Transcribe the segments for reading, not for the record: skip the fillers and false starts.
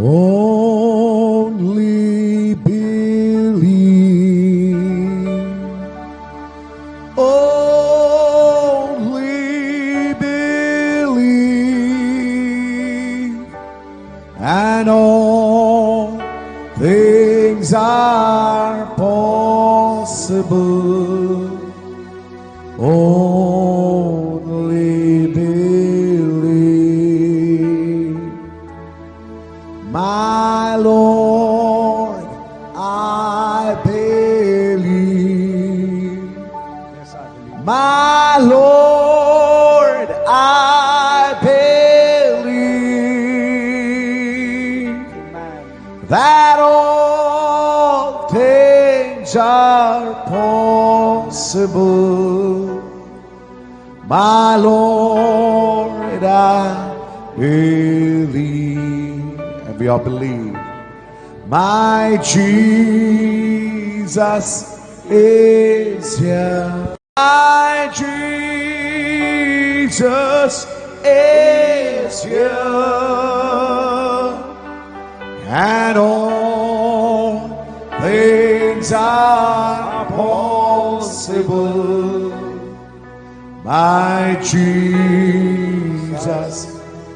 Only believe. Only believe. And all things are possible. Only believe. My Lord, I believe. Yes, I believe. My Lord, I believe Amen. that all things are possible. My Lord, I believe. And we all believe. My Jesus is here. My Jesus is here. And all things are possible. My Jesus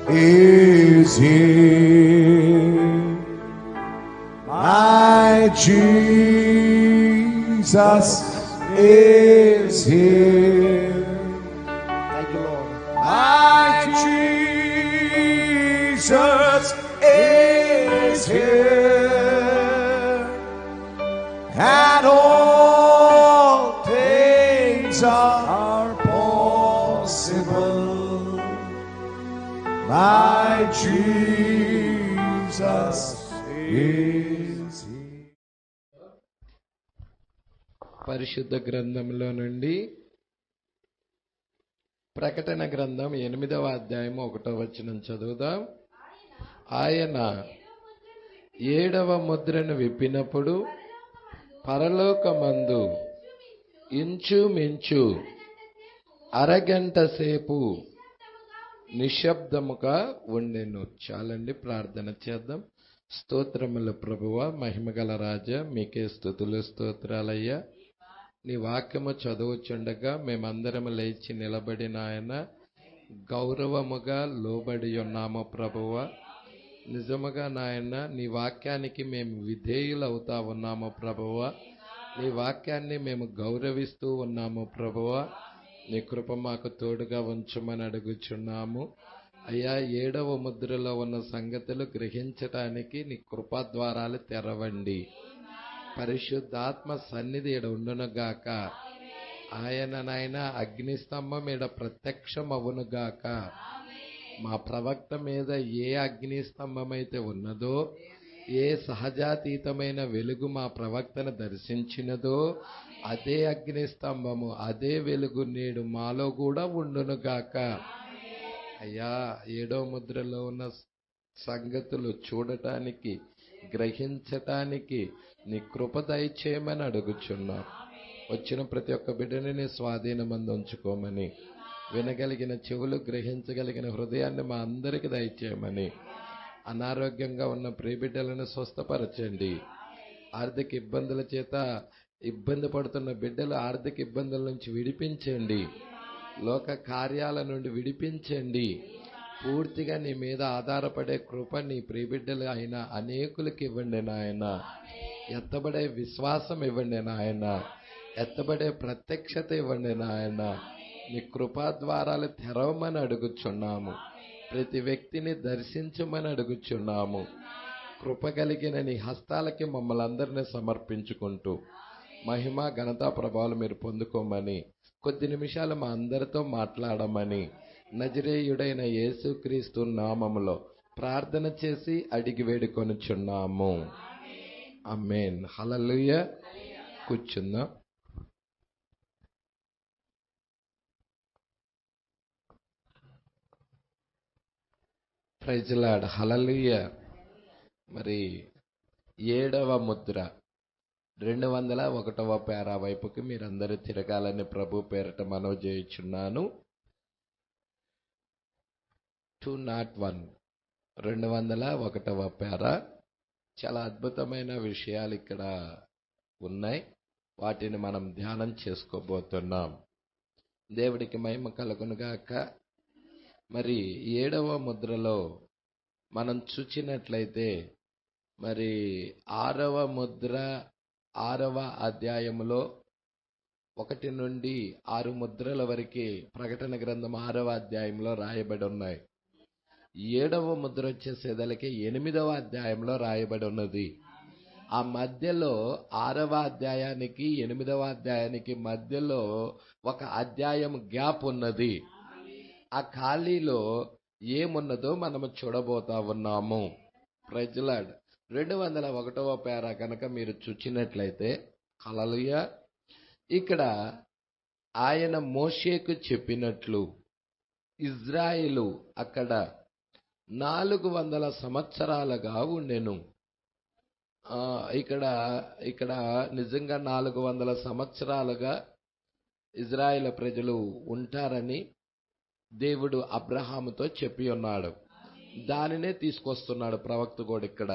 is here. My Jesus is here. Thank you, Lord. My Jesus is here. And all things are possible. My Jesus is here. పరిశుద్ధ గ్రంథంలో నుండి ప్రకటన గ్రంథం 8వ అధ్యాయం 1వ వచనం చదువుదాం. ఆయన 7వ ముద్రను విప్పినప్పుడు పరలోకమందు ఇంచుమించు అరగంట సేపు నిశ్శబ్దముగా ఉండెను. చాలండి, ప్రార్థన చేద్దాం. స్తోత్రములు ప్రభువా, మహిమగల రాజా, మీకే స్తుతులు స్తోత్రాలయ్యా. నీ వాక్యము చదువుచుండగా మేమందరము లేచి నిలబడిన ఆయన గౌరవముగా లోబడి ఉన్నాము ప్రభువా. నిజముగా నాయన నీ వాక్యానికి మేము విధేయులవుతా ఉన్నాము ప్రభువా. నీ వాక్యాన్ని మేము గౌరవిస్తూ ఉన్నాము ప్రభువా. నీ కృప మాకు తోడుగా ఉంచమని అడుగుచున్నాము అయ్యా. 7వ ముద్రలో ఉన్న సంగతులు గ్రహించటానికి నీ కృపా ద్వారాలు తెరవండి. పరిశుద్ధాత్మ సన్నిధి ఈడ ఉండునుగాక. ఆయన నాయన అగ్నిస్తంభం ఈడ ప్రత్యక్షం అవునుగాక. మా ప్రవక్త మీద ఏ అగ్నిస్తంభం అయితే ఉన్నదో, ఏ సహజాతీతమైన వెలుగు మా ప్రవక్తను దర్శించినదో, అదే అగ్నిస్తంభము, అదే వెలుగు నేడు మాలో కూడా ఉండునుగాక. అయ్యా, 7వ ముద్రలో ఉన్న సంగతులు చూడటానికి, గ్రహించటానికి నీ కృప దయచేయమని అడుగుచున్నాం. వచ్చిన ప్రతి ఒక్క బిడ్డని నీ స్వాధీనమందు ఉంచుకోమని, వినగలిగిన చెవులు, గ్రహించగలిగిన హృదయాన్ని మా అందరికీ దయచేయమని, అనారోగ్యంగా ఉన్న ప్రియబిడ్డలను స్వస్థపరచండి. ఆర్థిక ఇబ్బందుల చేత ఇబ్బంది పడుతున్న బిడ్డలు ఆర్థిక ఇబ్బందుల నుంచి విడిపించండి. లోక కార్యాల నుండి విడిపించండి. పూర్తిగా నీ మీద ఆధారపడే కృప నీ ప్రియబిడ్డలు అయిన అనేకులకి ఇవ్వండి నాయన. ఎత్తబడే విశ్వాసం ఇవ్వండి నాయన. ఎత్తబడే ప్రత్యక్షత ఇవ్వండి నాయన. నీ కృపా ద్వారాలు తెరవమని అడుగుచున్నాము. ప్రతి వ్యక్తిని దర్శించమని అడుగుచున్నాము. కృప కలిగిన నీ హస్తాలకి మమ్మల్ని అందరినీ సమర్పించుకుంటూ మహిమ, ఘనత, ప్రభావాలు మీరు పొందుకోమని, కొద్ది నిమిషాలు మా అందరితో మాట్లాడమని నజరేయుడైన యేసుక్రీస్తు నామములో ప్రార్థన చేసి అడిగి వేడుకొనుచున్నాము. ఆమేన్. హల్లెలూయా. కూర్చుందాం. Praise Lord. హల్లెలూయా. మరి 7వ ముద్ర 201వ పేరా వైపుకి మీరందరూ తిరగాలని ప్రభు పేరట మనవి చేయుచున్నాను. 201 201వ పేర. చాలా అద్భుతమైన విషయాలు ఇక్కడ ఉన్నాయి. వాటిని మనం ధ్యానం చేసుకోబోతున్నాం. దేవుడికి మహిమ కలుగునుగాక. మరి 7వ ముద్రలో మనం చూచినట్లయితే మరి 6వ ముద్ర 6వ అధ్యాయములో 1 నుండి 6 ముద్రల వరకు ప్రకటన గ్రంథం 6వ అధ్యాయంలో రాయబడి ఉన్నాయి. 7వ ముద్ర వచ్చేసేదలకి 8వ అధ్యాయంలో రాయబడి ఉన్నది. ఆ మధ్యలో 6వ అధ్యాయానికి 8వ అధ్యాయానికి మధ్యలో ఒక అధ్యాయం గ్యాప్ ఉన్నది. ఆ ఖాళీలో ఏమున్నదో మనము చూడబోతా ఉన్నాము. Praise lord. 201వ పేర కనుక మీరు చూచినట్లయితే, హల్లెలూయా, ఇక్కడ ఆయన మోషేకు చెప్పినట్లు ఇజ్రాయేలు అక్కడ 400 సంవత్సరాలుగా ఉండెను. ఇక్కడ నిజంగా 400 సంవత్సరాలుగా ఇజ్రాయేల్ ప్రజలు ఉంటారని దేవుడు అబ్రహాముతో చెప్పి ఉన్నాడు. దానినే తీసుకొస్తున్నాడు ప్రవక్త కూడా ఇక్కడ.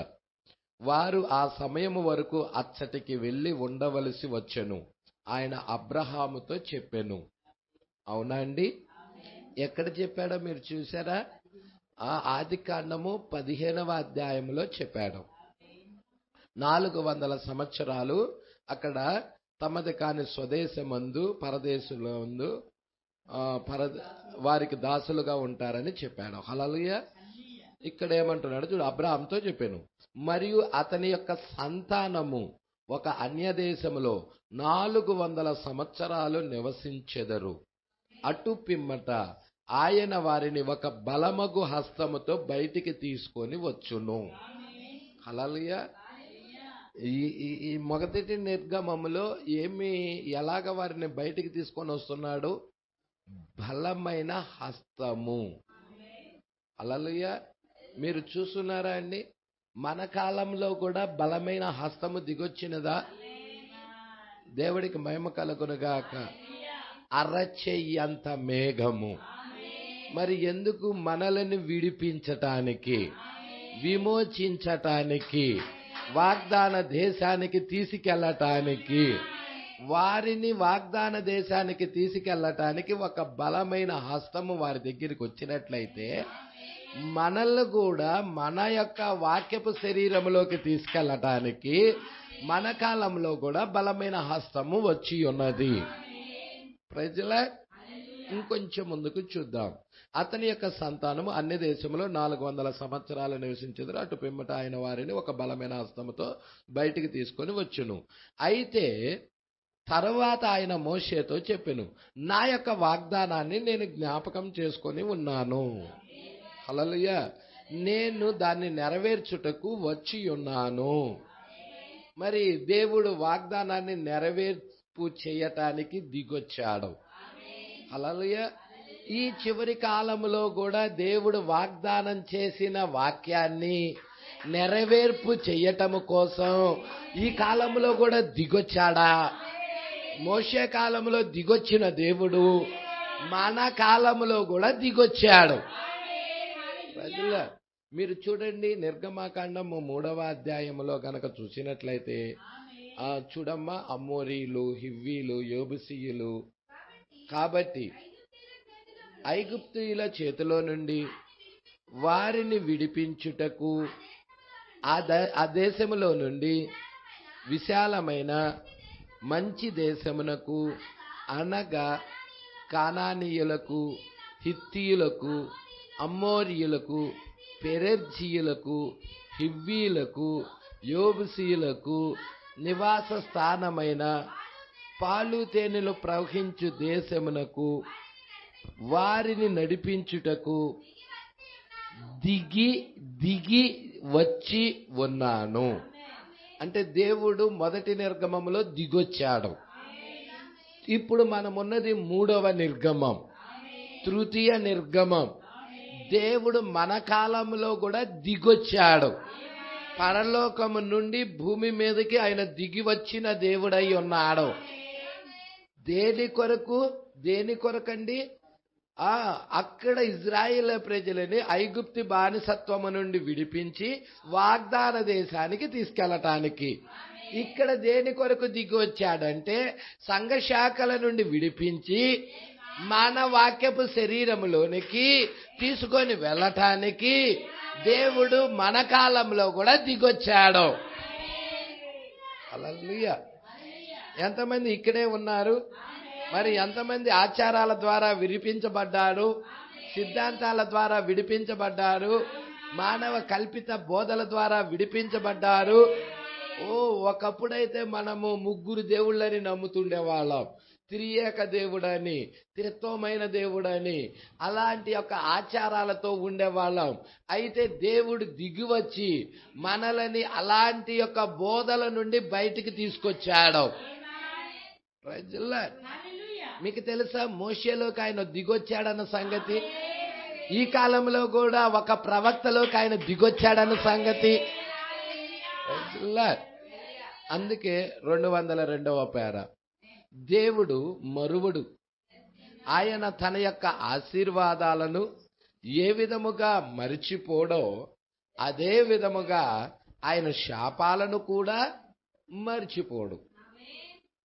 వారు ఆ సమయం వరకు అచ్చటికి వెళ్ళి ఉండవలసి వచ్చెను, ఆయన అబ్రహాముతో చెప్పెను. అవునా అండి? ఎక్కడ చెప్పాడో మీరు చూసారా? ఆదికాండము 15వ అధ్యాయంలో చెప్పాడు. 400 సంవత్సరాలు అక్కడ తమది కాని స్వదేశమందు పరదేశులందు వారికి దాసులుగా ఉంటారని చెప్పాడు. హల్లెలూయా. ఇక్కడ ఏమంటున్నాడు చూడు, అబ్రహాంతో చెప్పాను, మరియు అతని యొక్క సంతానము ఒక అన్య దేశములో 400 సంవత్సరాలు నివసించెదరు. అటు పిమ్మట ఆయన వారిని ఒక బలమగు హస్తముతో బయటికి తీసుకొని వచ్చును. హల్లెలూయా. ఈ మొదటి నిర్గమములో ఎలాగ వారిని బయటికి తీసుకొని వస్తున్నాడు? బలమైన హస్తము. హల్లెలూయా. మీరు చూస్తున్నారా అండి? మన కాలంలో కూడా బలమైన హస్తము దిగొచ్చినదా? దేవుడికి మహిమ కలుగునుగాక. అరచెయ్యంత మేఘము. మరి ఎందుకు? మనల్ని విడిపించటానికి, విమోచించటానికి, వాగ్దాన దేశానికి తీసుకెళ్లటానికి, వారిని వాగ్దాన దేశానికి తీసుకెళ్లటానికి ఒక బలమైన హస్తము వారి దగ్గరికి వచ్చినట్లయితే, మనల్ని కూడా మన యొక్క వాక్యపు శరీరంలోకి తీసుకెళ్లటానికి మన కాలంలో కూడా బలమైన హస్తము వచ్చి ఉన్నది. ప్రజల ఇంకొంచెం ముందుకు చూద్దాం. అతని యొక్క సంతానము అన్ని దేశంలో 400 సంవత్సరాలు నివసించెదరు. అటు పిమ్మట ఆయన వారిని ఒక బలమైన హస్తముతో బయటికి తీసుకొని వచ్చును. అయితే తర్వాత ఆయన మోషేతో చెప్పెను, నా యొక్క వాగ్దానాన్ని నేను జ్ఞాపకం చేసుకొని ఉన్నాను. హల్లెలూయా. నేను దాన్ని నెరవేర్చుటకు వచ్చి ఉన్నాను. మరి దేవుడు వాగ్దానాన్ని నెరవేర్పు చేయటానికి దిగొచ్చాడు. హల్లెలూయా. ఈ చివరి కాలంలో కూడా దేవుడు వాగ్దానం చేసిన వాక్యాన్ని నెరవేర్పు చెయ్యటము కోసం ఈ కాలంలో కూడా దిగొచ్చాడా? మోషే కాలంలో దిగొచ్చిన దేవుడు మన కాలంలో కూడా దిగొచ్చాడు. ప్రజల మీరు చూడండి, నిర్గమాకాండము 3వ అధ్యాయంలో గనక చూసినట్లయితే చూడమ్మా, అమోరీలు, హివ్వీలు, యెబూసీయులు కాబట్టి ఐగుప్తీయుల చేతిలో నుండి వారిని విడిపించుటకు ఆ దేశములో నుండి విశాలమైన మంచి దేశమునకు, అనగా కానానీయులకు, హిత్తీయులకు, అమ్మోరీయులకు, పెరెర్జీయులకు, హివ్వీలకు, యెబూసీయులకు నివాస స్థానమైన పాలు తేనెలు ప్రవహించు దేశమునకు వారిని నడిపించుటకు దిగి వచ్చి ఉన్నాను. అంటే దేవుడు మొదటి నిర్గమంలో దిగొచ్చాడు. ఇప్పుడు మనమున్నది 3వ నిర్గమం, తృతీయ నిర్గమం. దేవుడు మన కాలంలో కూడా దిగొచ్చాడు. పరలోకము నుండి భూమి మీదకి ఆయన దిగి వచ్చిన దేవుడై ఉన్నాడు. దేని కొరకండి? అక్కడ ఇజ్రాయేల్ ప్రజలని ఐగుప్తు బానిసత్వము నుండి విడిపించి వాగ్దాన దేశానికి తీసుకెళ్లటానికి. ఇక్కడ దేని కొరకు దిగి వచ్చాడంటే సంఘ శాఖల నుండి విడిపించి మన వాక్యపు శరీరములోనికి తీసుకొని వెళ్ళటానికి దేవుడు మన కాలంలో కూడా దిగొచ్చాడు. హల్లెలూయా. ఎంతమంది ఇక్కడే ఉన్నారు? మరి ఎంతమంది ఆచారాల ద్వారా విడిపించబడ్డారు, సిద్ధాంతాల ద్వారా విడిపించబడ్డారు, మానవ కల్పిత బోధల ద్వారా విడిపించబడ్డారు? ఒకప్పుడైతే మనము ముగ్గురు దేవుళ్ళని నమ్ముతుండేవాళ్ళం, త్రియేక దేవుడని, త్రిత్వమైన దేవుడని, అలాంటి యొక్క ఆచారాలతో ఉండేవాళ్ళం. అయితే దేవుడు దిగివచ్చి మనలని అలాంటి యొక్క బోధల నుండి బయటికి తీసుకొచ్చాడు. మీకు తెలుసా మోషేలోకి ఆయన దిగొచ్చాడన్న సంగతి? ఈ కాలంలో కూడా ఒక ప్రవక్తలోకి ఆయన దిగొచ్చాడన్న సంగతి. అందుకే 202వ పేర, దేవుడు మరువడు. ఆయన తన యొక్క ఆశీర్వాదాలను ఏ విధముగా మరిచిపోడో అదే విధముగా ఆయన శాపాలను కూడా మరిచిపోడు.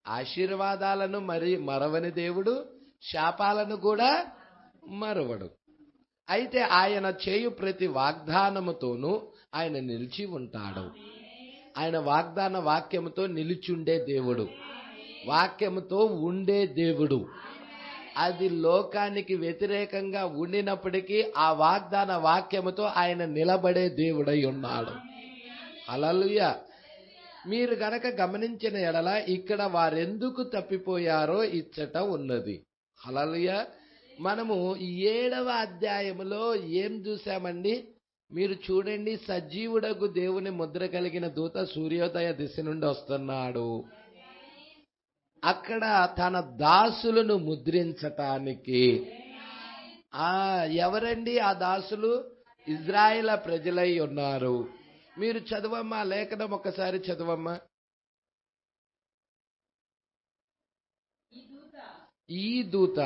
ఆశీర్వాదాలను మరవని దేవుడు, శాపాలను కూడా మరవడు. అయితే ఆయన చేయు ప్రతి వాగ్దానముతోనూ ఆయన నిలిచి ఉంటాడు. ఆయన వాగ్దాన వాక్యముతో నిలిచుండే దేవుడు, వాక్యముతో ఉండే దేవుడు. అది లోకానికి వ్యతిరేకంగా ఉండినప్పటికీ ఆ వాగ్దాన వాక్యముతో ఆయన నిలబడే దేవుడై ఉన్నాడు. హల్లెలూయా. మీరు గనక గమనించిన ఎడల ఇక్కడ వారెందుకు తప్పిపోయారో ఇచ్చట ఉన్నది. హల్లెలూయా. మనము 7వ అధ్యాయములో ఏం చూసామండి? మీరు చూడండి, సజీవుడగు దేవుని ముద్ర కలిగిన దూత సూర్యోదయ దిశ నుండి వస్తున్నాడు. అక్కడ తన దాసులను ముద్రించటానికి. ఎవరండి ఆ దాసులు? ఇజ్రాయేల్ ప్రజలై ఉన్నారు. మీరు చదవమ్మా, లేఖనం ఒకసారి చదవమ్మా. ఈ దూత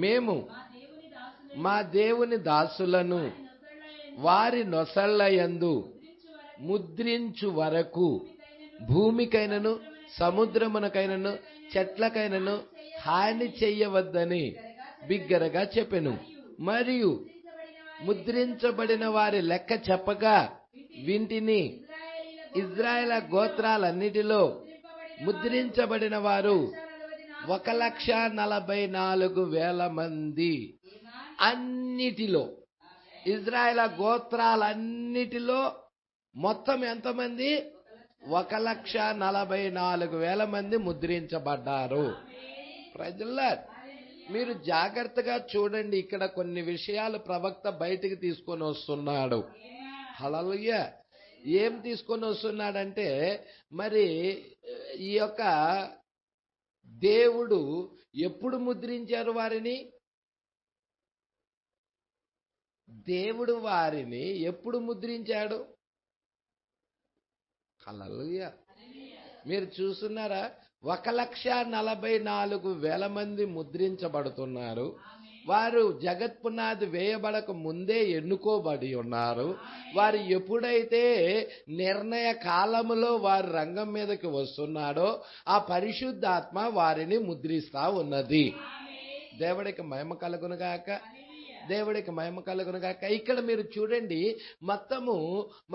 మేము మా దేవుని దాసులను వారి నొసళ్ళయందు ముద్రించు వరకు భూమికైనను సముద్రమునకైనను చెట్లకైనను హాని చెయ్యవద్దని బిగ్గరగా చెప్పెను. మరియు ముద్రించబడిన వారి లెక్క చెప్పగా వింటిని. ఇజ్రాయేల్ గోత్రాలన్నిటిలో ముద్రించబడిన వారు 1,44,000 మంది. అన్నిటిలో, ఇజ్రాయేల్ గోత్రాలన్నిటిలో మొత్తం ఎంతమంది? 1,44,000 మంది ముద్రించబడ్డారు. ప్రజల్లా, మీరు జాగ్రత్తగా చూడండి. ఇక్కడ కొన్ని విషయాలు ప్రవక్త బయటికి తీసుకొని వస్తున్నాడు. హల్లెలూయా. ఏం తీసుకొని వస్తున్నాడంటే, మరి ఈ యొక్క దేవుడు ఎప్పుడు ముద్రించారు వారిని? దేవుడు వారిని ఎప్పుడు ముద్రించాడు? హల్లెలూయా. మీరు చూస్తున్నారా? 1,44,000 మంది ముద్రించబడుతున్నారు. వారు జగత్పునాది వేయబడక ముందే ఎన్నుకోబడి ఉన్నారు. వారు ఎప్పుడైతే నిర్ణయ కాలములో వారు రంగం మీదకి వస్తున్నాడో ఆ పరిశుద్ధాత్మ వారిని ముద్రిస్తా ఉన్నది. దేవుడికి మహిమ కలుగునుగాక, దేవుడికి మహిమ కలుగునుగాక. ఇక్కడ మీరు చూడండి, మొత్తము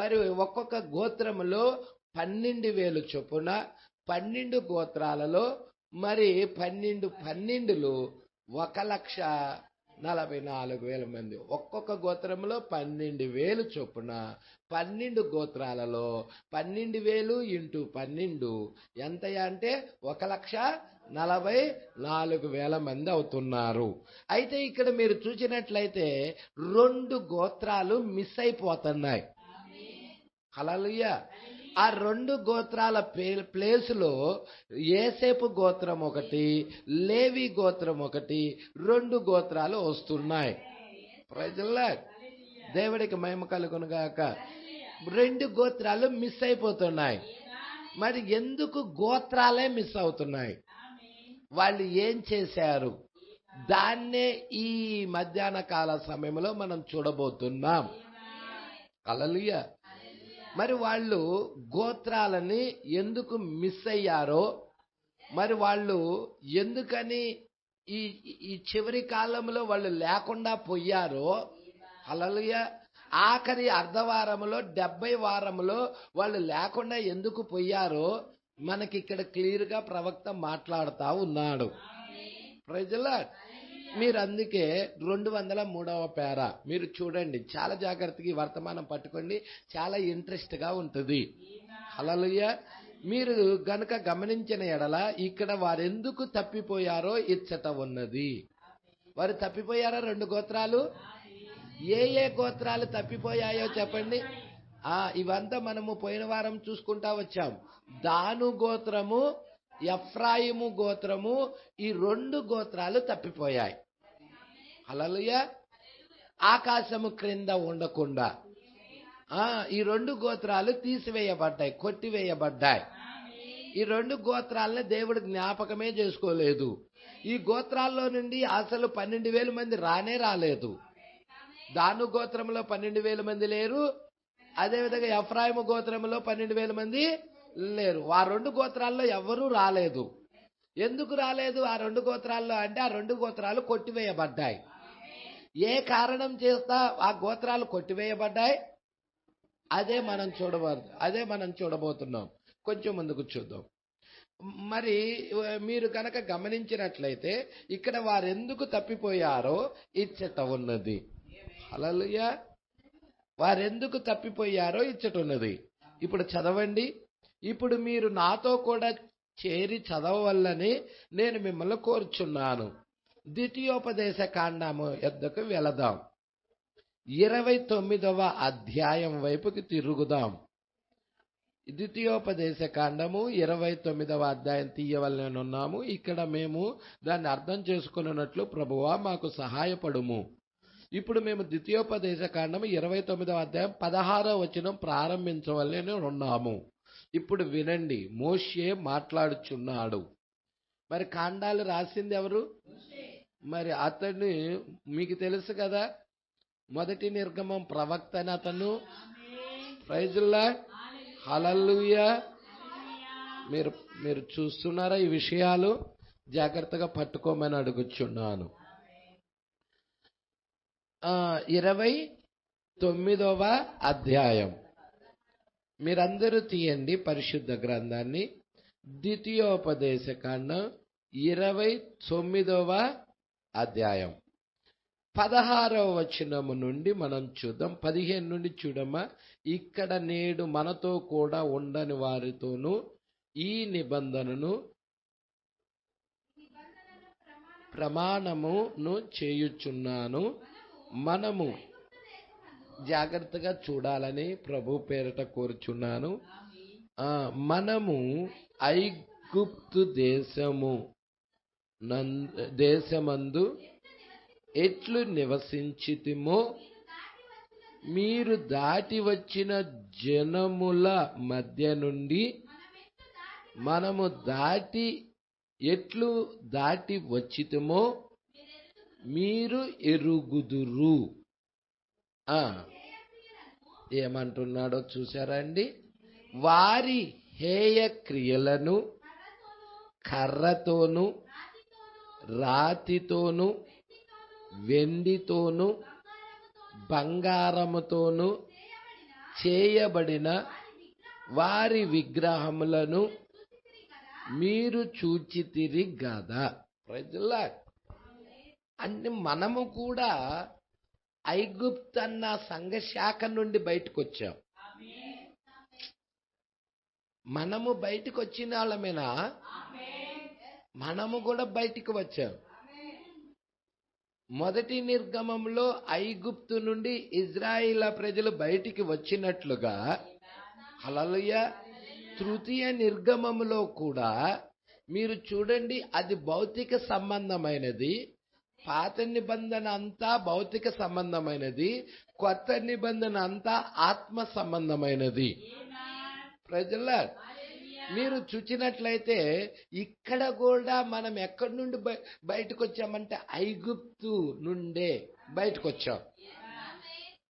మరి ఒక్కొక్క గోత్రములో 12,000 చొప్పున 12 గోత్రాలలో మరి 12 1,44,000 మంది. ఒక్కొక్క గోత్రంలో 12,000 చొప్పున 12 గోత్రాలలో 12,000 ఇంటూ 12 ఎంత అంటే 1,44,000 మంది అవుతున్నారు. అయితే ఇక్కడ మీరు చూసినట్లయితే 2 గోత్రాలు మిస్ అయిపోతున్నాయి. హల్లెలూయా. ఆ 2 గోత్రాల ప్లేసులో యోసేపు గోత్రం ఒకటి, లేవి గోత్రం ఒకటి, 2 గోత్రాలు వస్తున్నాయి. ప్రజల్లా, దేవుడికి మహిమ కలుగునుగాక. 2 గోత్రాలు మిస్ అయిపోతున్నాయి. మరి ఎందుకు గోత్రాలే మిస్ అవుతున్నాయి? వాళ్ళు ఏం చేశారు? దాన్నే ఈ మధ్యాహ్న కాల సమయంలో మనం చూడబోతున్నాం. హల్లెలూయా. మరి వాళ్ళు గోత్రాలని ఎందుకు మిస్ అయ్యారో, మరి వాళ్ళు ఎందుకని ఈ ఈ చివరి కాలంలో వాళ్ళు లేకుండా పోయారో, హల్లెలూయా, ఆఖరి అర్ధవారములో 70 వారములో వాళ్ళు లేకుండా ఎందుకు పోయారో మనకి ఇక్కడ క్లియర్ గా ప్రవక్త మాట్లాడుతా ఉన్నాడు. Praise the lord. మీరు అందుకే 203వ పేర మీరు చూడండి, చాలా జాగ్రత్తగా ఈ వర్తమానం పట్టుకోండి, చాలా ఇంట్రెస్ట్ గా ఉంటుంది. హల్లెలూయా. మీరు గనుక గమనించిన ఎడల ఇక్కడ వారెందుకు తప్పిపోయారో ఇచ్చట ఉన్నది. వారు తప్పిపోయారా 2 గోత్రాలు? ఏ గోత్రాలు తప్పిపోయాయో చెప్పండి. ఇవంతా మనము పోయిన వారం చూసుకుంటా వచ్చాం. దాను గోత్రము, ఎఫ్రాయిము గోత్రము, ఈ 2 గోత్రాలు తప్పిపోయాయి. హల్లెలూయా. ఆకాశము క్రింద ఉండకుండా ఈ 2 గోత్రాలు తీసివేయబడ్డాయి, కొట్టివేయబడ్డాయి. ఈ 2 గోత్రాలని దేవుడు జ్ఞాపకమే చేసుకోలేదు. ఈ గోత్రాల్లో నుండి అసలు 12,000 మంది రాలేదు. దాను గోత్రంలో 12,000 మంది లేరు, అదేవిధంగా ఎఫ్రాయిము గోత్రంలో 12,000 మంది లేరు. ఆ 2 గోత్రాల్లో ఎవరూ రాలేదు. ఎందుకు రాలేదు ఆ 2 గోత్రాల్లో అంటే ఆ 2 గోత్రాలు కొట్టివేయబడ్డాయి. ఏ కారణం చేస్తా ఆ గోత్రాలు కొట్టివేయబడ్డాయి? అదే మనం చూడబోతున్నాం. కొంచెం ముందుకు చూద్దాం. మరి మీరు కనుక గమనించినట్లయితే ఇక్కడ వారెందుకు తప్పిపోయారో ఇచ్చట ఉన్నది. హల్లెలూయా. వారెందుకు తప్పిపోయారో ఇచ్చట ఉన్నది. ఇప్పుడు చదవండి. ఇప్పుడు మీరు నాతో కూడా చేరి చదవవల్లని నేను మిమ్మల్ని కోరుచున్నాను. ద్వితీయోపదేశ కాండము యొద్దకు వెళదాం. 29వ అధ్యాయం వైపుకి తిరుగుదాం. ద్వితీయోపదేశ కాండము 29వ అధ్యాయం తీయవలనే ఉన్నాము. ఇక్కడ మేము దాన్ని అర్థం చేసుకున్నట్లు ప్రభువా మాకు సహాయపడుము. ఇప్పుడు మేము ద్వితీయోపదేశ కాండము 29వ అధ్యాయం 16వ వచనం ప్రారంభించవలనే ఉన్నాము. ఇప్పుడు వినండి, మోషే మాట్లాడుచున్నాడు. మరి కాండాలు రాసింది ఎవరు? మరి అతన్ని మీకు తెలుసు కదా, మొదటి నిర్గమం ప్రవక్త అని అతను. Praise the Lord. హల్లెలూయా. మీరు చూస్తున్నారా? ఈ విషయాలు జాగ్రత్తగా పట్టుకోమని అడుగుచున్నాను. 29వ అధ్యాయం మీరందరూ తీయండి పరిశుద్ధ గ్రంథాన్ని. ద్వితీయోపదేశ కాండం 29వ అధ్యాయం 16వ వచనము నుండి మనం చూద్దాం. 15 నుండి చూడమ్మా. ఇక్కడ నేడు మనతో కూడా ఉండని వారితోనూ ఈ నిబంధనను ప్రమాణమును చేయుచున్నాను. మనము జాగ్రత్తగా చూడాలని ప్రభు పేరట కోరుచున్నాను. మనము ఐగుప్తు దేశమందు ఎట్లు నివసించితిమో మీరు దాటి వచ్చిన జనముల మధ్య నుండి మనము ఎట్లు దాటి వచ్చితిమో మీరు ఎరుగుదురు. ఏమంటున్నాడో చూసారా అండి? వారి హేయ క్రియలను కర్రతోను, రాతితోను, వెండితోను, బంగారముతోను చేయబడిన వారి విగ్రహములను మీరు చూచితిరి గదా. Praise the lord. అంటే మనము కూడా ఐగుప్తు అన్న సంఘ శాఖ నుండి బయటకు వచ్చాం. మనము బయటకు వచ్చిన వాళ్ళమేనా? మనము కూడా బయటికి వచ్చాం. మొదటి నిర్గమంలో ఐగుప్తు నుండి ఇజ్రాయిల్ ప్రజలు బయటికి వచ్చినట్లుగా, హల్లెలూయా, తృతీయ నిర్గమములో కూడా మీరు చూడండి, అది భౌతిక సంబంధమైనది. పాత నిబంధన అంతా భౌతిక సంబంధమైనది, కొత్త నిబంధన అంతా ఆత్మ సంబంధమైనది. Praise the lord. మీరు చూచినట్లయితే ఇక్కడ కూడా మనం ఎక్కడి నుండి బయటకు వచ్చామంటే ఐగుప్తు నుండే బయటకు వచ్చాం.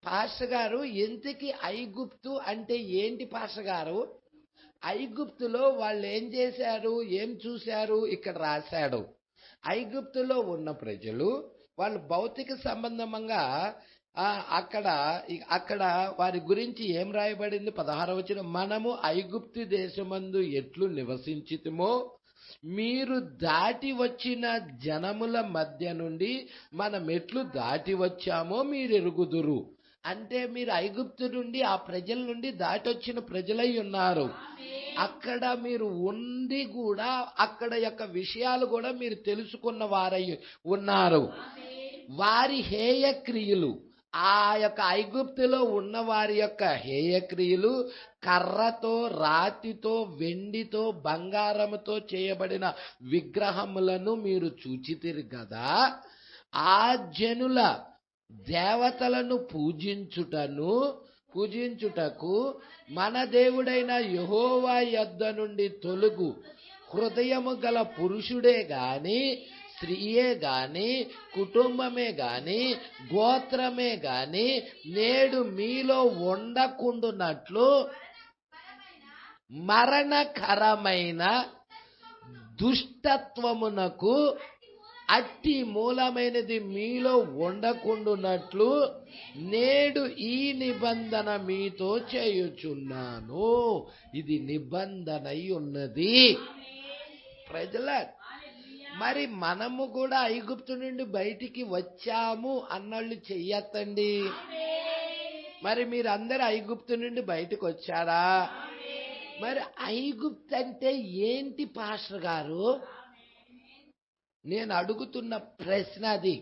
పాస్టర్ గారు, ఎంతకి ఐగుప్తు అంటే ఏంటి పాస్టర్ గారు? ఐగుప్తులో వాళ్ళు ఏం చేశారు, ఏం చూశారు? ఇక్కడ రాశాడు. ఐగుప్తులో ఉన్న ప్రజలు వాళ్ళు భౌతిక సంబంధంగా అక్కడ వారి గురించి ఏం రాయబడింది? 16వ వచనం, మనము ఐగుప్తు దేశమందు ఎట్లు నివసించితిమో మీరు దాటి వచ్చిన జనముల మధ్య నుండి మనం ఎట్లు దాటి వచ్చామో మీరు ఎరుగుదురు. అంటే మీరు ఐగుప్తు నుండి, ఆ ప్రజల నుండి దాటి వచ్చిన ప్రజలై ఉన్నారు. అక్కడ మీరు ఉండి కూడా అక్కడ యొక్క విషయాలు కూడా మీరు తెలుసుకున్న వారై ఉన్నారు. వారి హేయ క్రియలు, ఆ యొక్క ఐగుప్తులో ఉన్న వారి యొక్క హేయ క్రియలు కర్రతో, రాతితో, వెండితో, బంగారముతో చేయబడిన విగ్రహములను మీరు చూచితిరి కదా. ఆ జనుల దేవతలను పూజించుటకు మన దేవుడైన యెహోవా యొద్ద నుండి తొలగు హృదయము గల పురుషుడే గాని, స్త్రీయే గాని, కుటుంబమే గాని, గోత్రమే గాని నేడు మీలో ఉండకుండునట్లు మరణకరమైన దుష్టత్వమునకు అట్టి మూలమైనది మీలో ఉండకుండునట్లు నేడు ఈ నిబంధన మీతో చేయుచున్నాను. ఇది నిబంధన ఉన్నది. ప్రజల, మరి మనము కూడా ఐగుప్తు నుండి బయటికి వచ్చాము అన్నళ్ళు చెయ్యొద్దండి. మరి మీరు అందరూ ఐగుప్తు నుండి బయటకు వచ్చారా? మరి ఐగుప్తు అంటే ఏంటి పాస్టర్ గారు? నేను అడుగుతున్న ప్రశ్న అది.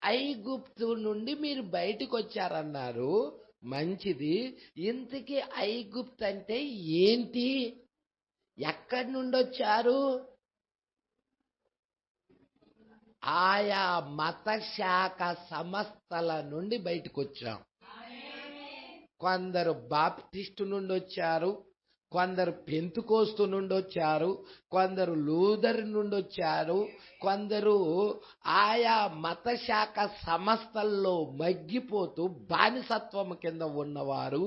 ఐగుప్తు నుండి మీరు బయటకు వచ్చారన్నారు, మంచిది. ఇంతకీ ఐగుప్తు అంటే ఏంటి? ఎక్కడి నుండి వచ్చారు? ఆయా మత శాఖ సంస్థల నుండి బయటకు వచ్చాం. కొందరు బాప్టిస్టు నుండి వచ్చారు, కొందరు పెంతుకోస్తు నుండి వచ్చారు, కొందరు లూథర్ నుండి వచ్చారు, కొందరు ఆయా మత శాఖ సంస్థల్లో మగ్గిపోతూ బానిసత్వం కింద ఉన్నవారు.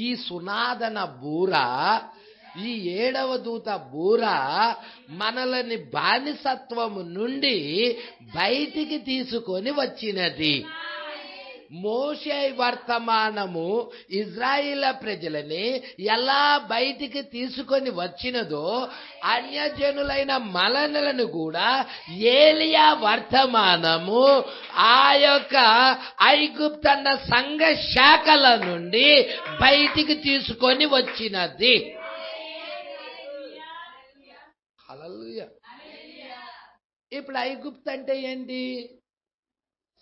ఈ సునాదన బూర, ఈ 7వ దూత బూర మనల్ని బానిసత్వము నుండి బయటికి తీసుకొని వచ్చినది. మోషే వర్తమానము ఇజ్రాయిల్ ప్రజలని ఎలా బయటికి తీసుకొని వచ్చినదో, అన్యజనులైన మనలను కూడా ఏలియా వర్తమానము ఆ యొక్క ఐగుప్తన్న సంఘ శాఖల నుండి బయటికి తీసుకొని వచ్చినది. హల్లెలూయా. ఇప్పుడు ఐగుప్తు అంటే ఏంటి?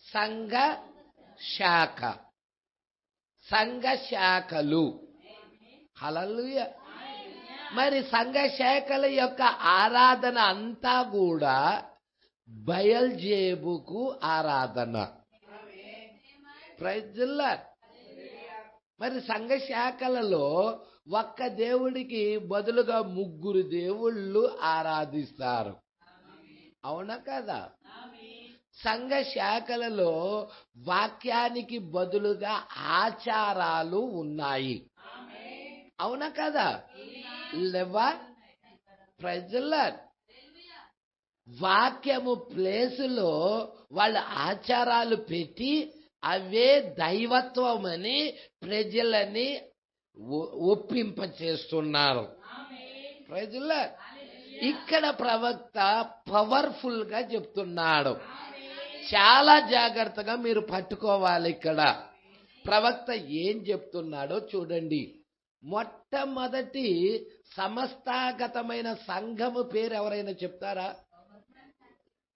సంఘ శాఖ, సంఘ శాఖలు. హల్లెలూయా. మరి సంఘ శాఖల యొక్క ఆరాధన అంతా కూడా బయల్జేబుకు ఆరాధన. Praise the lord. మరి సంఘ శాఖలలో ఒక్క దేవుడికి బదులుగా 3 దేవుళ్ళు ఆరాధిస్తారు. అవునా కదా? సంఘ శాఖలలో వాక్యానికి బదులుగా ఆచారాలు ఉన్నాయి. అవునా కదా? లేవా? Praise the lord. వాక్యము ప్లేసులో వాళ్ళు ఆచారాలు పెట్టి అవే దైవత్వమని ప్రజలని ఒప్పింప చేస్తున్నారు. Praise the lord. ఇక్కడ ప్రవక్త పవర్ఫుల్ గా చెప్తున్నాడు. చాలా జాగ్రత్తగా మీరు పట్టుకోవాలి. ఇక్కడ ప్రవక్త ఏం చెప్తున్నాడో చూడండి. మొట్టమొదటి సమస్తాగతమైన సంఘము పేరు ఎవరైనా చెప్తారా?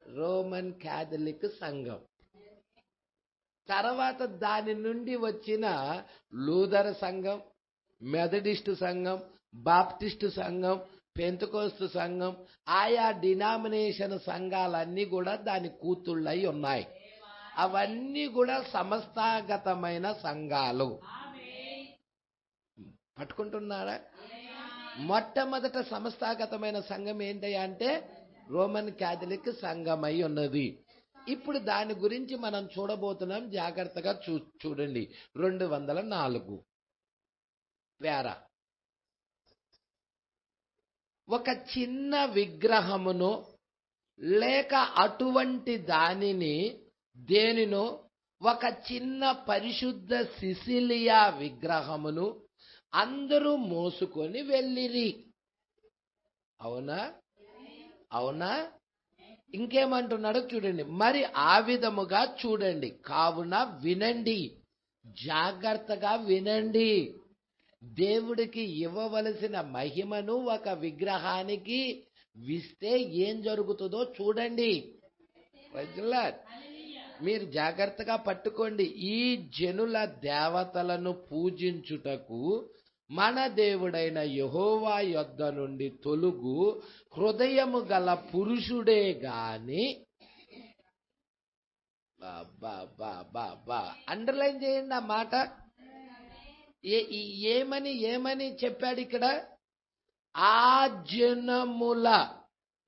రోమన్ క్యాథలిక్ సంఘం. తర్వాత దాని నుండి వచ్చిన లూథర్ సంఘం, మెథడిస్ట్ సంఘం, బాప్టిస్ట్ సంఘం, పెంతెకోస్తు సంఘం, ఆయా డినామినేషన్ సంఘాలన్నీ కూడా దాని కూతుళ్ళై ఉన్నాయి. అవన్నీ కూడా సమస్తాగతమైన సంఘాలు. పట్టుకుంటున్నారా? మొట్టమొదట సంస్థాగతమైన సంఘం ఏంటి అంటే రోమన్ క్యాథలిక్ సంఘమై ఉన్నది. ఇప్పుడు దాని గురించి మనం చూడబోతున్నాం. జాగ్రత్తగా చూడండి. 204 పేరా. ఒక చిన్న విగ్రహమును లేక అటువంటి దానిని దేనినో ఒక చిన్న పరిశుద్ధ సిసిలియా విగ్రహమును అందరూ మోసుకొని వెళ్ళిరి. అవునా? అవునా? ఇంకేమంటున్నాడో చూడండి. మరి ఆ విధముగా చూడండి. కావున వినండి, జాగ్రత్తగా వినండి. దేవుడికి ఇవ్వవలసిన మహిమను ఒక విగ్రహానికి ఇస్తే ఏం జరుగుతుందో చూడండి. మీరు జాగ్రత్తగా పట్టుకోండి. ఈ జనుల దేవతలను పూజించుటకు మన దేవుడైన యెహోవా యొద్ద నుండి తొలుగు హృదయము గల పురుషుడే గాని, అండర్లైన్ చేయండి ఆ మాట. ఏమని చెప్పాడు ఇక్కడ? ఆ జనముల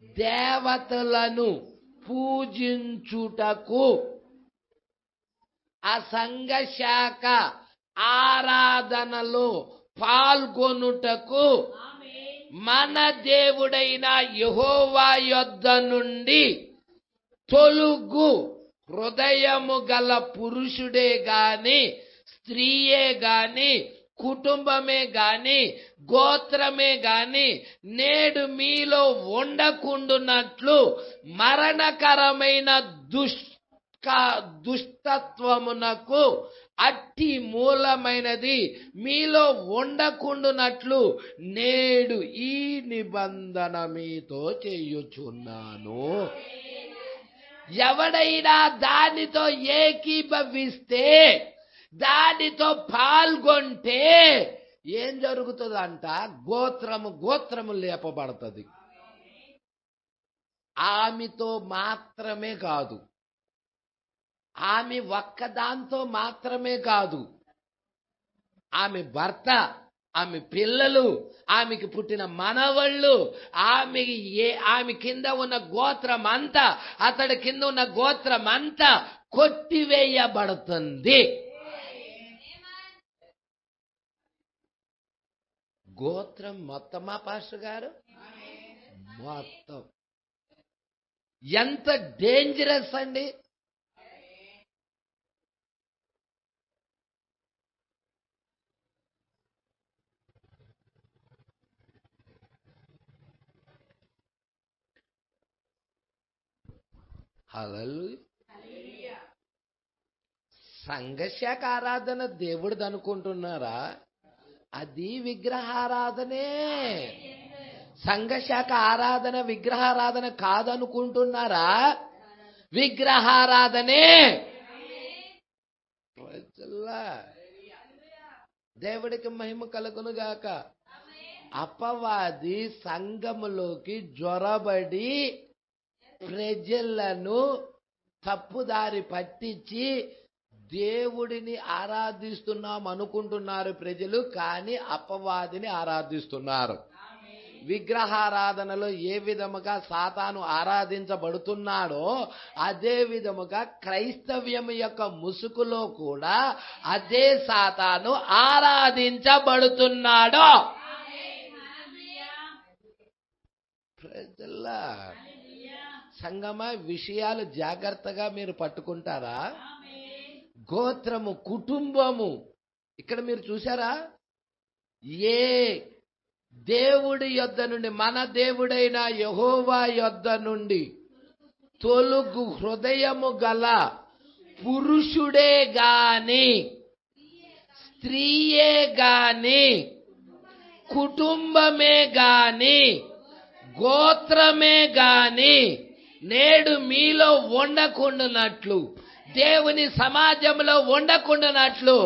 దేవతలను పూజించుటకు, ఆ సంఘ శాఖ ఆరాధనలో పాల్గొనుటకు మన దేవుడైన యెహోవా యొద్ద నుండి తొలుగు హృదయము గల పురుషుడే గాని, స్త్రీయే గాని, కుటుంబమే గాని, గోత్రమే గాని నేడు మీలో ఉండకుండునట్లు మరణకరమైన దుష్టత్వమునకు అట్టి మూలమైనది మీలో ఉండకుండునట్లు నేడు ఈ నిబంధన మీతో చేయుచున్నాను. ఎవడైనా దానితో ఏకీభవిస్తే, దానితో పాల్గొంటే ఏం జరుగుతుందంట? గోత్రము లేపబడుతుంది. ఆమెతో మాత్రమే కాదు, ఆమె ఒక్కదాంతో మాత్రమే కాదు, ఆమె భర్త, ఆమె పిల్లలు, ఆమెకి పుట్టిన మనవళ్ళు, ఆమె కింద ఉన్న గోత్రం అంతా, అతడి కింద ఉన్న గోత్రం అంతా కొట్టివేయబడుతుంది. గోత్రం మొత్తమా పాస్టర్ గారు? మొత్తం. ఎంత డేంజరస్ అండి! హల్లెలూయా. సంఘశాఖ ఆరాధన దేవుడిది అనుకుంటున్నారా? అది విగ్రహారాధనే. సంఘశాఖ ఆరాధన విగ్రహారాధన కాదనుకుంటున్నారా? విగ్రహారాధనే. దేవుడికి మహిమ కలుగును గాక. అపవాది సంఘములోకి జొరబడి ప్రజలను తప్పుదారి పట్టించి దేవుడిని ఆరాధిస్తున్నాం అనుకుంటున్నారు ప్రజలు, కానీ అపవాదిని ఆరాధిస్తున్నారు. విగ్రహారాధనలో ఏ విధముగా సాతాను ఆరాధించబడుతున్నాడో అదే విధముగా క్రైస్తవ్యం యొక్క ముసుగులో కూడా అదే సాతాను ఆరాధించబడుతున్నాడు. ప్రజల్లా సంగమ విషయాలు జాగ్రత్తగా మీరు పట్టుకుంటారా? గోత్రము, కుటుంబము. ఇక్కడ మీరు చూసారా? ఏ దేవుడి యొద్ద నుండి, మన దేవుడైన యెహోవా యొద్ద నుండి తొలుగు హృదయము గల పురుషుడే గాని, స్త్రీయే గాని, కుటుంబమే గాని, గోత్రమే గాని నేడు మీలో ఉండకుండానట్లు, దేవుని సమాజంలో ఉండకుండానట్లు,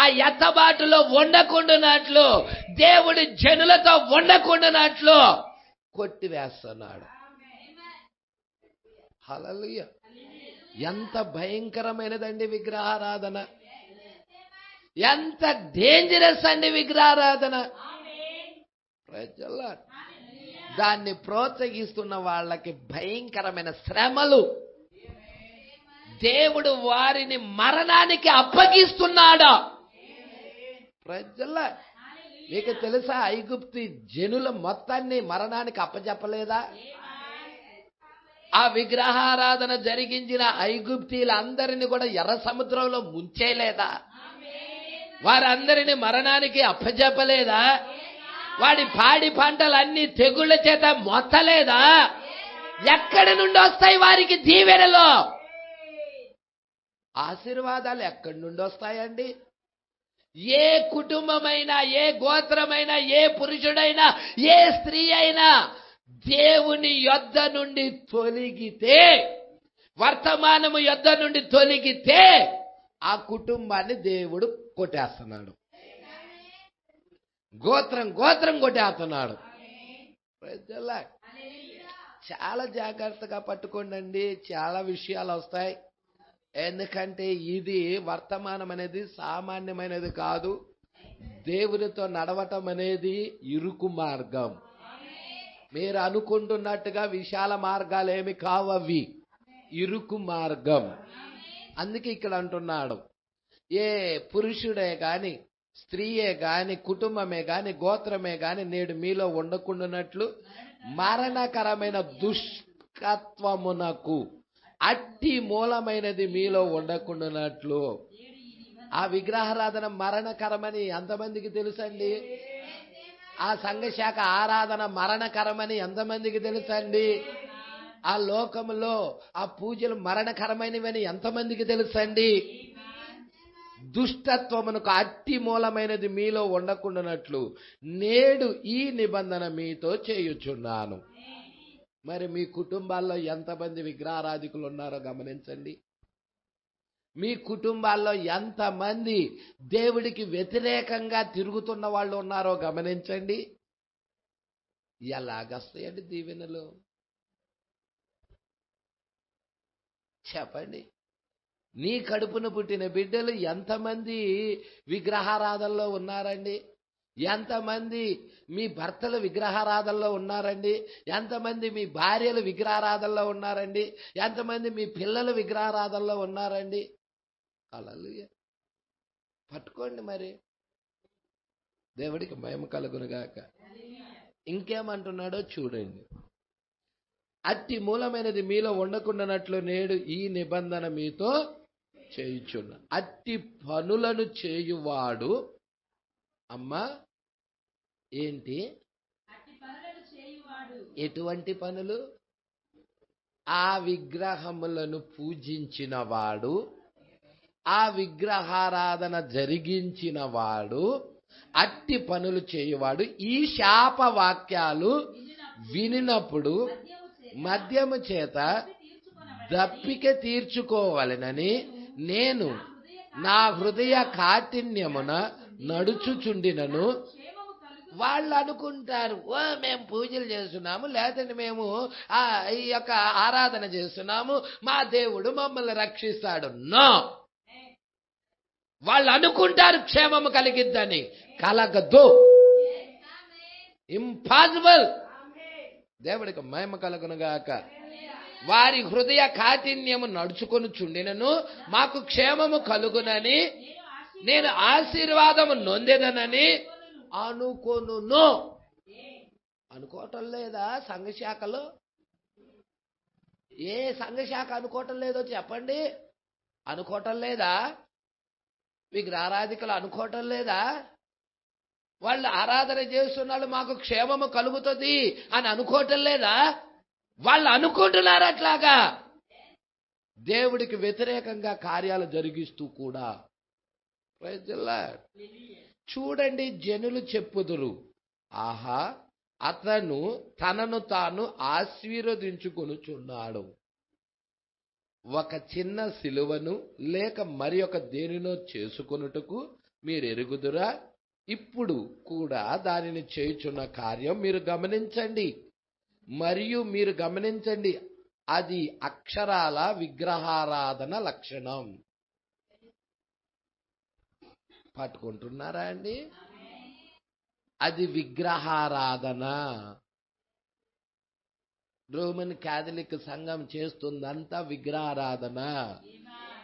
ఆ ఎత్తబాటులో ఉండకుండానట్లు, దేవుడి జనులతో ఉండకుండానట్లు కొట్టివేస్తున్నాడు. హల్లెలూయా. ఎంత భయంకరమైనదండి విగ్రహారాధన! ఎంత డేంజరస్ అండి విగ్రహారాధన! ప్రజల దాన్ని ప్రోత్సహిస్తున్న వాళ్ళకి భయంకరమైన శ్రమలు. దేవుడు వారిని మరణానికి అప్పగిస్తున్నాడా? ప్రజల మీకు తెలుసా, ఐగుప్తి జనుల మొత్తాన్ని మరణానికి అప్పచెప్పలేదా? ఆ విగ్రహారాధన జరిగించిన ఐగుప్తీలందరినీ కూడా ఎర్ర సముద్రంలో ముంచేయలేదా? వారందరినీ మరణానికి అప్పచెప్పలేదా? వాడి పాడి పంటలన్నీ తెగుళ్ళ చేత మొత్తలేదా? ఎక్కడి నుండి వస్తాయి వారికి దీవెనలో? ఆశీర్వాదాలు ఎక్కడి నుండి వస్తాయండి? ఏ కుటుంబమైనా, ఏ గోత్రమైనా, ఏ పురుషుడైనా, ఏ స్త్రీ అయినా దేవుని యొద్ద నుండి తొలగితే, వర్తమానము యొద్ద నుండి తొలగితే ఆ కుటుంబాన్ని దేవుడు కొట్టేస్తున్నాడు. గోత్రం కొట్టేస్తున్నాడు. చాలా జాగ్రత్తగా పట్టుకోండి. చాలా విషయాలు వస్తాయి. ఎందుకంటే ఇది వర్తమానం అనేది సామాన్యమైనది కాదు. దేవునితో నడవటం అనేది ఇరుకు మార్గం. మీరు అనుకుంటున్నట్టుగా విశాల మార్గాలు ఏమి కావవి, ఇరుకు మార్గం. అందుకే ఇక్కడ అంటున్నాడు, ఏ పురుషుడే గాని, స్త్రీయే గాని, కుటుంబమే గాని, గోత్రమే గాని నేడు మీలో ఉండకుండానట్లు మరణకరమైన దుష్కత్వమునకు అట్టి మూలమైనది మీలో ఉండకుండానట్లు. ఆ విగ్రహారాధన మరణకరమని ఎంతమందికి తెలుసండి? ఆ సంఘశాఖ ఆరాధన మరణకరమని ఎంతమందికి తెలుసండి? ఆ లోకములో ఆ పూజలు మరణకరమైనవని ఎంతమందికి తెలుసండి? దుష్టత్వమునకు అట్టి మూలమైనది మీలో ఉండకుండానట్లు నేడు ఈ నిబంధన మీతో చేయుచున్నాను. మరి మీ కుటుంబాల్లో ఎంతమంది విగ్రహారాధికులు ఉన్నారో గమనించండి. మీ కుటుంబాల్లో ఎంతమంది దేవుడికి వ్యతిరేకంగా తిరుగుతున్న వాళ్ళు ఉన్నారో గమనించండి. ఎలాగొస్తాయండి దీవెనలు? చెప్పండి. నీ కడుపున పుట్టిన బిడ్డలు ఎంతమంది విగ్రహారాధనలో ఉన్నారండి? ఎంతమంది మీ భర్తలు విగ్రహారాధనలో ఉన్నారండి? ఎంతమంది మీ భార్యలు విగ్రహారాధనలో ఉన్నారండి? ఎంతమంది మీ పిల్లలు విగ్రహారాధనలో ఉన్నారండి? హల్లెలూయా. పట్టుకోండి మరి. దేవుడికి మహిమ కలుగునుగాక. ఇంకేమంటున్నాడో చూడండి. అట్టి మూలమైనది మీలో ఉండకుండానట్లు నేడు ఈ నిబంధన మీతో చేయుచున్నా. అట్టి పనులను చేయువాడు, అమ్మా ఏంటి? ఎటువంటి పనులు? ఆ విగ్రహములను పూజించిన వాడు, ఆ విగ్రహారాధన జరిగించిన వాడు, అట్టి పనులు చేయువాడు ఈ శాప వాక్యాలు వినినప్పుడు మద్యము చేత దప్పిక తీర్చుకోవాలనని నేను నా హృదయ కాఠిన్యమున నడుచుచుండినను. వాళ్ళు అనుకుంటారు, ఓ మేము పూజలు చేస్తున్నాము, లేదంటే మేము ఈ యొక్క ఆరాధన చేస్తున్నాము, మా దేవుడు మమ్మల్ని రక్షిస్తాడు. నో, వాళ్ళు అనుకుంటారు క్షేమము కలిగిద్దని. కలగదు. ఇంపాసిబుల్. దేవుడికి మహిమ కలుగునుగాక. వారి హృదయ కాఠిన్యము నడుచుకొని చుండినను మాకు క్షేమము కలుగునని నేను ఆశీర్వాదము నొందెదనని అనుకొనును. అనుకోవటం లేదా? సంఘశాఖలో ఏ సంఘశాఖ అనుకోవటం లేదో చెప్పండి. అనుకోవటం లేదా? విగ్రహారాధికులు అనుకోవటం లేదా? వాళ్ళు ఆరాధన చేస్తున్నాడు మాకు క్షేమము కలుగుతుంది అని అనుకోవటం లేదా? వాళ్ళు అనుకుంటున్నారు అట్లాగా. దేవుడికి వ్యతిరేకంగా కార్యాలు జరిగిస్తూ కూడా. చూడండి, జనులు చెప్పుదురు, ఆహా అతను తనను తాను ఆశీర్వదించుకొనుచున్నాడు. ఒక చిన్న సిలువను లేక మరి ఒక దేనినో చేసుకొనుటకు మీరు ఎరుగుదురా? ఇప్పుడు కూడా దానిని చేయుచున్న కార్యం మీరు గమనించండి. మరియు మీరు గమనించండి, అది అక్షరాల విగ్రహారాధన లక్షణం. పట్టుకుంటున్నారా అండి? అది విగ్రహారాధన. రోమన్ క్యాథలిక్ సంఘం చేస్తుందంతా విగ్రహారాధన.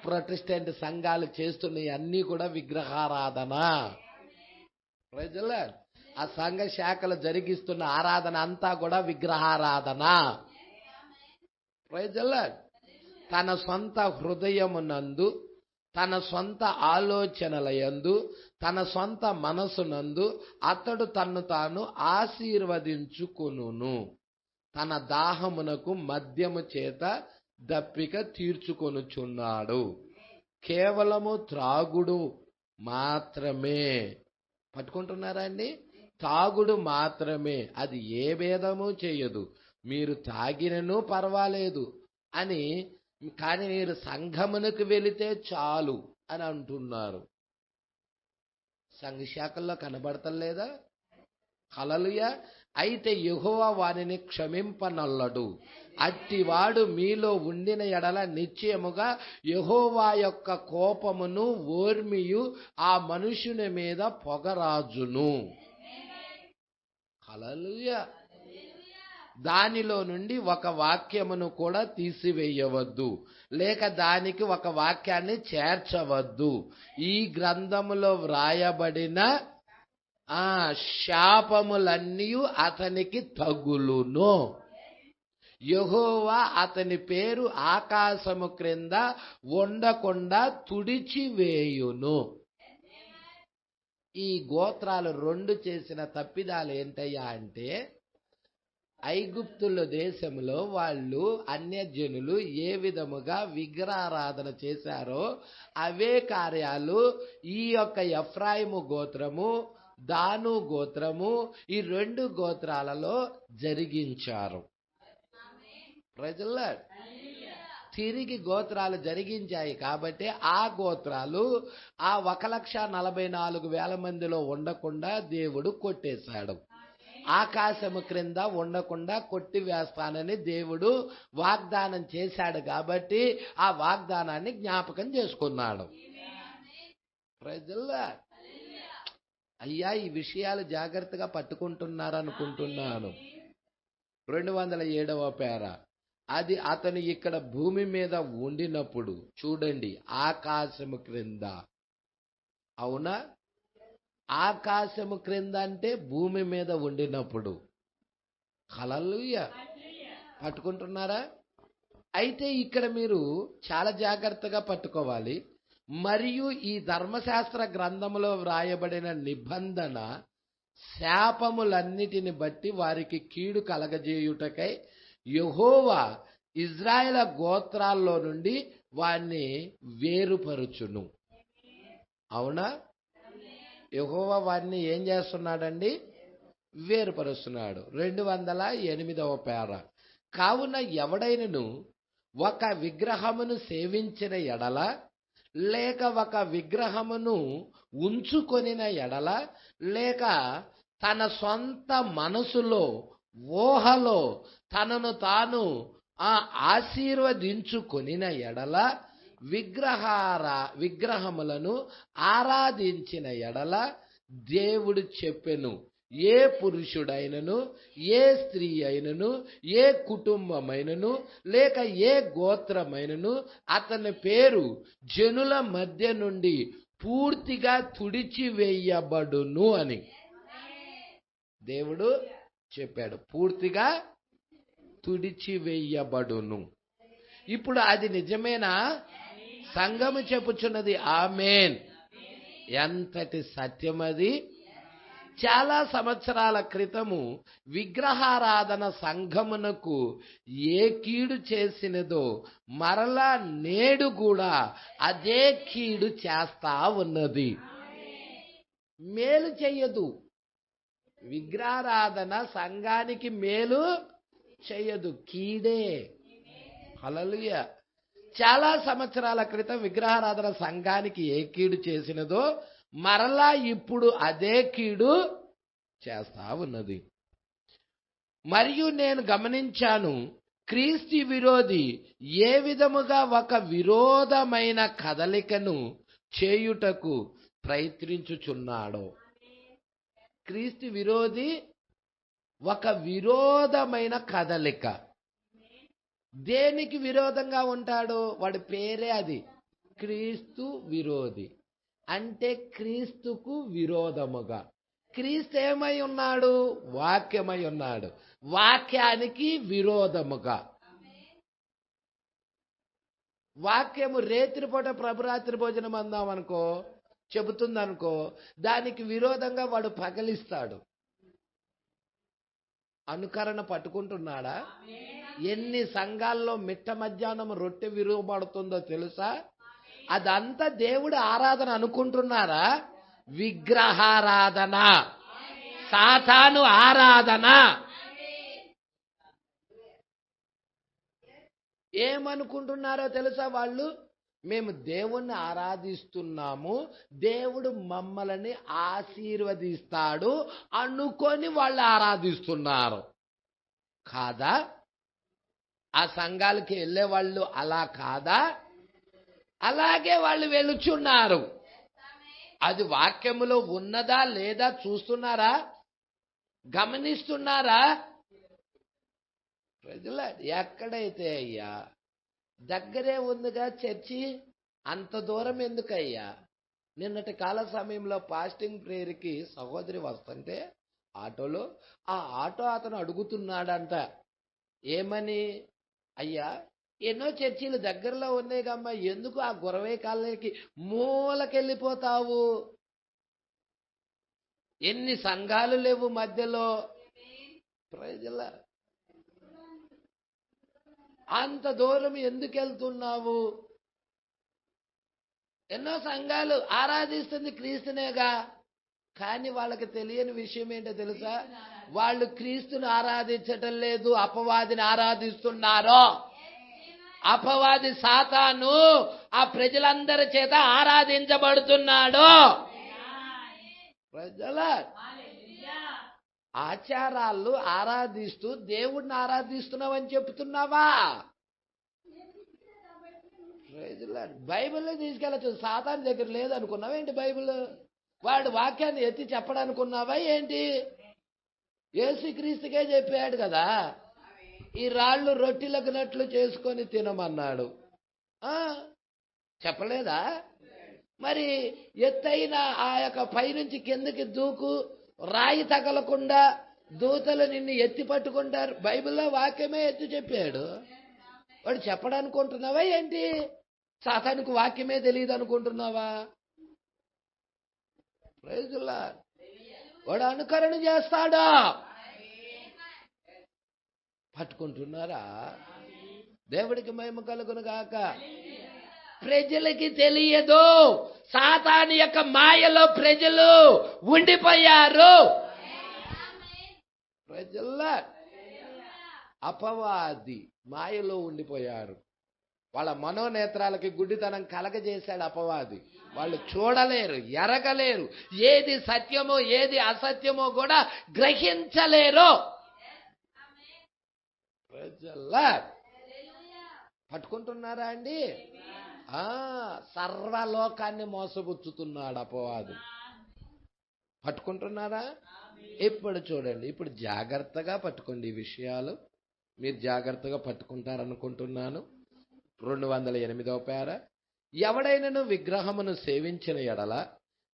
ప్రొటెస్టెంట్ సంఘాలు చేస్తున్నవి అన్నీ కూడా విగ్రహారాధన. ప్రజల ఆ సంఘ శాఖలు జరిగిస్తున్న ఆరాధన అంతా కూడా విగ్రహారాధన. ప్రజల తన సొంత హృదయమునందు, తన సొంత ఆలోచనల యందు, తన సొంత మనసునందు అతడు తన్ను తాను ఆశీర్వదించుకొనును. తన దాహమునకు మద్యము చేత దప్పిక తీర్చుకొనుచున్నాడు. కేవలము త్రాగుడు మాత్రమే. పట్టుకుంటున్నారా అండి? తాగుడు మాత్రమే, అది ఏ భేదము చేయదు. మీరు తాగినను పర్వాలేదు అని, కానీ మీరు సంఘమునకు వెళితే చాలు అని అంటున్నారు. సంఘ శాఖల్లో కనబడతలేదా? హల్లెలూయా. అయితే యెహోవా వానిని క్షమింపనల్లడు. అట్టివాడు మీలో ఉండిన ఎడల నిశ్చయముగా యెహోవా యొక్క కోపమును ఓర్మియు ఆ మనుషుని మీద పొగరాజును. హల్లెలూయా. దానిలో నుండి ఒక వాక్యమును కూడా తీసివేయవద్దు, లేక దానికి ఒక వాక్యాన్ని చేర్చవద్దు. ఈ గ్రంథములో వ్రాయబడిన శాపములన్నీ అతనికి తగులును. యెహోవా అతని పేరు ఆకాశము క్రింద ఉండకుండా తుడిచివేయును. ఈ గోత్రాలు రెండు చేసిన తప్పిదాలు ఏంటయ్యా అంటే, ఐగుప్తుల దేశంలో వాళ్ళు అన్యజనులు ఏ విధముగా విగ్రహారాధన చేశారో అవే కార్యాలు ఈ యొక్క ఎఫ్రాయిము గోత్రము, దాను గోత్రము, ఈ రెండు గోత్రాలలో జరిగించారు. ప్రజల తిరిగి గోత్రాలు జరిగించాయి కాబట్టి ఆ గోత్రాలు ఆ 1,44,000 మందిలో ఉండకుండా దేవుడు కొట్టేశాడు. ఆకాశము క్రింద ఉండకుండా కొట్టివేస్తానని దేవుడు వాగ్దానం చేశాడు కాబట్టి ఆ వాగ్దానాన్ని జ్ఞాపకం చేసుకున్నాడు. ప్రజల్లా అయ్యా, ఈ విషయాలు జాగ్రత్తగా పట్టుకుంటున్నారనుకుంటున్నాను. 207వ పేర, అది అతను ఇక్కడ భూమి మీద ఉండినప్పుడు చూడండి, ఆకాశము క్రింద. అవునా? ఆకాశము క్రింద అంటే భూమి మీద ఉండినప్పుడు. హల్లెలూయా. పట్టుకుంటున్నారా? అయితే ఇక్కడ మీరు చాలా జాగ్రత్తగా పట్టుకోవాలి. మరియు ఈ ధర్మశాస్త్ర గ్రంథములో వ్రాయబడిన నిబంధన శాపములన్నిటిని బట్టి వారికి కీడు కలగజేయుటకై యెహోవా ఇజ్రాయేల్ గోత్రాల్లో నుండి వారిని వేరుపరుచును. అవునా? యెహోవా వారిని ఏం చేస్తున్నాడండి? వేరుపరుస్తున్నాడు. 208వ పేర, కావున ఎవడైనను ఒక విగ్రహమును సేవించిన ఎడల, లేక ఒక విగ్రహమును ఉంచుకొనిన ఎడల, లేక తన సొంత మనసులో ఊహలో తనను తాను ఆశీర్వదించుకొనిన ఎడల, విగ్రహములను ఆరాధించిన ఎడల, దేవుడు చెప్పెను, ఏ పురుషుడైనను, ఏ స్త్రీ అయినను, ఏ కుటుంబమైనను, లేక ఏ గోత్రమైనను అతని పేరు జనుల మధ్య నుండి పూర్తిగా తుడిచివేయబడును అని దేవుడు చెప్పాడు. పూర్తిగా తుడిచివేయబడును. ఇప్పుడు అది నిజమేనా? సంఘము చెప్పుచున్నది ఆమేన్. ఎంతటి సత్యమది! చాలా సంవత్సరాల క్రితము విగ్రహారాధన సంఘమునకు ఏ కీడు చేసినదో మరలా నేడు కూడా అదే కీడు చేస్తా ఉన్నది. మేలు చెయ్యదు. విగ్రహారాధన సంఘానికి మేలు చెయ్యదు, కీడే. హల్లెలూయా. చాలా సంవత్సరాల క్రితం విగ్రహారాధన సంఘానికి ఏ కీడు చేసినదో మరలా ఇప్పుడు అదే కీడు చేస్తా ఉన్నది. మరియు నేను గమనించాను, క్రీస్తు విరోధి ఏ విధముగా ఒక విరోధమైన కదలికను చేయుటకు ప్రయత్నించుచున్నాడో. క్రీస్తు విరోధి ఒక విరోధమైన కదలిక. దేనికి విరోధంగా ఉంటాడు? వాడి పేరే అది, క్రీస్తు విరోధి. అంటే క్రీస్తుకు విరోధముగా. క్రీస్తు ఏమై ఉన్నాడు? వాక్యమై ఉన్నాడు. వాక్యానికి విరోధముగా. వాక్యము రేత్రిపూట ప్రభురాత్రి భోజనం అందామనుకో, చెబుతుందనుకో, దానికి విరోధంగా వాడు పగలిస్తాడు. అనుకరణ పట్టుకుంటున్నాడా? ఎన్ని సంఘాల్లో మిట్ట మధ్యాహ్నం రొట్టె విరువబడుతుందో తెలుసా? అదంతా దేవుడు ఆరాధన అనుకుంటున్నారా? విగ్రహారాధన, సాతాను ఆరాధన. ఏమనుకుంటున్నారో తెలుసా వాళ్ళు? మేము దేవుణ్ణి ఆరాధిస్తున్నాము, దేవుడు మమ్మల్ని ఆశీర్వదిస్తాడు అనుకొని వాళ్ళు ఆరాధిస్తున్నారు కాదా? ఆ సంఘాలకి వెళ్ళే వాళ్ళు అలా కాదా? అలాగే వాళ్ళు వెలుచున్నారు. అది వాక్యములో ఉన్నదా లేదా చూస్తున్నారా? గమనిస్తున్నారా? ప్రజల ఎక్కడైతే అయ్యా దగ్గరే ఉందిగా చర్చి, అంత దూరం ఎందుకయ్యా? నిన్నటి కాల సమయంలో ఫాస్టింగ్ ప్రేయర్కి సహోదరి వస్తుంటే ఆటోలో ఆ ఆటో అతను అడుగుతున్నాడంట, ఏమని? అయ్యా ఎన్నో చర్చీలు దగ్గరలో ఉన్నాయి కమ్మా, ఎందుకు ఆ గురవై కాలకి మూలకెళ్ళిపోతావు? ఎన్ని సంఘాలు లేవు మధ్యలో. ప్రజల అంత దూరం ఎందుకు వెళ్తున్నావు? ఎన్నో సంఘాలు ఆరాధిస్తుంది క్రీస్తునేగా. కానీ వాళ్ళకి తెలియని విషయం ఏంటో తెలుసా? వాళ్ళు క్రీస్తుని ఆరాధించటం లేదు, అపవాదిని ఆరాధిస్తున్నారు. అపవాది సాతాను ఆ ప్రజలందరి చేత ఆరాధించబడుతున్నాడు. ప్రజల ఆచారాలు ఆరాధిస్తూ దేవుడిని ఆరాధిస్తున్నావని చెప్తున్నావా? బైబిల్లో తీసుకెళ్ళచ్చు. సాతాను దగ్గర లేదనుకున్నావా ఏంటి బైబిల్? వాడు వాక్యాన్ని ఎత్తి చెప్పడనుకున్నావా ఏంటి? యేసుక్రీస్తుకే చెప్పాడు కదా, ఈ రాళ్ళు రొట్టెలకునట్లు చేసుకొని తినమన్నాడు. చెప్పలేదా? మరి ఎత్తైన ఆ యొక్క పైనుంచి కిందకి దూకు, రాయి తగలకుండా దూతలు నిన్ను ఎత్తి పట్టుకుంటారు. బైబిల్లో వాక్యమే ఎత్తి చెప్పాడు. వాడు చెప్పడనుకుంటున్నావా ఏంటి? సాతానుకు వాక్యమే తెలియదు అనుకుంటున్నావా? Praise lord. వాడు అనుకరణ చేస్తాడా? పట్టుకుంటున్నారా? దేవుడికి మహిమ కలుగును గాక. ప్రజలకి తెలియదు, సాతాను యొక్క మాయలో ప్రజలు ఉండిపోయారు. ప్రజల అపవాది మాయలో ఉండిపోయారు. వాళ్ళ మనోనేత్రాలకి గుడ్డితనం కలగజేశాడు అపవాది. వాళ్ళు చూడలేరు, ఎరగలేరు, ఏది సత్యమో ఏది అసత్యమో కూడా గ్రహించలేరు. పట్టుకుంటున్నారా అండి? సర్వలోకాన్ని మోసపుచ్చుతున్నాడు అపవాది. పట్టుకుంటున్నారా? ఇప్పుడు చూడండి, ఇప్పుడు జాగ్రత్తగా పట్టుకోండి. ఈ విషయాలు మీరు జాగ్రత్తగా పట్టుకుంటారనుకుంటున్నాను. 208వ పేర, ఎవడైనను విగ్రహమును సేవించిన ఎడల,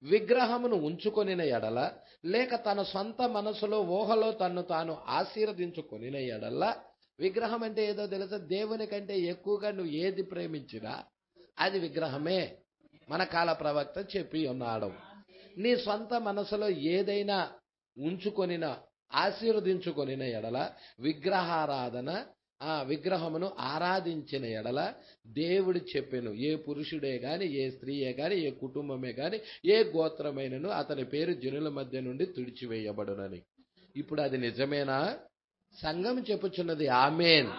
విగ్రహమును ఉంచుకొనిన ఎడల, లేక తన సొంత మనసులో ఊహలో తన్ను తాను ఆశీర్వదించుకొనిన ఎడల, విగ్రహం అంటే ఏదో తెలుసా? దేవుని కంటే ఎక్కువగా నువ్వు ఏది ప్రేమించినా అది విగ్రహమే. మన కాల ప్రవక్త చెప్పి ఉన్నాడు. నీ సొంత మనసులో ఏదైనా ఉంచుకొనిన, ఆశీర్వదించుకొనిన ఎడల, విగ్రహారాధన, ఆ విగ్రహమును ఆరాధించిన ఎడల, దేవుడు చెప్పెను, ఏ పురుషుడే గాని, ఏ స్త్రీయే గాని, ఏ కుటుంబమే గాని, ఏ గోత్రమైనను అతని పేరు జనుల మధ్య నుండి తుడిచివేయబడునని. ఇప్పుడు అది నిజమేనా? సంఘం చెప్పుచున్నది ఆమేన్,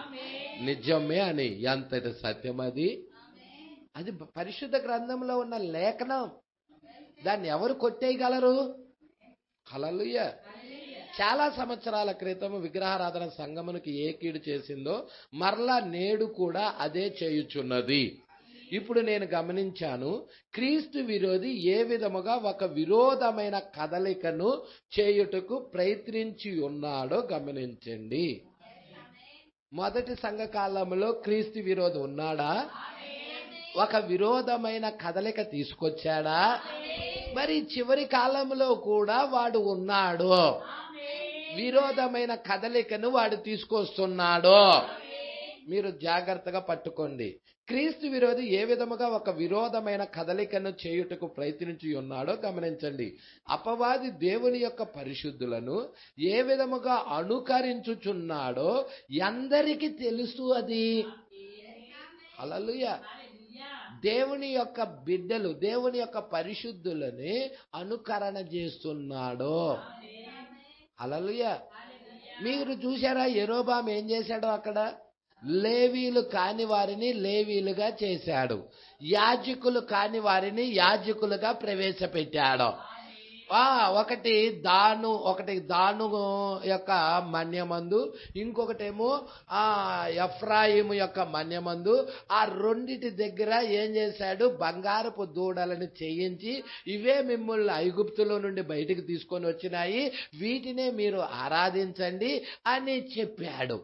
నిజమే అని. ఎంతటి సత్యం అది! అది పరిశుద్ధ గ్రంథంలో ఉన్న లేఖనం. దాన్ని ఎవరు కొట్టేయగలరు? హల్లెలూయా. చాలా సంవత్సరాల క్రితం విగ్రహారాధన సంఘమునికి ఏ కీడు చేసిందో మరలా నేడు కూడా అదే చేయుచున్నది. ఇప్పుడు నేను గమనించాను, క్రీస్తు విరోధి ఏ విధముగా ఒక విరోధమైన కదలికను చేయుటకు ప్రయత్నించి ఉన్నాడో గమనించండి. మొదటి సంఘకాలంలో క్రీస్తు విరోధి ఉన్నాడా? ఒక విరోధమైన కదలిక తీసుకొచ్చాడా? మరి చివరి కాలంలో కూడా వాడు ఉన్నాడు. విరోధమైన కదలికను వాడు తీసుకొస్తున్నాడు. మీరు జాగ్రత్తగా పట్టుకోండి. క్రీస్తు విరోధి ఏ విధముగా ఒక విరోధమైన కదలికను చేయుటకు ప్రయత్నించి ఉన్నాడో గమనించండి. అపవాది దేవుని యొక్క పరిశుద్ధులను ఏ విధముగా అనుకరించుచున్నాడో అందరికీ తెలుసు. అది హల్లెలూయా. దేవుని యొక్క బిడ్డలు, దేవుని యొక్క పరిశుద్ధులని అనుకరణ చేస్తున్నాడు. హల్లెలూయా. మీరు చూసారా యెరోబాము ఏం చేశాడో? అక్కడ లేవీలు కాని వారిని లేవీలుగా చేశాడు, యాజకులు కాని వారిని యాజకులుగా ప్రవేశపెట్టాడు. ఒకటి దాను యొక్క మన్యమందు, ఇంకొకటేమో ఎఫ్రాయిము యొక్క మన్యమందు. ఆ రెండిటి దగ్గర ఏం చేశాడు? బంగారపు దూడలను చేయించి, ఇవే మిమ్మల్ని ఐగుప్తులో నుండి బయటికి తీసుకొని వచ్చినాయి, వీటినే మీరు ఆరాధించండి అని చెప్పాడు.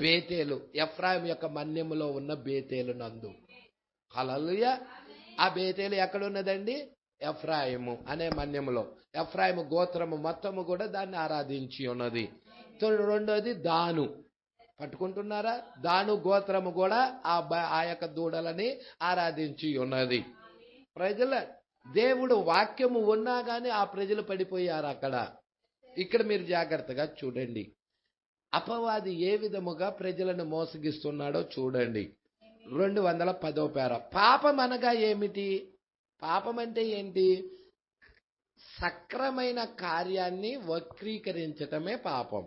బేతేలు, ఎఫ్రాయిము యొక్క మన్యములో ఉన్న బేతేలు నందు. హల్లెలూయా. ఆ బేతేలు ఎక్కడ ఉన్నదండి? ఎఫ్రాయిము అనే మన్యములో. ఎఫ్రాయిము గోత్రము మొత్తము కూడా దాన్ని ఆరాధించి ఉన్నది. రెండోది దాను. పట్టుకుంటున్నారా? దాను గోత్రము కూడా ఆ యొక్క దూడలని ఆరాధించి ఉన్నది. ప్రజల దేవుడు వాక్యము ఉన్నా గాని ఆ ప్రజలు పడిపోయారు అక్కడ. ఇక్కడ మీరు జాగ్రత్తగా చూడండి. అపవాది ఏ విధముగా ప్రజలను మోసగిస్తున్నాడో చూడండి. 210వ పేర. పాపం అనగా ఏమిటి? పాపం అంటే ఏంటి? సక్రమైన కార్యాన్ని వక్రీకరించటమే పాపం.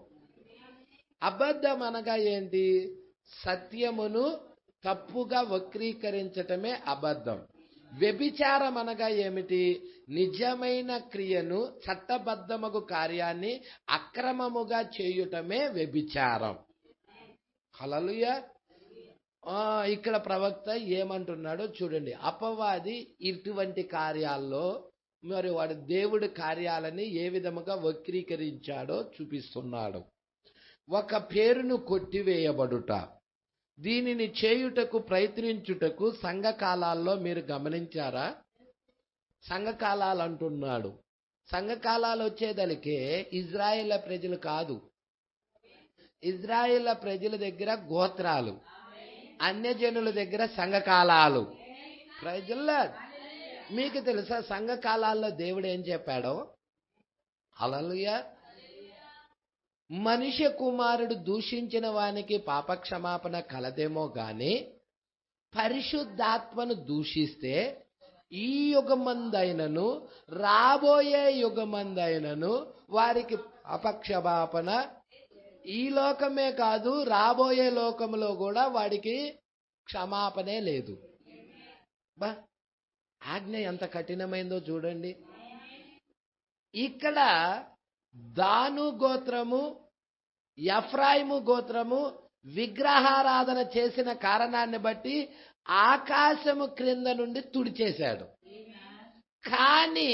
అబద్ధం అనగా ఏంటి? సత్యమును తప్పుగా వక్రీకరించటమే అబద్ధం. వ్యభిచారం అనగా ఏమిటి? నిజమైన క్రియను, చట్టబద్ధమగు కార్యాన్ని అక్రమముగా చేయుటమే వ్యభిచారం. హల్లెలూయా. ఇక్కడ ప్రవక్త ఏమంటున్నాడో చూడండి. అపవాది ఇటువంటి కార్యాల్లో మరి వాడు దేవుడి కార్యాలని ఏ విధముగా వక్రీకరించాడో చూపిస్తున్నాడు. ఒక పేరును కొట్టివేయబడుట, దీనిని చేయుటకు ప్రయత్నించుటకు సంఘకాలాల్లో మీరు గమనించారా? సంఘకాలాలు అంటున్నాడు. సంఘకాలాలు వచ్చేదలికే ఇజ్రాయేల్ ప్రజలు కాదు. ఇజ్రాయేల్ ప్రజల దగ్గర గోత్రాలు, అన్యజనుల దగ్గర సంఘకాలాలు. ప్రజల మీకు తెలుసా సంఘకాలాల్లో దేవుడు ఏం చెప్పాడో? హల్లెలూయా. మనిషి కుమారుడు దూషించిన వానికి పాపక్షమాపణ కలదేమో గాని, పరిశుద్ధాత్మను దూషిస్తే ఈ యుగమందైనను రాబోయే యుగమందైనను వారికి పాపక్షమాపణ ఈ లోకమే కాదు, రాబోయే లోకంలో కూడా వాడికి క్షమాపణే లేదు. బా, ఆజ్ఞ ఎంత కఠినమైందో చూడండి. ఇక్కడ దాను గోత్రము, ఎఫ్రాయిము గోత్రము విగ్రహారాధన చేసిన కారణాన్ని బట్టి ఆకాశము క్రింద నుండి తుడిచేశాడు. కానీ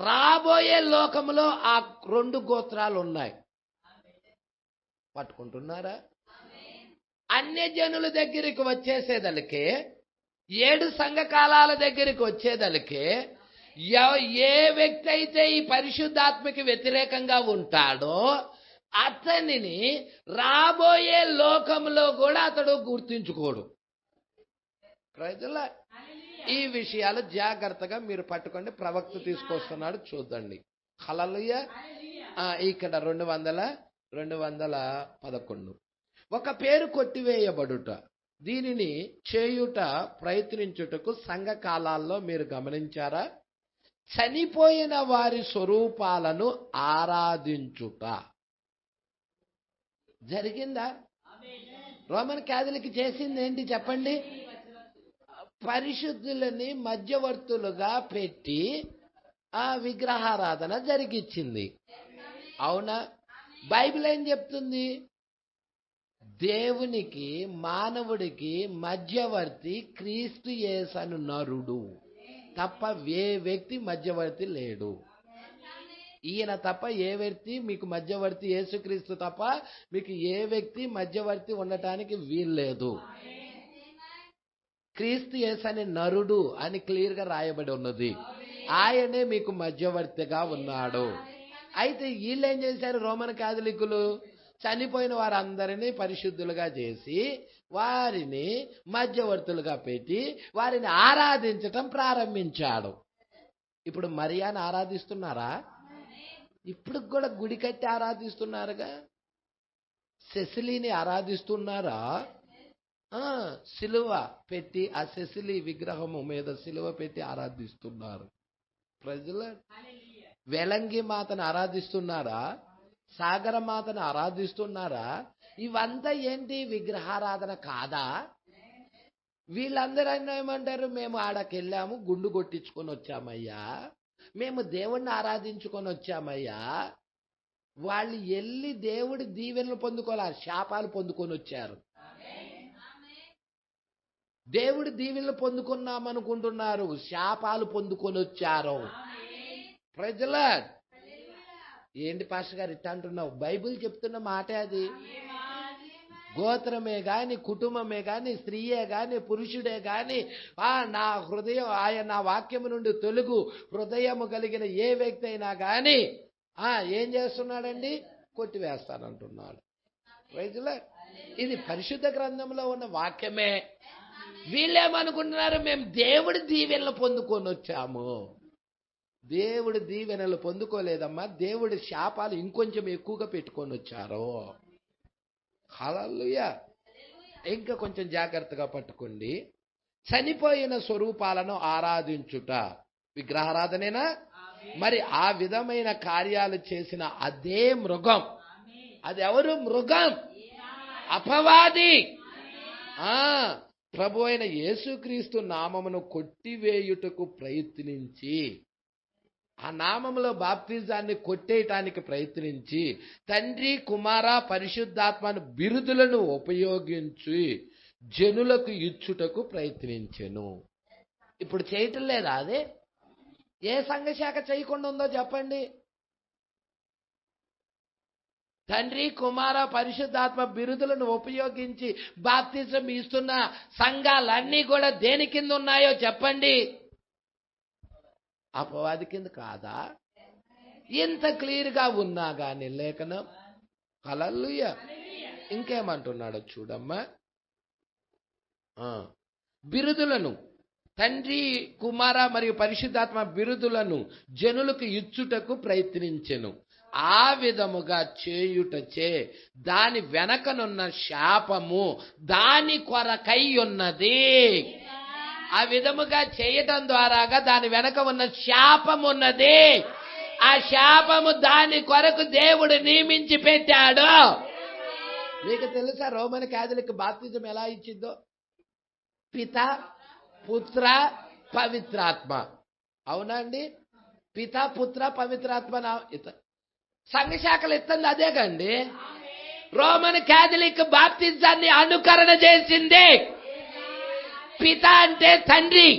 రాబోయే లోకములో ఆ రెండు గోత్రాలు ఉన్నాయి. పట్టుకుంటున్నారా? అన్యజనుల దగ్గరికి వచ్చేసేదలికే, 7 సంఘకాలాల దగ్గరికి వచ్చేదలికే ఏ వ్యక్తి అయితే ఈ పరిశుద్ధాత్మకి వ్యతిరేకంగా ఉంటాడో అతనిని రాబోయే లోకంలో కూడా అతడు గుర్తించుకోడు. ప్రజల ఈ విషయాలు జాగ్రత్తగా మీరు పట్టుకోండి. ప్రవక్త తీసుకొస్తున్నాడు, చూద్దండి. హల్లెలూయా. ఇక్కడ 211 ఒక పేరు కొట్టివేయబడుట, దీనిని చేయుట ప్రయత్నించుటకు సంఘకాలాల్లో మీరు గమనించారా? చనిపోయిన వారి స్వరూపాలను ఆరాధించుట జరిగిందా? రోమన్ క్యాథలిక్ చేసింది ఏంటి చెప్పండి? పరిశుద్ధులని మధ్యవర్తులుగా పెట్టి ఆ విగ్రహారాధన జరిగించింది. అవునా? బైబిల్ ఏం చెప్తుంది? దేవునికి మానవుడికి మధ్యవర్తి క్రీస్తు యేసు అను నరుడు తప్ప ఏ వ్యక్తి మధ్యవర్తి లేడు. ఈయన తప్ప ఏ వ్యక్తి మీకు మధ్యవర్తి, యేసుక్రీస్తు తప్ప మీకు ఏ వ్యక్తి మధ్యవర్తి ఉండటానికి వీల్లేదు. క్రీస్తు యేసు అనే నరుడు అని క్లియర్ గా రాయబడి ఉన్నది. ఆయనే మీకు మధ్యవర్తిగా ఉన్నాడు. అయితే వీళ్ళు ఏం చేశారు? రోమన్ కాథలికులు చనిపోయిన వారందరినీ పరిశుద్ధులుగా చేసి వారిని మధ్యవర్తులుగా పెట్టి వారిని ఆరాధించటం ప్రారంభించాడు. ఇప్పుడు మరియాని ఆరాధిస్తున్నారా? ఇప్పుడు కూడా గుడి కట్టి ఆరాధిస్తున్నారుగా. సెసిలీని ఆరాధిస్తున్నారా? సిలువ పెట్టి ఆ సెసిలీ విగ్రహము మీద సిలువ పెట్టి ఆరాధిస్తున్నారు ప్రజలు. వెలంగి మాతను ఆరాధిస్తున్నారా? సాగర మాతను ఆరాధిస్తున్నారా? ఇవంతా ఏంటి? విగ్రహారాధన కాదా? వీళ్ళందరూ ఏమంటారు? మేము ఆడకెళ్ళాము, గుండు కొట్టించుకొని వచ్చామయ్యా, మేము దేవుణ్ణి ఆరాధించుకొని వచ్చామయ్యా. వాళ్ళు వెళ్ళి దేవుడి దీవెనలు పొందుకోవాలి, శాపాలు పొందుకొని వచ్చారు. దేవుడి దీవెనలు పొందుకున్నామనుకుంటున్నారు, శాపాలు పొందుకొని వచ్చారు. ప్రజల ఏంటి పాస్టర్ గారు ఇట్లా అంటున్నావు? బైబిల్ చెప్తున్న మాటే అది. గోత్రమే గాని, కుటుంబమే గాని, స్త్రీయే గాని, పురుషుడే గాని, నా హృదయం నా వాక్యము నుండి తొలుగు హృదయము కలిగిన ఏ వ్యక్తి అయినా గాని ఏం చేస్తున్నాడండి? కొట్టివేస్తానంటున్నాడు. ప్రజల ఇది పరిశుద్ధ గ్రంథంలో ఉన్న వాక్యమే. వీళ్ళేమనుకుంటున్నారు? మేము దేవుడి దీవెనలు పొందుకొని వచ్చాము. దేవుడి దీవెనలు పొందుకోలేదమ్మా, దేవుడి శాపాలు ఇంకొంచెం ఎక్కువగా పెట్టుకొని వచ్చారు. హల్లెలూయా. ఇంకా కొంచెం జాగ్రత్తగా పట్టుకోండి. చనిపోయిన స్వరూపాలను ఆరాధించుట విగ్రహారాధనేనా? మరి ఆ విధమైన కార్యాలు చేసిన అదే మృగం, అది ఎవరు? మృగం, అపవాది. ప్రభు అయిన యేసుక్రీస్తు నామమును కొట్టివేయుటకు ప్రయత్నించి, ఆ నామములో బాప్తిజాన్ని కొట్టేయటానికి ప్రయత్నించి తండ్రి, కుమార, పరిశుద్ధాత్మను బిరుదులను ఉపయోగించి జనులకు ఇచ్చుటకు ప్రయత్నించెను. ఇప్పుడు చేయటం లేదా? అదే ఏ సంఘశాఖ చేయకుండా ఉందో చెప్పండి? తండ్రి, కుమార, పరిశుద్ధాత్మ బిరుదులను ఉపయోగించి బాప్తిజం ఇస్తున్న సంఘాలన్నీ కూడా దేని కింద ఉన్నాయో చెప్పండి? అపవాది కింద కాదా? ఇంత క్లియర్ గా ఉన్నా గాని లేఖనం. హల్లెలూయా. ఇంకేమంటున్నాడో చూడమ్మా. బిరుదులను, తండ్రి, కుమార మరియు పరిశుద్ధాత్మ బిరుదులను జనులకు ఇచ్చుటకు ప్రయత్నించెను. ఆ విధముగా చేయుటచే దాని వెనకనున్న శాపము దాని కొరకై ఉన్నది. ఆ విధముగా చేయటం ద్వారాగా దాని వెనక ఉన్న శాపం ఉన్నది. ఆ శాపము దాని కొరకు దేవుడు నియమించి పెట్టాడు. మీకు తెలుసా రోమన్ క్యాథలిక్ బాప్తిజం ఎలా ఇచ్చిందో? పిత, పుత్ర, పవిత్రాత్మ. అవునా అండి? పిత, పుత్ర, పవిత్రాత్మ. సంఘశాఖలు ఇస్తుంది అదే కండి. రోమన్ క్యాథలిక్ బాప్తిజాన్ని అనుకరణ చేసింది. పిత అంటే తండ్రి,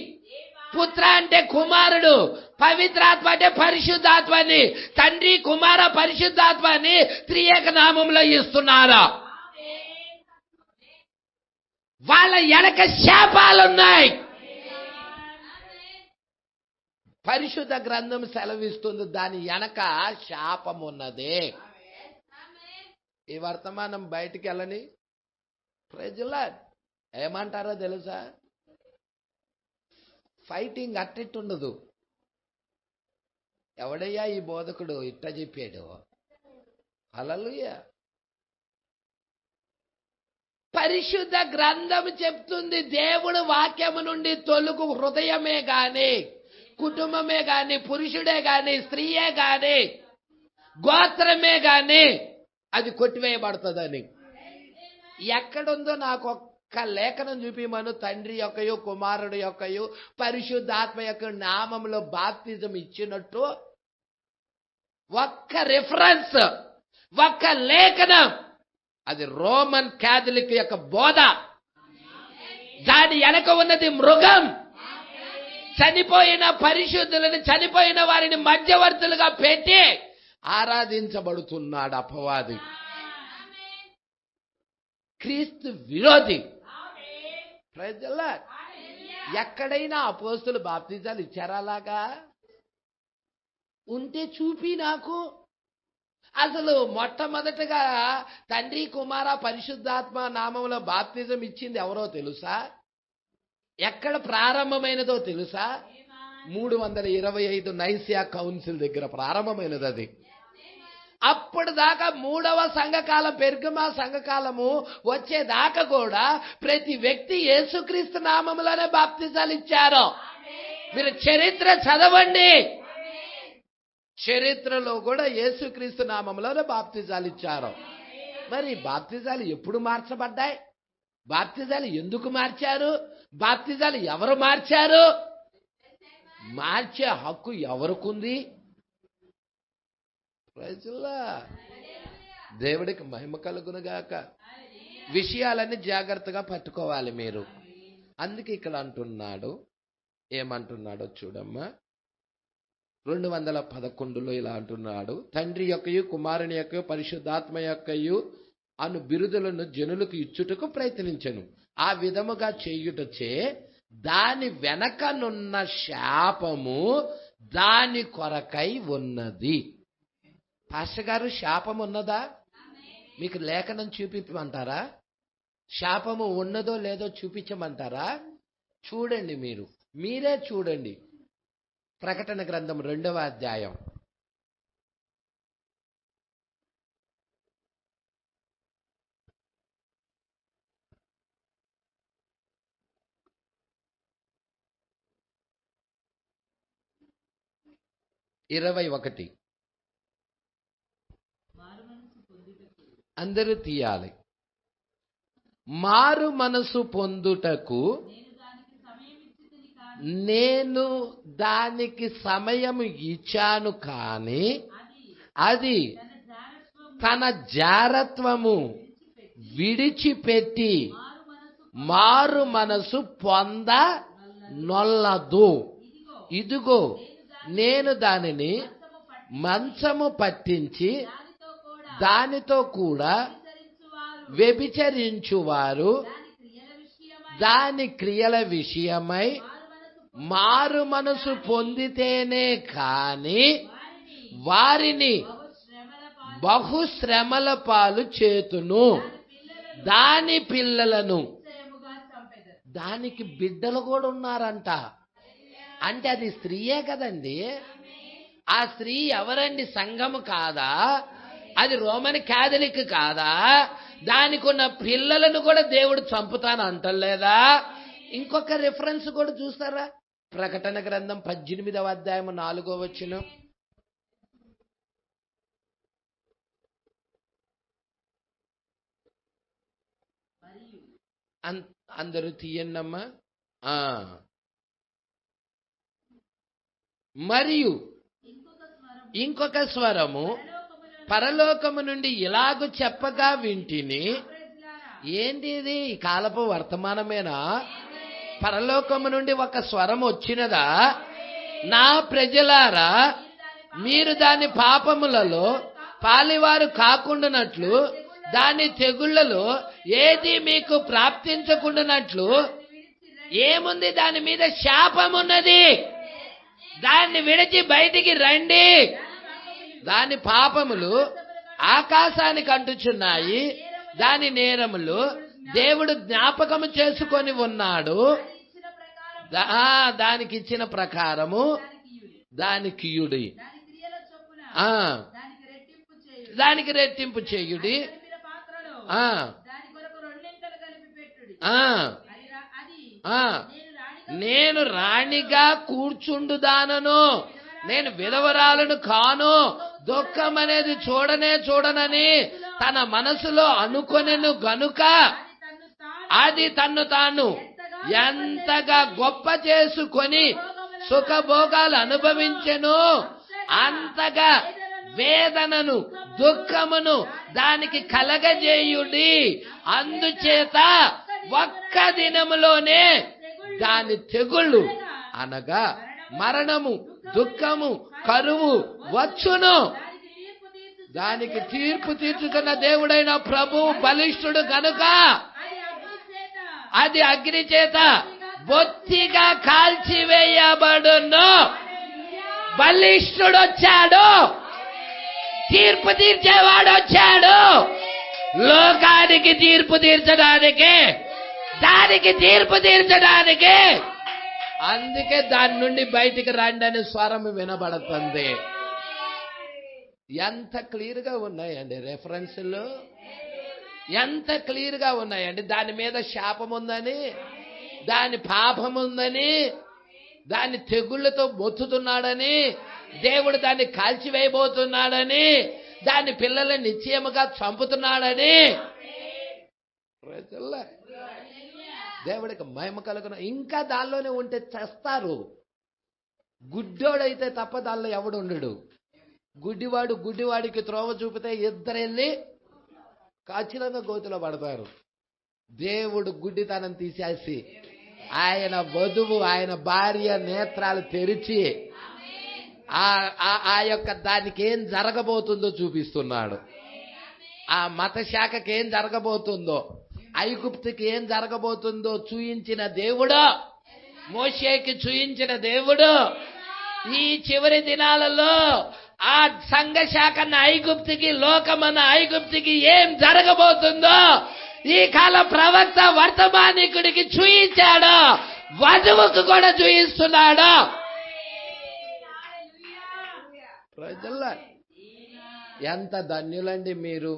పుత్ర అంటే కుమారుడు, పవిత్రాత్మ అంటే పరిశుద్ధాత్మని. తండ్రి, కుమార, పరిశుద్ధాత్మని త్రియేక నామంలో ఇస్తున్నారు. వాళ్ళ వెనక శాపాలున్నాయి. పరిశుద్ధ గ్రంథం సెలవిస్తుంది దాని వెనక శాపం ఉన్నది. ఈ వర్తమానం బయటికి వెళ్ళని ప్రజల ఏమంటారో తెలుసా? ఫైటింగ్ అట్టిట్టుండదు. ఎవడయ్యా ఈ బోధకుడు ఇట్ట చెప్పాడు? హల్లెలూయా. పరిశుద్ధ గ్రంథం చెప్తుంది దేవుడు వాక్యము నుండి తొలుగు హృదయమే గాని, కుటుంబమే గాని, పురుషుడే గాని, స్త్రీయే గాని, గోత్రమే గాని అది కొట్టివేయబడుతుందని. ఎక్కడుందో నాకు ఒక్క లేఖనం చూపిమను. తండ్రి యొక్కయు, కుమారుడు యొక్కయు, పరిశుద్ధాత్మ యొక్క నామంలో బాప్తిజం ఇచ్చినట్టు ఒక్క రిఫరెన్స్, ఒక్క లేఖనం అది రోమన్ క్యాథలిక్ యొక్క బోధ. దాని వెనక ఉన్నది మృగం. చనిపోయిన పరిశుద్ధులను, చనిపోయిన వారిని మధ్యవర్తులుగా పెట్టి ఆరాధించబడుతున్నాడు అపవాది. క్రీస్తు విరోధి. ప్రజల ఎక్కడైనా అపోస్తులు బాప్తిజాలు ఇచ్చారా? అలాగా ఉంటే చూపి నాకు. అసలు మొట్టమొదటగా తండ్రి, కుమార, పరిశుద్ధాత్మ నామంలో బాప్తిజం ఇచ్చింది ఎవరో తెలుసా? ఎక్కడ ప్రారంభమైనదో తెలుసా? 325 నైసియా కౌన్సిల్ దగ్గర ప్రారంభమైనది అది. అప్పటిదాకా 3వ సంఘకాలం, పెర్గమా సంఘకాలము వచ్చేదాకా కూడా ప్రతి వ్యక్తి యేసుక్రీస్తు నామములోనే బాప్తిజాలు ఇచ్చారు. మీరు చరిత్ర చదవండి. చరిత్రలో కూడా యేసుక్రీస్తు నామములోనే బాప్తిజాలు ఇచ్చారు. మరి బాప్తిజాలు ఎప్పుడు మార్చబడ్డాయి? బాప్తిజాలు ఎందుకు మార్చారు? బాప్తిజాలు ఎవరు మార్చారు? మార్చే హక్కు ఎవరికుంది? ప్రజలా దేవుడికి మహిమ కలుగునుగాక. విషయాలన్నీ జాగ్రత్తగా పట్టుకోవాలి మీరు. అందుకే ఇక్కడ అంటున్నాడు, ఏమంటున్నాడో చూడమ్మా. 211లో ఇలా అంటున్నాడు, తండ్రి యొక్కయు, కుమారుని యొక్కయు, పరిశుద్ధాత్మ యొక్కయు అను బిరుదులను జనులకు ఇచ్చుటకు ప్రయత్నించెను. ఆ విధముగా చేయుటచే దాని వెనకనున్న శాపము దాని కొరకై ఉన్నది. పాస్టర్ గారు, శాపం ఉన్నదా? మీకు లేఖనం చూపించమంటారా? శాపము ఉన్నదో లేదో చూపించమంటారా? చూడండి, మీరే చూడండి. ప్రకటన గ్రంథం 2వ అధ్యాయం. అందరూ తీయాలి. మారు మనసు పొందుటకు నేను దానికి సమయం ఇచ్చాను, కానీ అది తన జారత్వము విడిచిపెట్టి మారు మనసు పొందనొల్లదు. ఇదిగో నేను దానిని మంచము పట్టించి దానితో కూడా వ్యభిచరించువారు దాని క్రియల విషయమై మారు మనసు పొందితేనే కాని వారిని బహుశ్రమల పాలు చేతును. దాని పిల్లలను, దానికి బిడ్డలు కూడా ఉన్నారంట. అంటే అది స్త్రీయే కదండి. ఆ స్త్రీ ఎవరండి? సంఘము కాదా? అది రోమన్ క్యాథలిక్ కాదా? దానికి ఉన్న పిల్లలను కూడా దేవుడు చంపుతాను అంటలేదా? ఇంకొక రిఫరెన్స్ కూడా చూస్తారా? ప్రకటన గ్రంథం 18వ అధ్యాయం 4వ వచనం. అందరూ తీయండమ్మా. మరియు ఇంకొక స్వరము పరలోకము నుండి ఇలాగు చెప్పగా వింటిని. ఏంటి ఇది? ఈ కాలపు వర్తమానమేనా? పరలోకము నుండి ఒక స్వరం వచ్చినదా? నా ప్రజలారా, మీరు దాని పాపములలో పాలివారు కాకుండానట్లు, దాని తెగుళ్లలో ఏది మీకు ప్రాప్తించకుండానట్లు ఏముంది? దాని మీద శాపమున్నది. దాన్ని విడిచి బయటికి రండి. దాని పాపములు ఆకాశానికి అంటుచున్నాయి, దాని నేరములు దేవుడు జ్ఞాపకము చేసుకొని ఉన్నాడు. దానికి ఇచ్చిన ప్రకారము దానికి ఇయుడి, దానికి రెట్టింపు చేయుడి. నేను రాణిగా కూర్చుండుదానను, నేను విధవరాలను కాను, దుఃఖం అనేది చూడనని తన మనసులో అనుకొనెను గనుక అది తన్ను తాను ఎంతగా గొప్ప చేసుకొని సుఖభోగాలు అనుభవించెను, అంతగా వేదనను, దుఃఖమును దానికి కలగజేయుడి. అందుచేత ఒక్క దినములోనే దాని తెగుళ్ళు అనగా మరణము, దుఃఖము, కరువు వచ్చును. దానికి తీర్పు తీర్చుతున్న దేవుడైన ప్రభువు బలిష్ఠుడు గనుక అది అగ్ని చేత బొత్తిగా కాల్చివేయబడును. బలిష్ఠుడు వచ్చాడు, తీర్పు తీర్చేవాడు వచ్చాడు. లోకానికి తీర్పు తీర్చడానికి, దానికి తీర్పు తీర్చడానికి. అందుకే దాని నుండి బయటికి రండి అనే స్వరం వినబడుతుంది. ఎంత క్లియర్ గా ఉన్నాయండి రెఫరెన్స్లు, ఎంత క్లియర్ గా ఉన్నాయండి. దాని మీద శాపం ఉందని, దాని పాపం ఉందని, దాన్ని తెగుళ్లతో బొత్తుతున్నాడని, దేవుడు దాన్ని కాల్చివేయబోతున్నాడని, దాని పిల్లల్ని నిశ్చయముగా చంపుతున్నాడని. దేవుడికి మహిమ కలుగున. ఇంకా దానిలోనే ఉంటే చేస్తారు. గుడ్డోడైతే తప్ప దానిలో ఎవడు ఉండడు. గుడ్డివాడికి త్రోవ చూపితే ఇద్దరు వెళ్ళి ఖచ్చితంగా గోతిలో పడతారు. దేవుడు గుడ్డితనం తీసేసి ఆయన వధువు, ఆయన భార్య నేత్రాలు తెరిచి ఆ యొక్క దానికి ఏం జరగబోతుందో చూపిస్తున్నాడు. ఆ మత శాఖకి ఏం జరగబోతుందో, ఐగుప్తుకి ఏం జరగబోతుందో చూయించిన దేవుడు, మోషేకి చూయించిన దేవుడు ఈ చివరి దినాలలో ఆ సంఘ శాఖన్న ఐగుప్తుకి, లోకమన్న ఐగుప్తుకి ఏం జరగబోతుందో ఈ కాల ప్రవక్త వర్తమానికుడికి చూయించాడు, వధువుకు కూడా చూయిస్తున్నాడు. ప్రజల్లా ఎంత ధన్యులండి మీరు.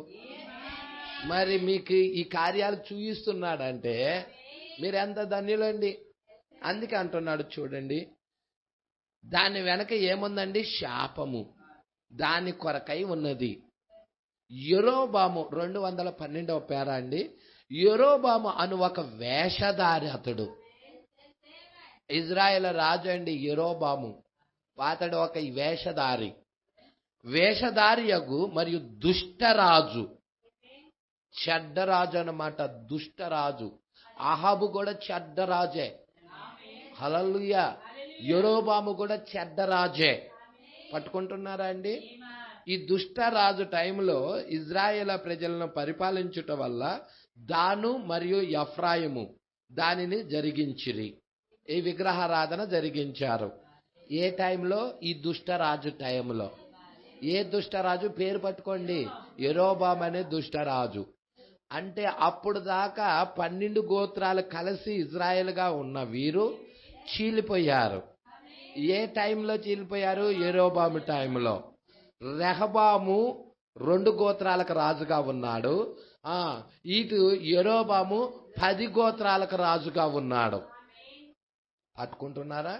మరి మీకు ఈ కార్యాలు చూయిస్తున్నాడంటే మీరు ఎంత ధన్యులండి. అందుకే అంటున్నాడు చూడండి, దాని వెనక ఏముందండి? శాపము దాని కొరకై ఉన్నది. యెరోబాము 212వ పేర అండి. యెరోబాము అను ఒక వేషధారి అతడు, ఇజ్రాయేల్ రాజు అండి యెరోబాము. అతడు ఒక వేషధారియగు మరియు దుష్టరాజు, చెడ్డరాజు అన్నమాట, దుష్టరాజు. అహాబు కూడా చెడ్డరాజే. హల్లెలూయా. యెరోబాము కూడా చెడ్డరాజే. పట్టుకుంటున్నారా అండి? ఈ దుష్టరాజు టైంలో ఇజ్రాయేల్ ప్రజలను పరిపాలించుట వల్ల దాను మరియు ఎఫ్రాయిము దానిని జరిగించిరి. ఈ విగ్రహారాధన జరిగించారు. ఏ టైంలో? ఈ దుష్టరాజు టైంలో. ఏ దుష్టరాజు? పేరు పట్టుకోండి, యెరోబాము అనే దుష్టరాజు. అంటే అప్పుడు దాకా 12 గోత్రాలు కలిసి ఇజ్రాయేల్గా ఉన్న వీరు చీలిపోయారు. ఏ టైంలో చీలిపోయారు? యెరోబాము టైంలో. రెహబాము 2 గోత్రాలకు రాజుగా ఉన్నాడు. ఇటు యెరోబాము 10 గోత్రాలకు రాజుగా ఉన్నాడు. పట్టుకుంటున్నారా?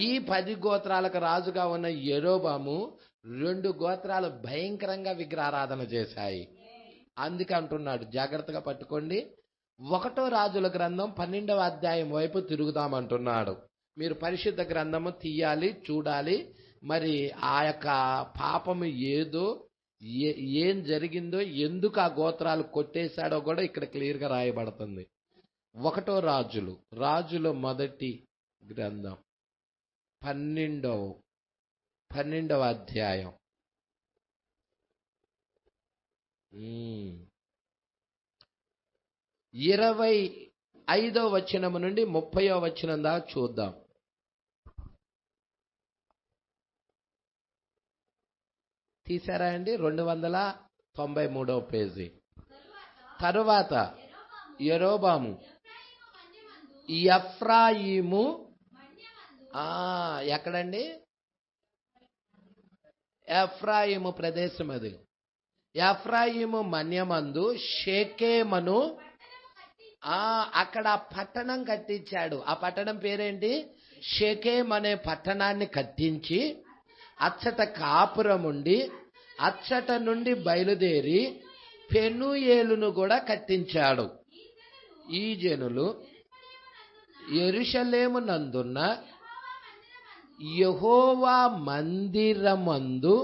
ఈ 10 గోత్రాలకు రాజుగా ఉన్న యెరోబాము 2 గోత్రాలు భయంకరంగా విగ్రహారాధన చేశాయి. అందుకే అంటున్నాడు, జాగ్రత్తగా పట్టుకోండి. 1వ రాజుల గ్రంథం 12వ అధ్యాయం వైపు తిరుగుదామంటున్నాడు. మీరు పరిశుద్ధ గ్రంథము తీయాలి, చూడాలి. మరి ఆ యొక్క పాపము ఏదో, ఏం జరిగిందో, ఎందుకు ఆ గోత్రాలు కొట్టేశాడో కూడా ఇక్కడ క్లియర్గా రాయబడుతుంది. 1వ రాజుల మొదటి గ్రంథం 12వ అధ్యాయం 25వ వచనం నుండి 30వ వచనం దాకా చూద్దాం. తీసారా అండి? 293వ పేజీ. తరువాత యెరోబాము ఎఫ్రాయిము, ఎక్కడండి? ఎఫ్రాయిము ప్రదేశం అది. ఎఫ్రాయిము మన్యమందు షేకెమును, అక్కడ పట్టణం కట్టించాడు. ఆ పట్టణం పేరేంటి? షేకెము అనే పట్టణాన్ని కట్టించి అచ్చట కాపురముండి అచ్చట నుండి బయలుదేరి పెనూయేలును కూడా కట్టించాడు. ఈ జనులు యెరూషలేము నందున్న యెహోవా మందిరమందు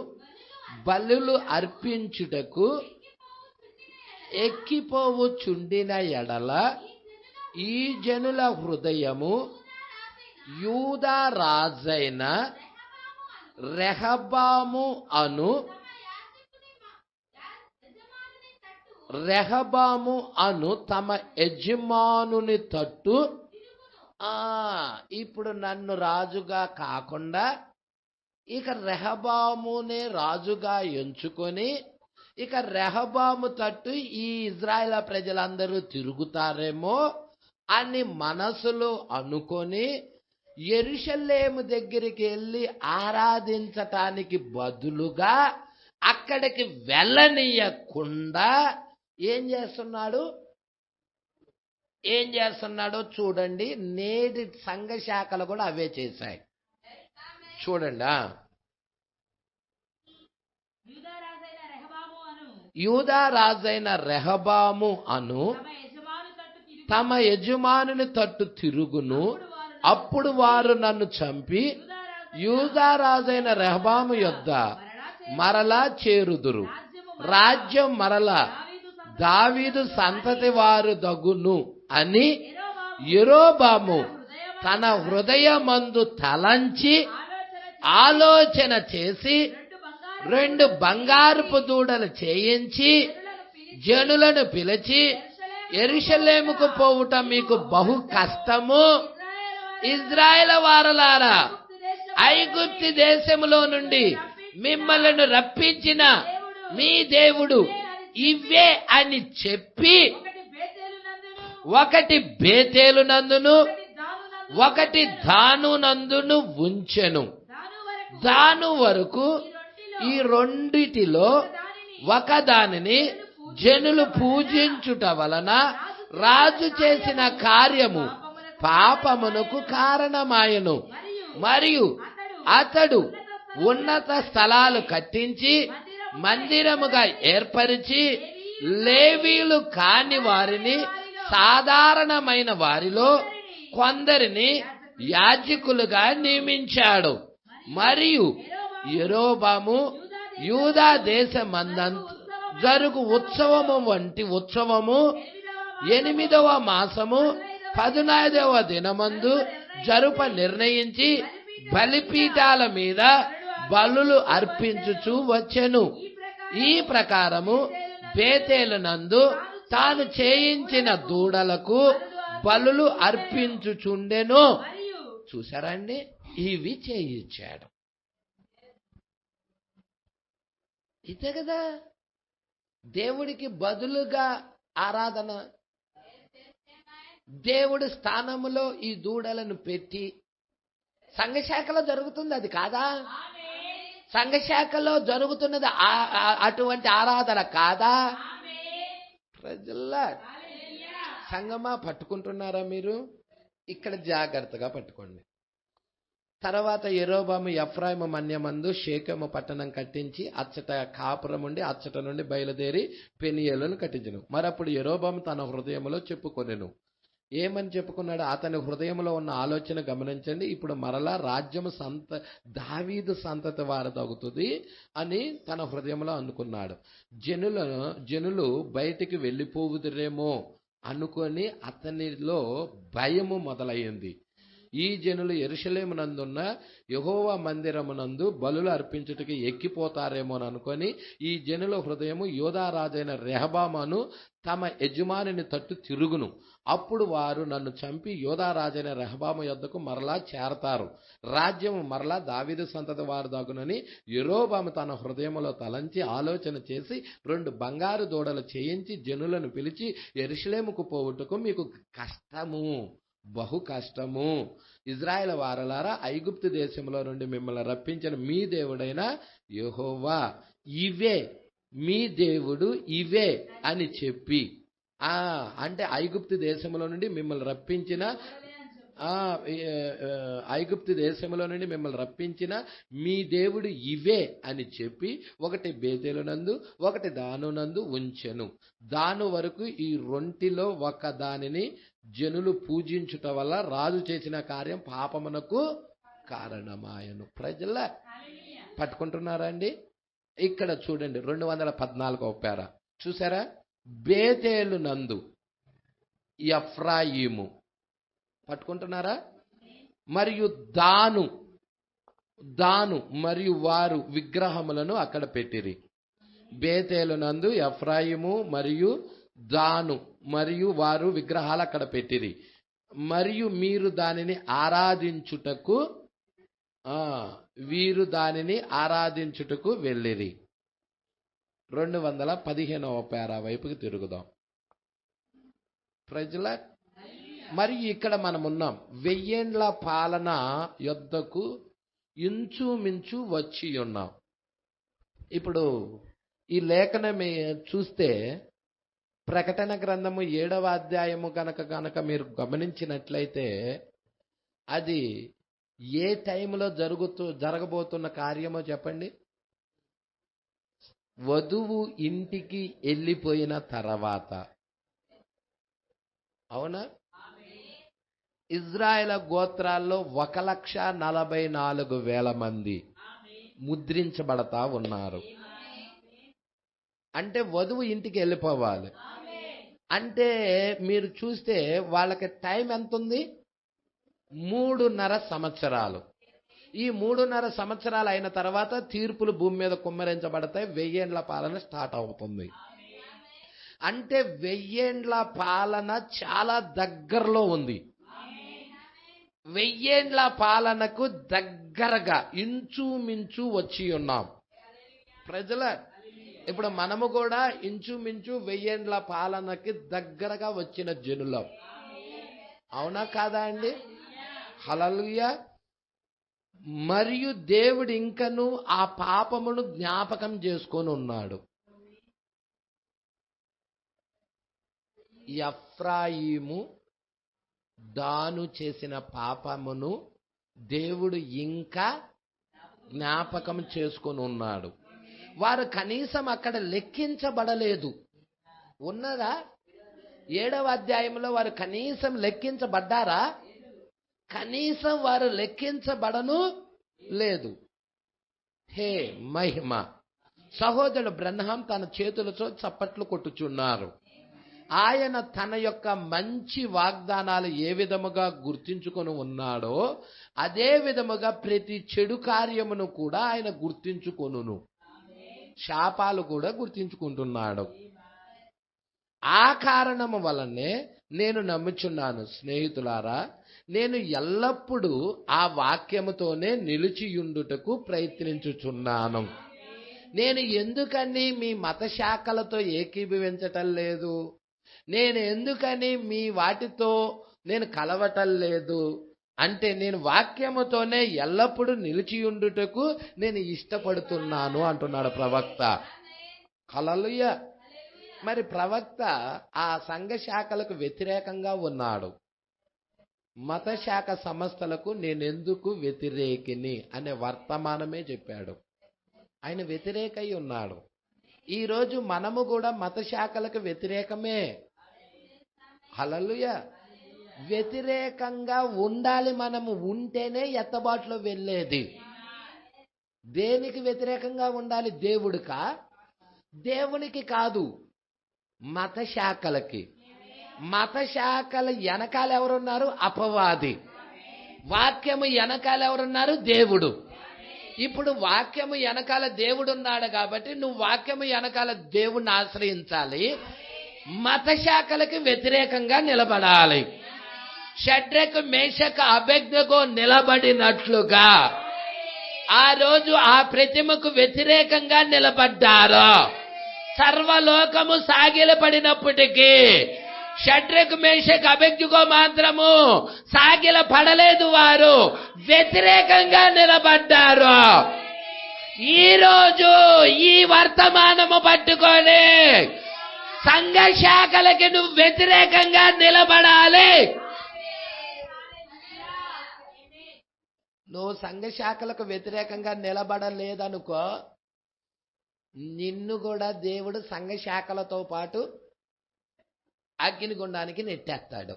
బలులు అర్పించుటకు ఎక్కిపోవుచుండిన ఎడల ఈ జనుల హృదయము యూదా రాజైన రెహబాము అను తమ యజమానుని తట్టు ఇప్పుడు నన్ను రాజుగా కాకుండా ఇక రెహబామునే రాజుగా ఎంచుకొని ఇక రెహబాము తట్టు ఈ ఇజ్రాయేల్ ప్రజలందరూ తిరుగుతారేమో అని మనసులో అనుకొని యెరూషలేము దగ్గరికి వెళ్ళి ఆరాధించటానికి బదులుగా అక్కడికి వెళ్ళనీయకుండా ఏం చేస్తున్నాడో చూడండి. నేటి సంఘ శాఖలు కూడా అవే చేశాయి. చూడండి. యూదా రాజైన రెహబాము అను తమ యజమానుని తట్టు తిరుగును, అప్పుడు వారు నన్ను చంపి యూదా రాజైన రెహబాము యొద్ద మరలా చేరుదురు. రాజ్యం మరలా దావీదు సంతతి వారు దగును అని యెరోబాము తన హృదయమందు తలంచి ఆలోచన చేసి 2 బంగారపు దూడలు చేయించి జనులను పిలిచి, యెరూషలేముకు పోవుట మీకు బహు కష్టము. ఇజ్రాయేల్ వారలారా, ఐగుప్తు దేశములో నుండి మిమ్మల్ని రప్పించిన మీ దేవుడు ఇవే అని చెప్పి ఒకటి బేతేలు నందును ఒకటి దాను నందును ఉంచెను. దాను వరకు ఈ రెండిటిలో ఒకదానిని జనులు పూజించుట వలన రాజు చేసిన కార్యము పాపమునకు కారణమాయను. మరియు అతడు ఉన్నత స్థలాలు కట్టించి మందిరముగా ఏర్పరిచి లేవీలు కాని వారిని సాధారణమైన వారిలో కొందరిని యాజకులుగా నియమించాడు. మరియు యెరోబాము యూదా దేశమందంత జరుగు ఉత్సవము వంటి ఉత్సవము 8వ మాసము 15వ దినమందు జరుప నిర్ణయించి బలిపీఠాల మీద బలులు అర్పించుచు వచ్చెను. ఈ ప్రకారము బేతేలు నందు తాను చేయించిన దూడలకు బలులు అర్పించుచుండెను. చూసారండి, ఇవి చేయించాడు. ఇదే కదా దేవుడికి బదులుగా ఆరాధన. దేవుడి స్థానములో ఈ దూడలను పెట్టి సంఘశాఖలో జరుగుతుంది, అది కాదా? సంఘశాఖలో జరుగుతున్నది అటువంటి ఆరాధన కాదా? ప్రజల్లా సంగమా పట్టుకుంటున్నారా మీరు? ఇక్కడ జాగ్రత్తగా పట్టుకోండి. తర్వాత యెరోబాము ఎఫ్రాయిము మన్యమందు షేకెము పట్టణం కట్టించి అచ్చట కాపురం ఉండి అచ్చట నుండి బయలుదేరి పెనియేలును కట్టించెను. మరప్పుడు యెరోబాము తన హృదయంలో చెప్పుకొనెను. ఏమని చెప్పుకున్నాడు? అతని హృదయంలో ఉన్న ఆలోచన గమనించండి. ఇప్పుడు మరలా రాజ్యము దావీదు సంతతి వారు తగ్గుతుంది అని తన హృదయంలో అనుకున్నాడు. జనులు బయటికి వెళ్ళిపోవుదురేమో అనుకొని అతనిలో భయము మొదలయ్యింది. ఈ జనులు యెరూషలేమునందున్న యెహోవా మందిరమునందు బలులు అర్పించుటకి ఎక్కిపోతారేమో అనుకొని ఈ జనుల హృదయము యూదా రాజైన రెహబామును తమ యజమానిని తట్టు తిరుగును. అప్పుడు వారు నన్ను చంపి యూదా రాజైన రెహబాము యొద్దకు మరలా చేరతారు. రాజ్యము మరలా దావీదు సంతతి వారు దగునని యెరోబాము తన హృదయములో తలంచి ఆలోచన చేసి 2 బంగారు దూడలు చేయించి జనులను పిలిచి, యెరూషలేముకు పోవుటకు మీకు కష్టము, బహు కష్టము. ఇజ్రాయేల్ వారలారా, ఐగుప్తు దేశంలో నుండి మిమ్మల్ని రప్పించిన మీ దేవుడైన యెహోవా ఇవే, మీ దేవుడు ఇవే అని చెప్పి, అంటే ఐగుప్తు దేశంలో నుండి మిమ్మల్ని రప్పించిన మీ దేవుడు ఇవే అని చెప్పి ఒకటి బేతేలు నందు ఒకటి దాను నందు ఉంచెను. దాను వరకు ఈ రెంటిలో ఒక దానిని జనులు పూజించుట వల్ల రాజు చేసిన కార్యం పాపమునకు కారణమాయను. ప్రజల పట్టుకుంటున్నారా అండి? ఇక్కడ చూడండి 214వ పేర చూసారా, బేతేలు నందు ఎఫ్రాయిము పట్టుకుంటున్నారా, మరియు దాను మరియు వారు విగ్రహములను అక్కడ పెట్టిరి. బేతేలు నందు ఎఫ్రాయిము మరియు దాను మరియు వారు విగ్రహాలు అక్కడ పెట్టిరి. మరియు మీరు దానిని ఆరాధించుటకు వీరు దానిని ఆరాధించుటకు వెళ్ళిరి. 215వ పేర వైపుకి తిరుగుదాం. ప్రజల మరి ఇక్కడ మనం ఉన్నాం. 1000 ఏండ్ల పాలన యొద్దకు ఇంచుమించు వచ్చి ఉన్నాం. ఇప్పుడు ఈ లేఖనం చూస్తే ప్రకటన గ్రంథము 7వ అధ్యాయము కనుక మీరు గమనించినట్లయితే అది ఏ టైంలో జరగబోతున్న కార్యమో చెప్పండి. వధువు ఇంటికి వెళ్ళిపోయిన తర్వాత. అవునా? ఇజ్రాయెల్ గోత్రాల్లో 1,44,000 మంది ముద్రించబడతా ఉన్నారు. అంటే వధువు ఇంటికి వెళ్ళిపోవాలి అంటే మీరు చూస్తే వాళ్ళకి టైం ఎంత ఉంది? 3.5 సంవత్సరాలు. ఈ 3.5 సంవత్సరాలు అయిన తర్వాత తీర్పులు భూమి మీద కుమ్మరించబడతాయి. 1000 ఏండ్ల పాలన స్టార్ట్ అవుతుంది. అంటే 1000 ఏండ్ల పాలన చాలా దగ్గరలో ఉంది. 1000 ఏండ్ల పాలనకు దగ్గరగా ఇంచుమించు వచ్చి ఉన్నాం. ప్రజల ఇప్పుడు మనము కూడా ఇంచుమించు 1000 ఏండ్ల పాలనకి దగ్గరగా వచ్చిన జనులం. అవునా కాదా అండి? హల్లెలూయా. మరియు దేవుడు ఇంకను ఆ పాపమును జ్ఞాపకం చేసుకొని ఉన్నాడు. ఎఫ్రాయిము దాను చేసిన పాపమును దేవుడు ఇంకా జ్ఞాపకం చేసుకొని ఉన్నాడు. వారు కనీసం అక్కడ లెక్కించబడలేదు. ఉన్నదా? 7వ అధ్యాయంలో వారు కనీసం లెక్కించబడ్డారా? కనీసం వారు లెక్కించబడను లేదు. హే మహిమ! సహోదరుడు బ్రహ్మం తన చేతులతో చప్పట్లు కొట్టుచున్నారు. ఆయన తన యొక్క మంచి వాగ్దానాలు ఏ విధముగా గుర్తించుకొని ఉన్నాడో అదే విధముగా ప్రతి చెడు కార్యమును కూడా ఆయన గుర్తించుకొనును. శాపాలు కూడా గుర్తించుకుంటున్నాడు. ఆ కారణము వలనే నేను నమ్ముచున్నాను స్నేహితులారా, నేను ఎల్లప్పుడూ ఆ వాక్యముతోనే నిలిచియుండుటకు ప్రయత్నించుచున్నాను. నేను ఎందుకని మీ మత శాఖలతో ఏకీభవించటం లేదు? నేను ఎందుకని మీ వాటితో నేను కలవటం లేదు అంటే నేను వాక్యముతోనే ఎల్లప్పుడూ నిలిచియుండుటకు నేను ఇష్టపడుతున్నాను అంటున్నాడు ప్రవక్త. హల్లెలూయా. మరి ప్రవక్త ఆ సంఘ శాఖలకు వ్యతిరేకంగా ఉన్నాడు. మత శాఖ సంస్థలకు నేనెందుకు వ్యతిరేకిని అనే వర్తమానమే చెప్పాడు. ఆయన వ్యతిరేకై ఉన్నాడు. ఈరోజు మనము కూడా మత శాఖలకు వ్యతిరేకమే. హల్లెలూయా. వ్యతిరేకంగా ఉండాలి. మనము ఉంటేనే ఎత్తబాటులో వెళ్ళేది. దేనికి వ్యతిరేకంగా ఉండాలి? దేవుడికా? దేవునికి కాదు, మత శాఖలకి. మత శాఖల వెనకాల ఎవరున్నారు? అపవాది. వాక్యము వెనకాల ఎవరున్నారు? దేవుడు. ఇప్పుడు వాక్యము వెనకాల దేవుడు ఉన్నాడు కాబట్టి నువ్వు వాక్యము వెనకాల దేవుణ్ణి ఆశ్రయించాలి. మత శాఖలకి వ్యతిరేకంగా నిలబడాలి. షడ్రకు మేషకు అబేద్నెగో నిలబడినట్లుగా ఆ రోజు ఆ ప్రతిమకు వ్యతిరేకంగా నిలబడ్డారు. సర్వలోకము సాగిలపడినప్పటికీ షడ్రకు మేషకు అబేద్నెగో మాత్రము సాగిల పడలేదు. వారు వ్యతిరేకంగా నిలబడ్డారు. ఈ రోజు ఈ వర్తమానము పట్టుకొని సంఘ శాఖలకి నువ్వు వ్యతిరేకంగా నిలబడాలి. నువ్వు సంఘ శాఖలకు వ్యతిరేకంగా నిలబడలేదనుకో, నిన్ను కూడా దేవుడు సంఘ శాఖలతో పాటు అగ్నిగుండానికి నెట్టేస్తాడు.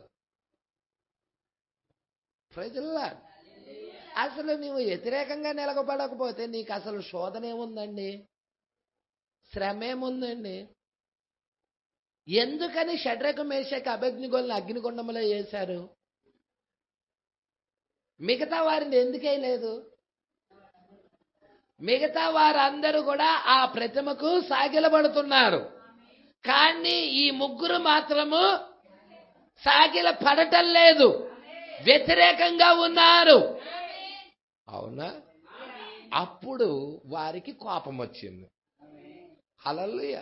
ప్రజల్లా అసలు నువ్వు వ్యతిరేకంగా నిలబడకపోతే నీకు అసలు శోధన ఏముందండి? శ్రమ ఏముందండి? ఎందుకని షడ్రకు మేషకు అబేద్నెగోలను అగ్నిగుండంలో వేశారు? మిగతా వారిని ఎందుకు వేయలేదు? మిగతా వారందరూ కూడా ఆ ప్రతిమకు సాగిలపడుతున్నారు, కానీ ఈ ముగ్గురు మాత్రము సాగిల పడటం లేదు, వ్యతిరేకంగా ఉన్నారు. అవునా? అప్పుడు వారికి కోపం వచ్చింది. హల్లెలూయా.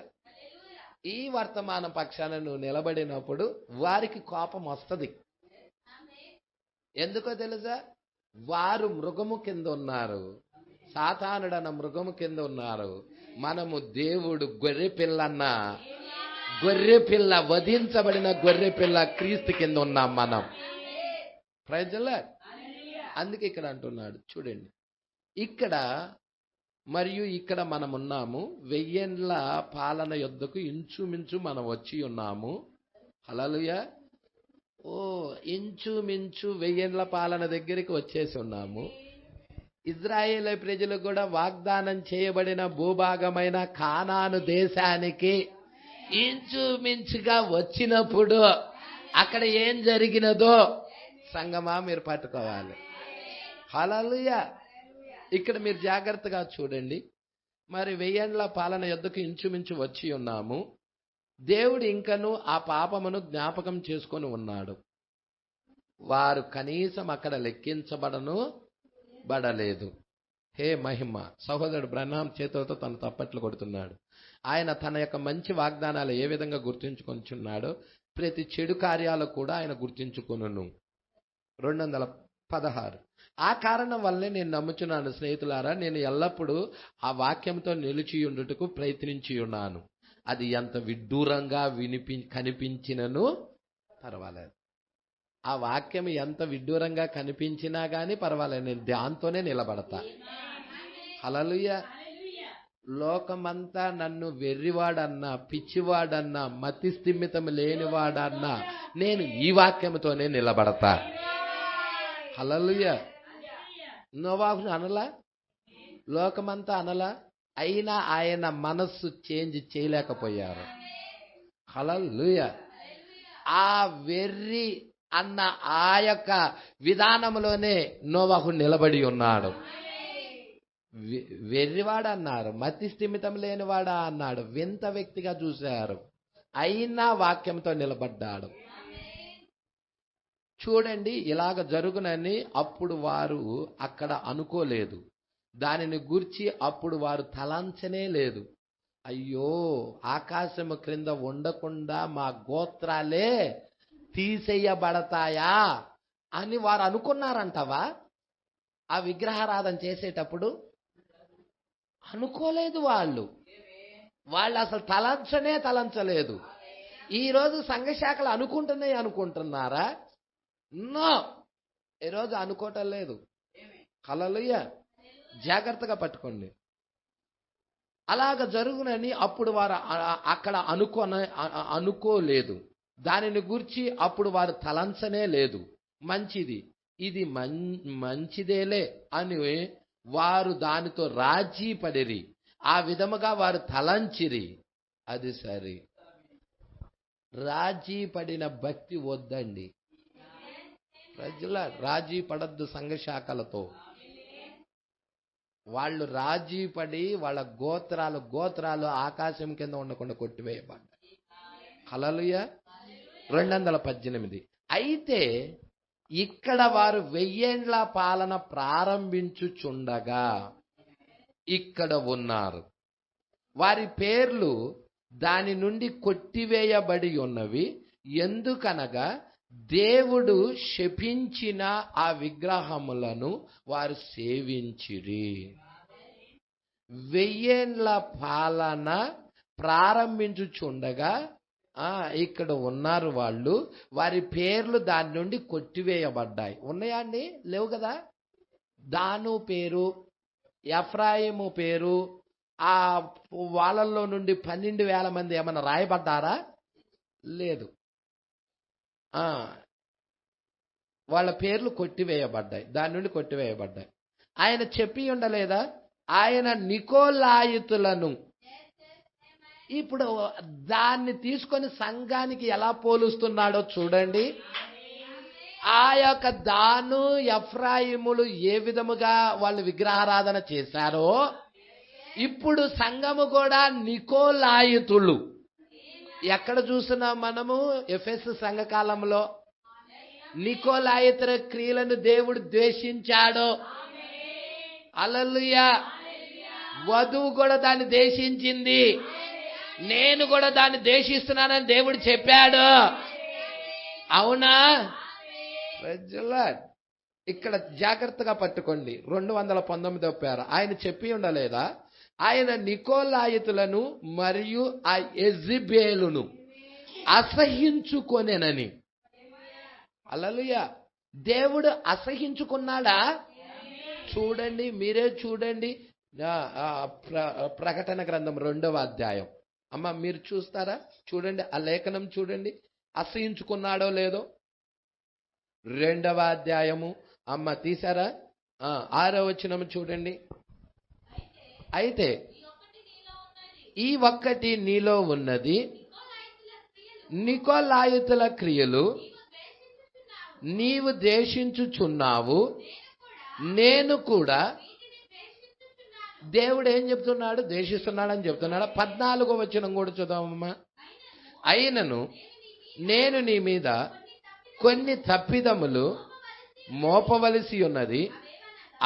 ఈ వర్తమాన పక్షాన నువ్వు నిలబడినప్పుడు వారికి కోపం వస్తుంది. ఎందుకో తెలుసా? వారు మృగము కింద ఉన్నారు, సాతానుడన్న మృగము కింద ఉన్నారు. మనము దేవుడు గొర్రె పిల్లన్న గొర్రె పిల్ల, వధించబడిన గొర్రె పిల్ల క్రీస్తు కింద ఉన్నాం మనం. Praise the lord. అందుకే ఇక్కడ అంటున్నాడు చూడండి, ఇక్కడ మరియు ఇక్కడ మనం ఉన్నాము, 1000 ఏండ్ల పాలన యొద్దకు ఇంచుమించు మనం వచ్చి ఉన్నాము. హల్లెలూయా. ఇంచుమించు 1000 ఏండ్ల పాలన దగ్గరికి వచ్చేసి ఉన్నాము. ఇజ్రాయేల్ ప్రజలు కూడా వాగ్దానం చేయబడిన భూభాగమైన కానాను దేశానికి ఇంచుమించుగా వచ్చినప్పుడు అక్కడ ఏం జరిగినదో సంగమా మీరు పట్టుకోవాలి. హల్లెలూయా. ఇక్కడ మీరు జాగ్రత్తగా చూడండి. మరి 1000 ఏండ్ల పాలన యొద్దకు ఇంచుమించు వచ్చి ఉన్నాము. దేవుడు ఇంకను ఆ పాపమును జ్ఞాపకం చేసుకొని ఉన్నాడు. వారు కనీసం అక్కడ లెక్కించబడలేదు. హే మహిమ. సహోదరుడు బ్రహ్నాం చేతులతో తన తప్పట్లు కొడుతున్నాడు. ఆయన తన యొక్క మంచి వాగ్దానాలు ఏ విధంగా గుర్తుంచుకొనిచున్నాడో ప్రతి చెడు కార్యాలు కూడా ఆయన గుర్తించుకొనును. 216. ఆ కారణం వల్లే నేను నమ్ముచున్నాను స్నేహితులారా, నేను ఎల్లప్పుడూ ఆ వాక్యంతో నిలిచియుండుటకు ప్రయత్నించి ఉన్నాను. అది ఎంత విడ్డూరంగా కనిపించినను పర్వాలేదు. ఆ వాక్యం ఎంత విడ్డూరంగా కనిపించినా గానీ పర్వాలేదు, నేను దాంతోనే నిలబడతా. హల్లెలూయా. లోకమంతా నన్ను వెర్రివాడన్నా, పిచ్చివాడన్నా, మతి స్థిమితం లేనివాడన్నా నేను ఈ వాక్యంతోనే నిలబడతా. హల్లెలూయా. నోవాహు అనలా, లోకమంతా అనలా, అయినా ఆయన మనస్సు చేంజ్ చేయలేకపోయారు. హల్లెలూయా. ఆ వెర్రి అన్న ఆ యొక్క విధానంలోనే నోవాహు నిలబడి ఉన్నాడు. వెర్రివాడు అన్నారు, మతి స్థిమితం లేనివాడా అన్నాడు, వింత వ్యక్తిగా చూశారు, అయినా వాక్యంతో నిలబడ్డాడు. చూడండి, ఇలాగ జరుగునని అప్పుడు వారు అక్కడ అనుకోలేదు. దానిని గూర్చి అప్పుడు వారు తలంచనే లేదు. అయ్యో, ఆకాశము క్రింద ఉండకుండా మా గోత్రాలే తీసేయబడతాయా అని వారు అనుకున్నారంటవా? ఆ విగ్రహారాధన చేసేటప్పుడు అనుకోలేదు. వాళ్ళు అసలు తలంచలేదు. ఈరోజు సంఘశాఖలు అనుకుంటున్నారా? నో, ఈరోజు అనుకోవటం లేదు. హల్లెలూయా. జాగ్రత్తగా పట్టుకోండి. అలాగ జరుగునని అప్పుడు వారు అక్కడ అనుకోలేదు. దానిని గురించి అప్పుడు వారు తలంచనే లేదు. మంచిది, ఇది మంచిదేలే అని వారు దానితో రాజీ పడిరి. ఆ విధముగా వారు తలంచిరి. అది సరి. రాజీ పడిన భక్తి వద్దండి ప్రజల. రాజీ పడద్దు సంఘశాఖలతో. వాళ్ళు రాజీ పడి వాళ్ళ గోత్రాలు ఆకాశం కింద ఉండకుండా కొట్టివేయబడ్డాయి. హల్లెలూయా. 218. అయితే ఇక్కడ వారు 1000 ఏండ్ల పాలన ప్రారంభించుచుండగా ఇక్కడ ఉన్నారు. వారి పేర్లు దాని నుండి కొట్టివేయబడి ఉన్నవి. ఎందుకనగా దేవుడు శపించిన ఆ విగ్రహములను వారు సేవించిరి. 1000 ఏండ్ల పాలన ప్రారంభించుచుండగా ఇక్కడ ఉన్నారు వాళ్ళు. వారి పేర్లు దాని నుండి కొట్టివేయబడ్డాయి. ఉన్నాయా అండి? లేవు కదా. దాను పేరు, ఎఫ్రాయిము పేరు, ఆ వాళ్ళల్లో నుండి 12,000 మంది ఏమన్నా రాయబడ్డారా? లేదు. వాళ్ళ పేర్లు కొట్టివేయబడ్డాయి, దాని నుండి కొట్టివేయబడ్డాయి. ఆయన చెప్పి ఉండలేదా? ఆయన నికోలాయితులను ఇప్పుడు దాన్ని తీసుకొని సంఘానికి ఎలా పోలుస్తున్నాడో చూడండి. ఆ యొక్క దాను ఎఫ్రాయిములు ఏ విధముగా వాళ్ళు విగ్రహారాధన చేశారో ఇప్పుడు సంఘము కూడా నికోలాయితులు. ఎక్కడ చూస్తున్నాం మనము? ఎఫెసు సంఘకాలంలో నికోలాయితుల క్రియలను దేవుడు ద్వేషించాడు. హల్లెలూయా. వధువు కూడా దాన్ని ద్వేషించింది. నేను కూడా దాన్ని ద్వేషిస్తున్నానని దేవుడు చెప్పాడు. అవునా? ఇక్కడ జాగ్రత్తగా పట్టుకోండి. 219వ పేర ఆయన చెప్పి ఉండలేదా? ఆయన నికోలాయితులను మరియు ఆ యెజబెలును అసహించుకొనెనని. హల్లెలూయా. దేవుడు అసహించుకున్నాడా? చూడండి, మీరే చూడండి. ప్రకటన గ్రంథం 2వ అధ్యాయం. అమ్మ మీరు చూస్తారా? చూడండి, ఆ లేఖనం చూడండి, అసహించుకున్నాడో లేదో. 2వ అధ్యాయము. అమ్మ తీసారా? 6వ వచనం చూడండి. అయితే ఈ ఒక్కటి నీలో ఉన్నది, నికోలాయితుల క్రియలు నీవు ద్వేషించుచున్నావు, నేను కూడా. దేవుడు ఏం చెప్తున్నాడు? ద్వేషిస్తున్నాడని చెప్తున్నాడు. 14వ వచనం కూడా చూద్దామమ్మా. అయినను నేను నీ మీద కొన్ని తప్పిదములు మోపవలసి ఉన్నది.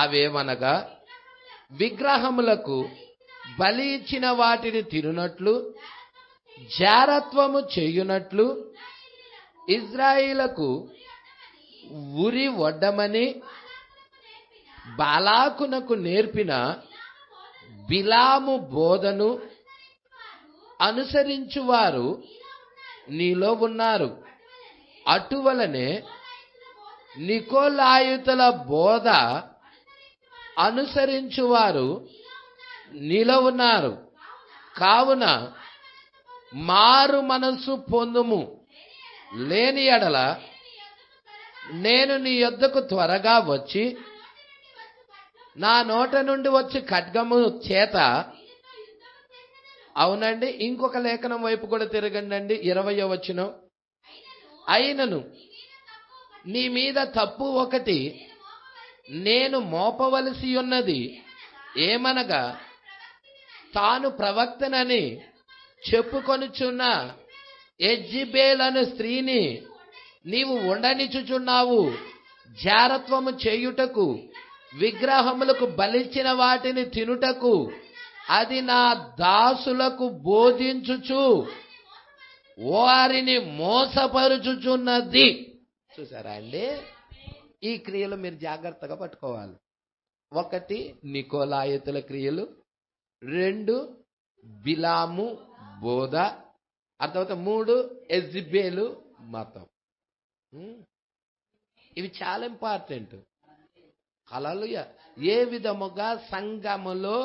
అవేమనగా, విగ్రహములకు బలి ఇచ్చిన వాటిని తినునట్లు, జారత్వము చేయునట్లు, ఇజ్రాయిలకు ఉరి వడ్డమని బాలాకునకు నేర్పిన బిలాము బోధను అనుసరించువారు నీలో ఉన్నారు. అటువలనే నికోలాయితుల బోధ అనుసరించువారు నీలో ఉన్నారు. కావున మారు మనస్సు పొందుము. లేని ఎడల నేను నీ యొద్దకు త్వరగా వచ్చి నా నోట నుండి వచ్చి ఖడ్గము చేత. అవునండి, ఇంకొక లేఖనం వైపు కూడా తిరగండి. 20వ వచనం. అయినను నీ మీద తప్పు ఒకటి నేను మోపవలసి ఉన్నది. ఏమనగా, తాను ప్రవక్తనని చెప్పుకొనుచున్న యెజబెలు స్త్రీని నీవు ఉండనిచుచున్నావు. జారత్వము చేయుటకు, విగ్రహములకు బలిచ్చిన వాటిని తినుటకు అది నా దాసులకు బోధించుచు వారిని మోసపరుచుచున్నది. చూసారా అండి? ఈ క్రియలు మీరు జాగ్రత్తగా పట్టుకోవాలి. 1 నికోలాయితుల క్రియలు, 2 బిలాము బోధ, ఆ తర్వాత 3 యెజబెలు మతం. ఇవి చాలా ఇంపార్టెంట్. హల్లెలూయా. ఏ విధముగా సంఘములో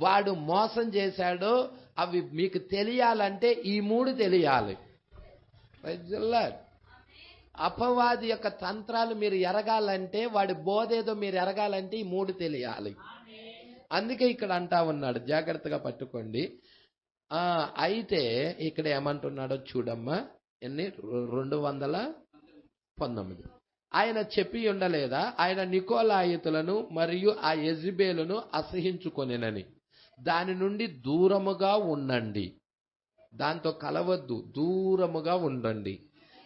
వాడు మోసం చేశాడో అవి మీకు తెలియాలంటే ఈ 3 తెలియాలి. అపవాది యొక్క తంత్రాలు మీరు ఎరగాలంటే, వాడి బోధ ఏదో మీరు ఎరగాలంటే ఈ 3 తెలియాలి. అందుకే ఇక్కడ అంటా ఉన్నాడు, జాగ్రత్తగా పట్టుకోండి. అయితే ఇక్కడ ఏమంటున్నాడో చూడమ్మా. 219. ఆయన చెప్పి ఉండలేదా? ఆయన నికోలాయితులను మరియు ఆ యెజబెలును అసహించుకొనెనని. దాని నుండి దూరముగా ఉండండి, దాంతో కలవద్దు, దూరముగా ఉండండి.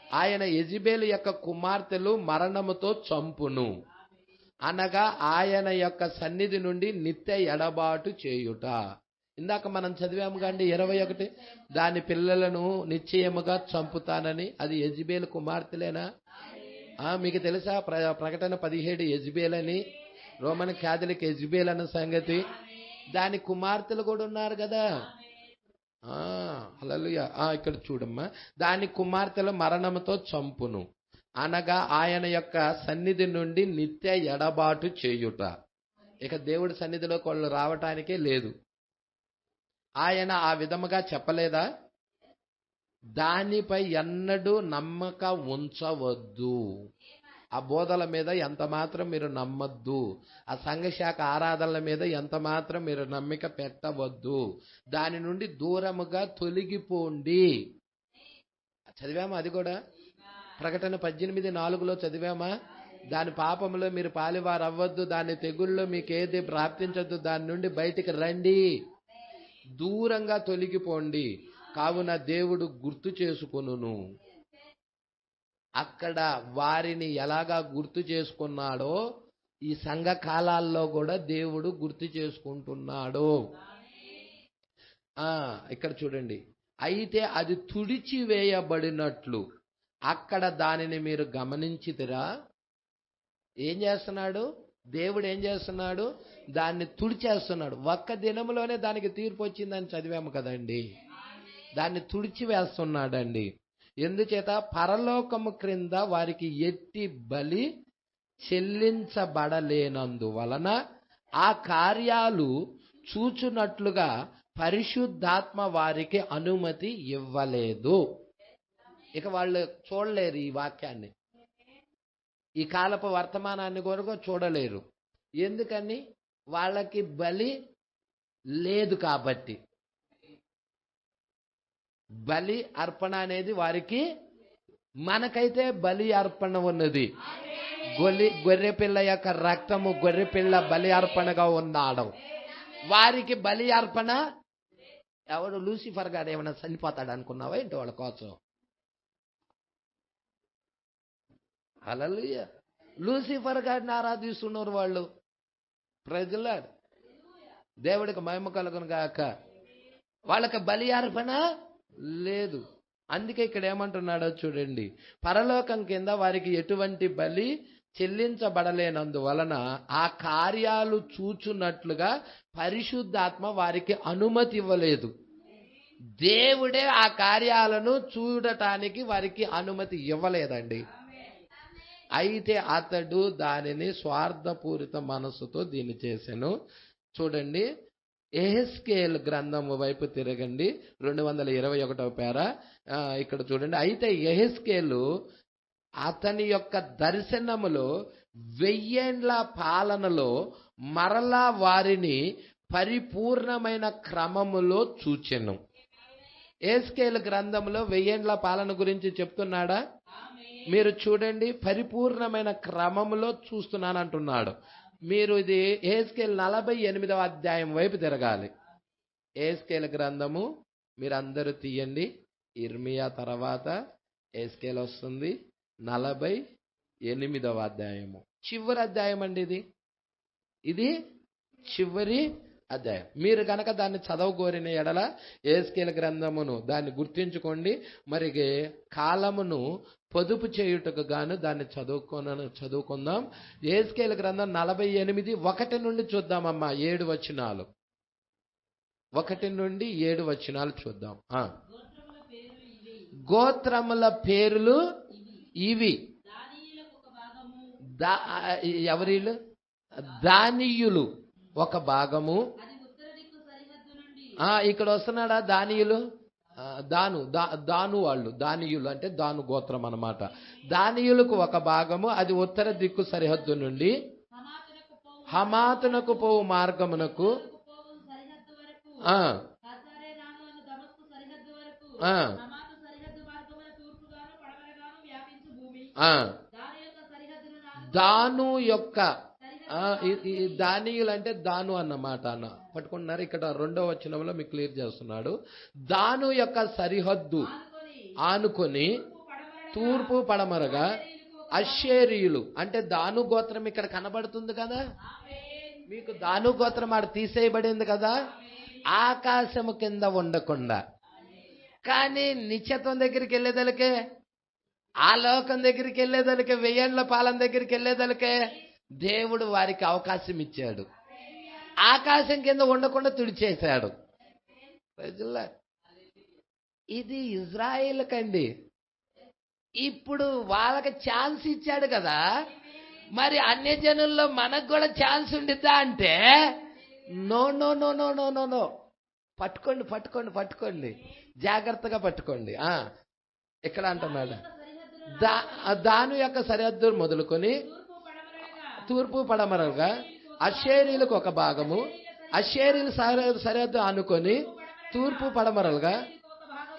ఆయన యెజబెలు యొక్క కుమార్తెలు మరణముతో చంపును, అనగా ఆయన యొక్క సన్నిధి నుండి నిత్య ఎడబాటు చేయుట. ఇందాక మనం చదివాము కండి 21. దాని పిల్లలను నిశ్చయముగా చంపుతానని. అది యెజబెలు కుమార్తెలేనా? మీకు తెలుసా? ప్రకటన 17 యెజబెల్ అని, రోమన్ క్యాథలిక్ యెజబెల్ అన్న సంగతి. దాని కుమార్తెలు కూడా ఉన్నారు కదా. హల్లెలూయా. ఇక్కడ చూడమ్మా. దాని కుమార్తెలు మరణముతో చంపును, అనగా ఆయన యొక్క సన్నిధి నుండి నిత్య ఎడబాటు చేయుట. ఇక దేవుడి సన్నిధిలోకి వాళ్ళు రావటానికే లేదు. ఆయన ఆ విధముగా చెప్పలేదా? దానిపై ఎన్నడూ నమ్మక ఉంచవద్దు. ఆ బోధల మీద ఎంత మాత్రం మీరు నమ్మద్దు. ఆ సంఘశాఖ ఆరాధనల మీద ఎంత మాత్రం మీరు నమ్మిక పెట్టవద్దు. దాని నుండి దూరముగా తొలగిపోండి. చదివామా? అది కూడా ప్రకటన 18:4 చదివామా? దాని పాపంలో మీరు పాలివారు అవ్వద్దు, దాని తెగుల్లో మీకు ఏది ప్రాప్తించద్దు, దాని నుండి బయటికి రండి, దూరంగా తొలగిపోండి. కావున దేవుడు గుర్తు చేసుకొనును. అక్కడ వారిని ఎలాగా గుర్తు చేసుకున్నాడో ఈ సంఘ కాలాల్లో కూడా దేవుడు గుర్తు చేసుకుంటున్నాడు. ఇక్కడ చూడండి, అయితే అది తుడిచివేయబడినట్లు అక్కడ దానిని మీరు గమనించితిరా? ఏం చేస్తున్నాడు దేవుడు? ఏం చేస్తున్నాడు? దాన్ని తుడిచేస్తున్నాడు. ఒక్క దినంలోనే దానికి తీర్పు వచ్చిందని చదివాము కదండి. దాన్ని తుడిచివేస్తున్నాడండి. ఎందుచేత? పరలోకము క్రింద వారికి ఎట్టి బలి చెల్లించబడలేనందువలన ఆ కార్యాలు చూచునట్లుగా పరిశుద్ధాత్మ వారికి అనుమతి ఇవ్వలేదు. ఇక వాళ్ళు చూడలేరు ఈ వాక్యాన్ని, ఈ కాలపు వర్తమానాన్ని కొరకు చూడలేరు. ఎందుకని? వాళ్ళకి బలి లేదు కాబట్టి. బలి అర్పణ అనేది వారికి, మనకైతే బలి అర్పణ ఉన్నది. గొర్రెపిల్ల యొక్క రక్తము గొర్రెపిల్ల బలి అర్పణగా ఉన్నాడు. వారికి బలి అర్పణ ఎవడు? లూసిఫర్ గారు ఏమైనా చనిపోతాడు అనుకున్నావా ఏంటి వాళ్ళ కోసం? హల్లెలూయా. లూసిఫర్ గారిని ఆరాధిస్తున్నారు వాళ్ళు. ప్రజల దేవుడికి మహిమ కలుగును గాక. వాళ్ళకి బలి అర్పణ లేదు. అందుకే ఇక్కడ ఏమంటున్నాడో చూడండి, పరలోకం కింద వారికి ఎటువంటి బలి చెల్లించబడలేనందువలన ఆ కార్యాలు చూచున్నట్లుగా పరిశుద్ధాత్మ వారికి అనుమతి ఇవ్వలేదు. దేవుడే ఆ కార్యాలను చూడటానికి వారికి అనుమతి ఇవ్వలేదండి. అయితే అతడు దానిని స్వార్థపూరిత మనసుతో దీన్ని చేశాను. చూడండి, యెహెజ్కేలు గ్రంథము వైపు తిరగండి, 221వ పేరా. ఇక్కడ చూడండి, అయితే యెహెజ్కేలు అతని యొక్క దర్శనములో 1000 ఏండ్ల పాలనలో మరలా వారిని పరిపూర్ణమైన క్రమములో చూచెను. యెహెజ్కేలు గ్రంథంలో 1000 ఏండ్ల పాలన గురించి చెప్తున్నాడా? మీరు చూడండి, పరిపూర్ణమైన క్రమములో చూస్తున్నాను అంటున్నాడు. మీరు ఇది యెహెజ్కేలు 48వ అధ్యాయం వైపు తిరగాలి. యెహెజ్కేలు గ్రంథము మీరందరూ తీయండి. ఇర్మియా తర్వాత యెహెజ్కేలు వస్తుంది. 48వ అధ్యాయము చివరి అధ్యాయం అండి. ఇది చివరి అధ్యాయం. మీరు కనుక దాన్ని చదవగోరిన ఎడల యెహెజ్కేలు గ్రంథమును దాన్ని గుర్తించుకోండి. మరి కాలమును పొదుపు చేయుటకు గాను దాన్ని చదువుకుందాం. యెహెజ్కేలు గ్రంథం 48:1 నుండి చూద్దామమ్మా. 7 వచనాలు, 1 నుండి 7 వచనాలు చూద్దాం. గోత్రముల పేర్లు ఇవి. ఎవరిలు? దానీయులు ఒక భాగము. ఇక్కడ వస్తున్నాడా దానీయులు? దాను వాళ్ళు, దానీయులు అంటే దాను గోత్రం అన్నమాట. దానీయులకు ఒక భాగము, అది ఉత్తర దిక్కు సరిహద్దు నుండి హమాతునకు పోవు మార్గమునకు దాను యొక్క దానీయులు అంటే దాను అన్నమాట. పట్టుకుంటున్నారు. ఇక్కడ 2వ వచనంలో మీకు క్లియర్ చేస్తున్నాడు. దాను యొక్క సరిహద్దు ఆనుకొని తూర్పు పడమరగా అషేరీయులు అంటే దాను గోత్రం ఇక్కడ కనబడుతుంది కదా మీకు. దాను గోత్రం ఆడ తీసేయబడింది కదా, ఆకాశము కింద ఉండకుండా. కానీ నిత్యత్వం దగ్గరికి వెళ్ళేదలకే, ఆ లోకం దగ్గరికి వెళ్ళేదలకే, 1000 ఏండ్ల పాలన దగ్గరికి వెళ్ళేదలకే దేవుడు వారికి అవకాశం ఇచ్చాడు. ఆకాశం కింద ఉండకుండా తుడిచేశాడు. ఇది ఇజ్రాయేల్ కండి. ఇప్పుడు వాళ్ళకి ఛాన్స్ ఇచ్చాడు కదా, మరి అన్య జనుల్లో మనకు కూడా ఛాన్స్ ఉండిద్దా అంటే no no no no no no no. పట్టుకోండి, జాగ్రత్తగా పట్టుకోండి. ఇక్కడ అంటున్నాడు, దాను యొక్క సరిహద్దు మొదలుకొని తూర్పు పడమరలుగా అషేరీలకు ఒక భాగము, అషేరీల సరిహద్దు ఆనుకొని తూర్పు పడమరలుగా.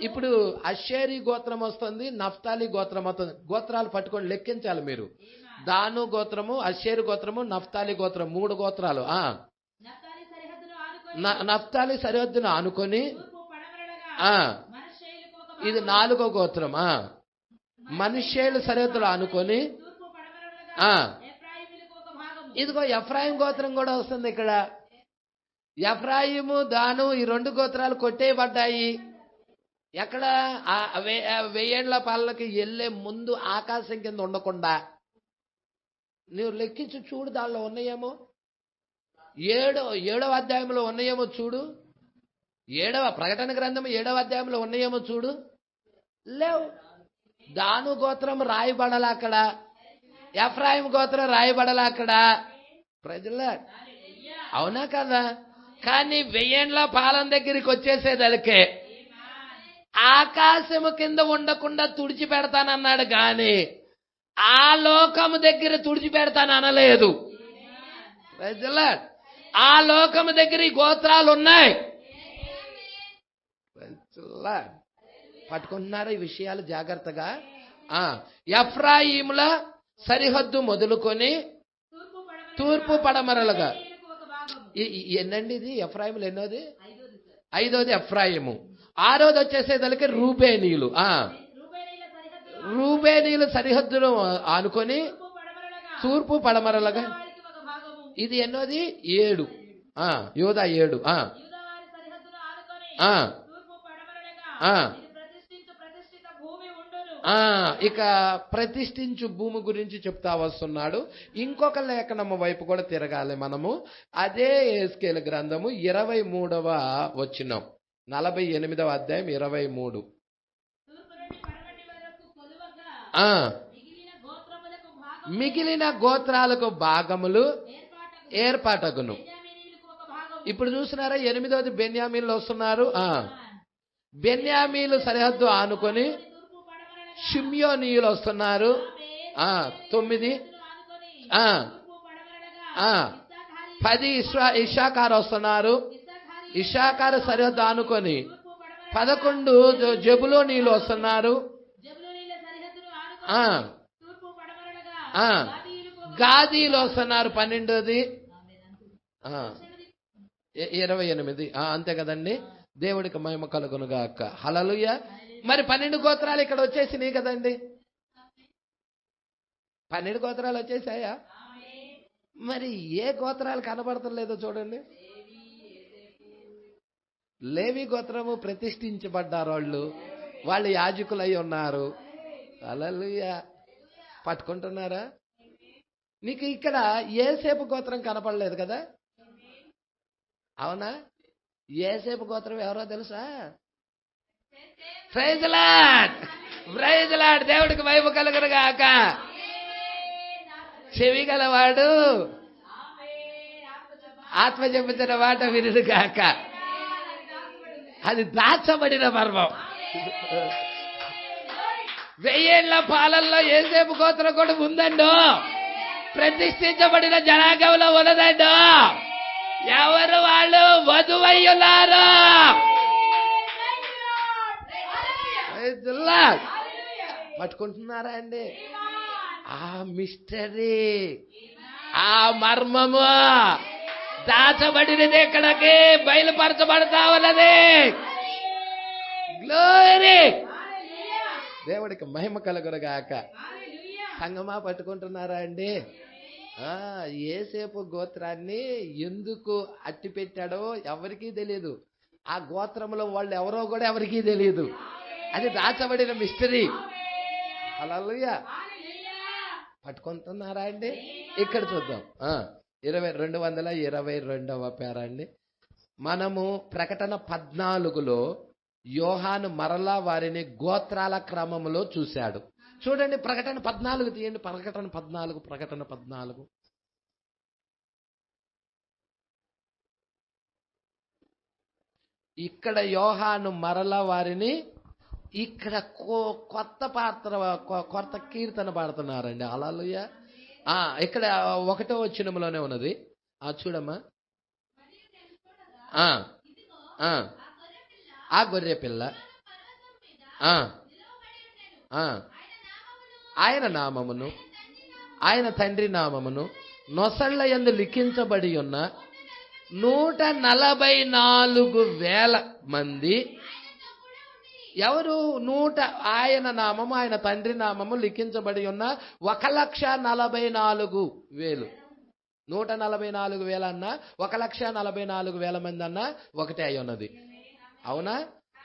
ఇప్పుడు అషేరీ గోత్రం వస్తుంది, నఫ్తాలి గోత్రం వస్తుంది. గోత్రాలు పట్టుకొని లెక్కించాలి మీరు. దాను గోత్రము, అషేరు గోత్రము, నఫ్తాలి గోత్రం, 3 గోత్రాలు. నఫ్తాలి సరిహద్దును ఆనుకొని ఇది 4వ గోత్రం. మనుష్యేలు సరిహద్దులు ఆనుకొని ఇదిగో ఎఫ్రాయిం గోత్రం కూడా వస్తుంది ఇక్కడ. ఎఫ్రాయిము, దాను ఈ 2 గోత్రాలు కొట్టేయబడ్డాయి. ఎక్కడ? 1000 ఏళ్ల పాలనకి వెళ్ళే ముందు ఆకాశం కింద ఉండకుండా. నువ్వు లెక్కించి చూడు, దానిలో ఉన్నాయేమో. 7వ అధ్యాయంలో ఉన్నాయేమో చూడు. ప్రకటన గ్రంథం 7వ అధ్యాయంలో ఉన్నాయేమో చూడు. లేవు. దాను గోత్రం రాయబడాల అక్కడ, ఎఫ్రాయిం గోత్రం రాయబడాల అక్కడ. ప్రజల అవునా కదా? కానీ 1000 ఏళ్ల పాలన దగ్గరికి వచ్చేసేదలికే ఆకాశము కింద ఉండకుండా తుడిచిపెడతానన్నాడు గాని ఆ లోకము దగ్గర తుడిచిపెడతాననలేదు. ప్రజల ఆ లోకము దగ్గర ఈ గోత్రాలు ఉన్నాయి. పట్టుకుంటున్నారా ఈ విషయాలు జాగ్రత్తగా? ఎఫ్రాయిముల సరిహద్దు మొదలుకొని తూర్పు పడమరలుగా. ఎన్నండి ఇది? ఎఫ్రాయిములు ఎన్నోది? 5వది ఎఫ్రాయిము. 6వది వచ్చేసేదలికి రూబేనీయులు. రూబేనీయులు సరిహద్దును ఆనుకొని తూర్పు పడమరలుగా. ఇది ఎన్నోది? 7. యోధా 7. ఇక ప్రతిష్ఠించు భూమి గురించి చెప్తా వస్తున్నాడు. ఇంకొక లేఖనము వైపు కూడా తిరగాలి మనము. అదే యెహెజ్కేలు గ్రంథము 23వ వచనం, 48వ అధ్యాయం 23. మిగిలిన గోత్రాలకు భాగములు ఏర్పాటగును. ఇప్పుడు చూసినారా? 8వది బెన్యామీన్లు వస్తున్నారు. బెన్యామీలు సరిహద్దు ఆనుకొని షిమ్యోనీయులు వస్తున్నారు. 9. 10 ఇషాకారు వస్తున్నారు. ఇషాకారు సరిహద్దు ఆనుకొని 11 జబులోనీయులు వస్తున్నారు. గాదీలు వస్తున్నారు 12ది. 28. అంతే కదండి. దేవుడికి మహిమ కలుగునుగాక. హల్లెలూయా. మరి 12 గోత్రాలు ఇక్కడ వచ్చేసినాయి కదండి. 12 గోత్రాలు వచ్చేసాయా? మరి ఏ గోత్రాలు కనబడతలేదో చూడండి. లేవి గోత్రము ప్రతిష్ఠించబడ్డారు. వాళ్ళు యాజకులై ఉన్నారు. హల్లెలూయా. పట్టుకుంటున్నారా? నీకు ఇక్కడ యోసేపు గోత్రం కనపడలేదు కదా? అవునా? యోసేపు గోత్రం ఎవరో తెలుసా? Praise lord, praise lord. దేవుడికి మహిమ కలుగునుగాక. చెవి గలవాడు ఆత్మ చెబుతున్న మాట వినుగాక. అది దాచబడిన మర్మం. 1000 ఏళ్ల పాలనలో యోసేపు గోత్రం కూడా ఉందండో. ప్రతిష్ఠించబడిన జనాంగంలో ఉన్నదండో. ఎవరు? వాళ్ళు వధువయ్యున్నారు. పట్టుకుంటున్నారా అండి? ఆ మిస్టరీ, ఆ మర్మము దాచబడినది ఎక్కడికి బయలుపరచబడతా ఉన్నది. గ్లోరీ. దేవుడికి మహిమ కలుగునుగాక. సంగమా పట్టుకుంటున్నారా అండి? యోసేపు గోత్రాన్ని ఎందుకు అట్టి పెట్టాడో ఎవరికీ తెలియదు. ఆ గోత్రంలో వాళ్ళు ఎవరో కూడా ఎవరికీ తెలియదు. అది దాచబడిన మిస్టరీ. హల్లెలూయా. పట్టుకుంటున్నారా అండి? ఇక్కడ చూద్దాం. 222వ పేర అండి. మనము ప్రకటన 14లో యోహాను మరలా వారిని గోత్రాల క్రమంలో చూశాడు. చూడండి, ప్రకటన 14 తీయండి. ప్రకటన 14. ఇక్కడ యోహాను మరలా వారిని ఇక్కడ కొత్త కొత్త కీర్తన పాడుతున్నారండి. హల్లెలూయా. ఇక్కడ 1వ వచనంలోనే ఉన్నది. చూడమ్మా. ఆ గొర్రె పిల్ల ఆయన నామమును ఆయన తండ్రి నామమును నొసళ్ళ యందు లిఖించబడి ఉన్న 144,000 మంది. ఎవరు? ఆయన నామము ఆయన తండ్రి నామము లిఖించబడి ఉన్న 1,44,000. 144,000 అన్నా 1,44,000 మంది అన్నా ఒకటే అయి ఉన్నది. అవునా?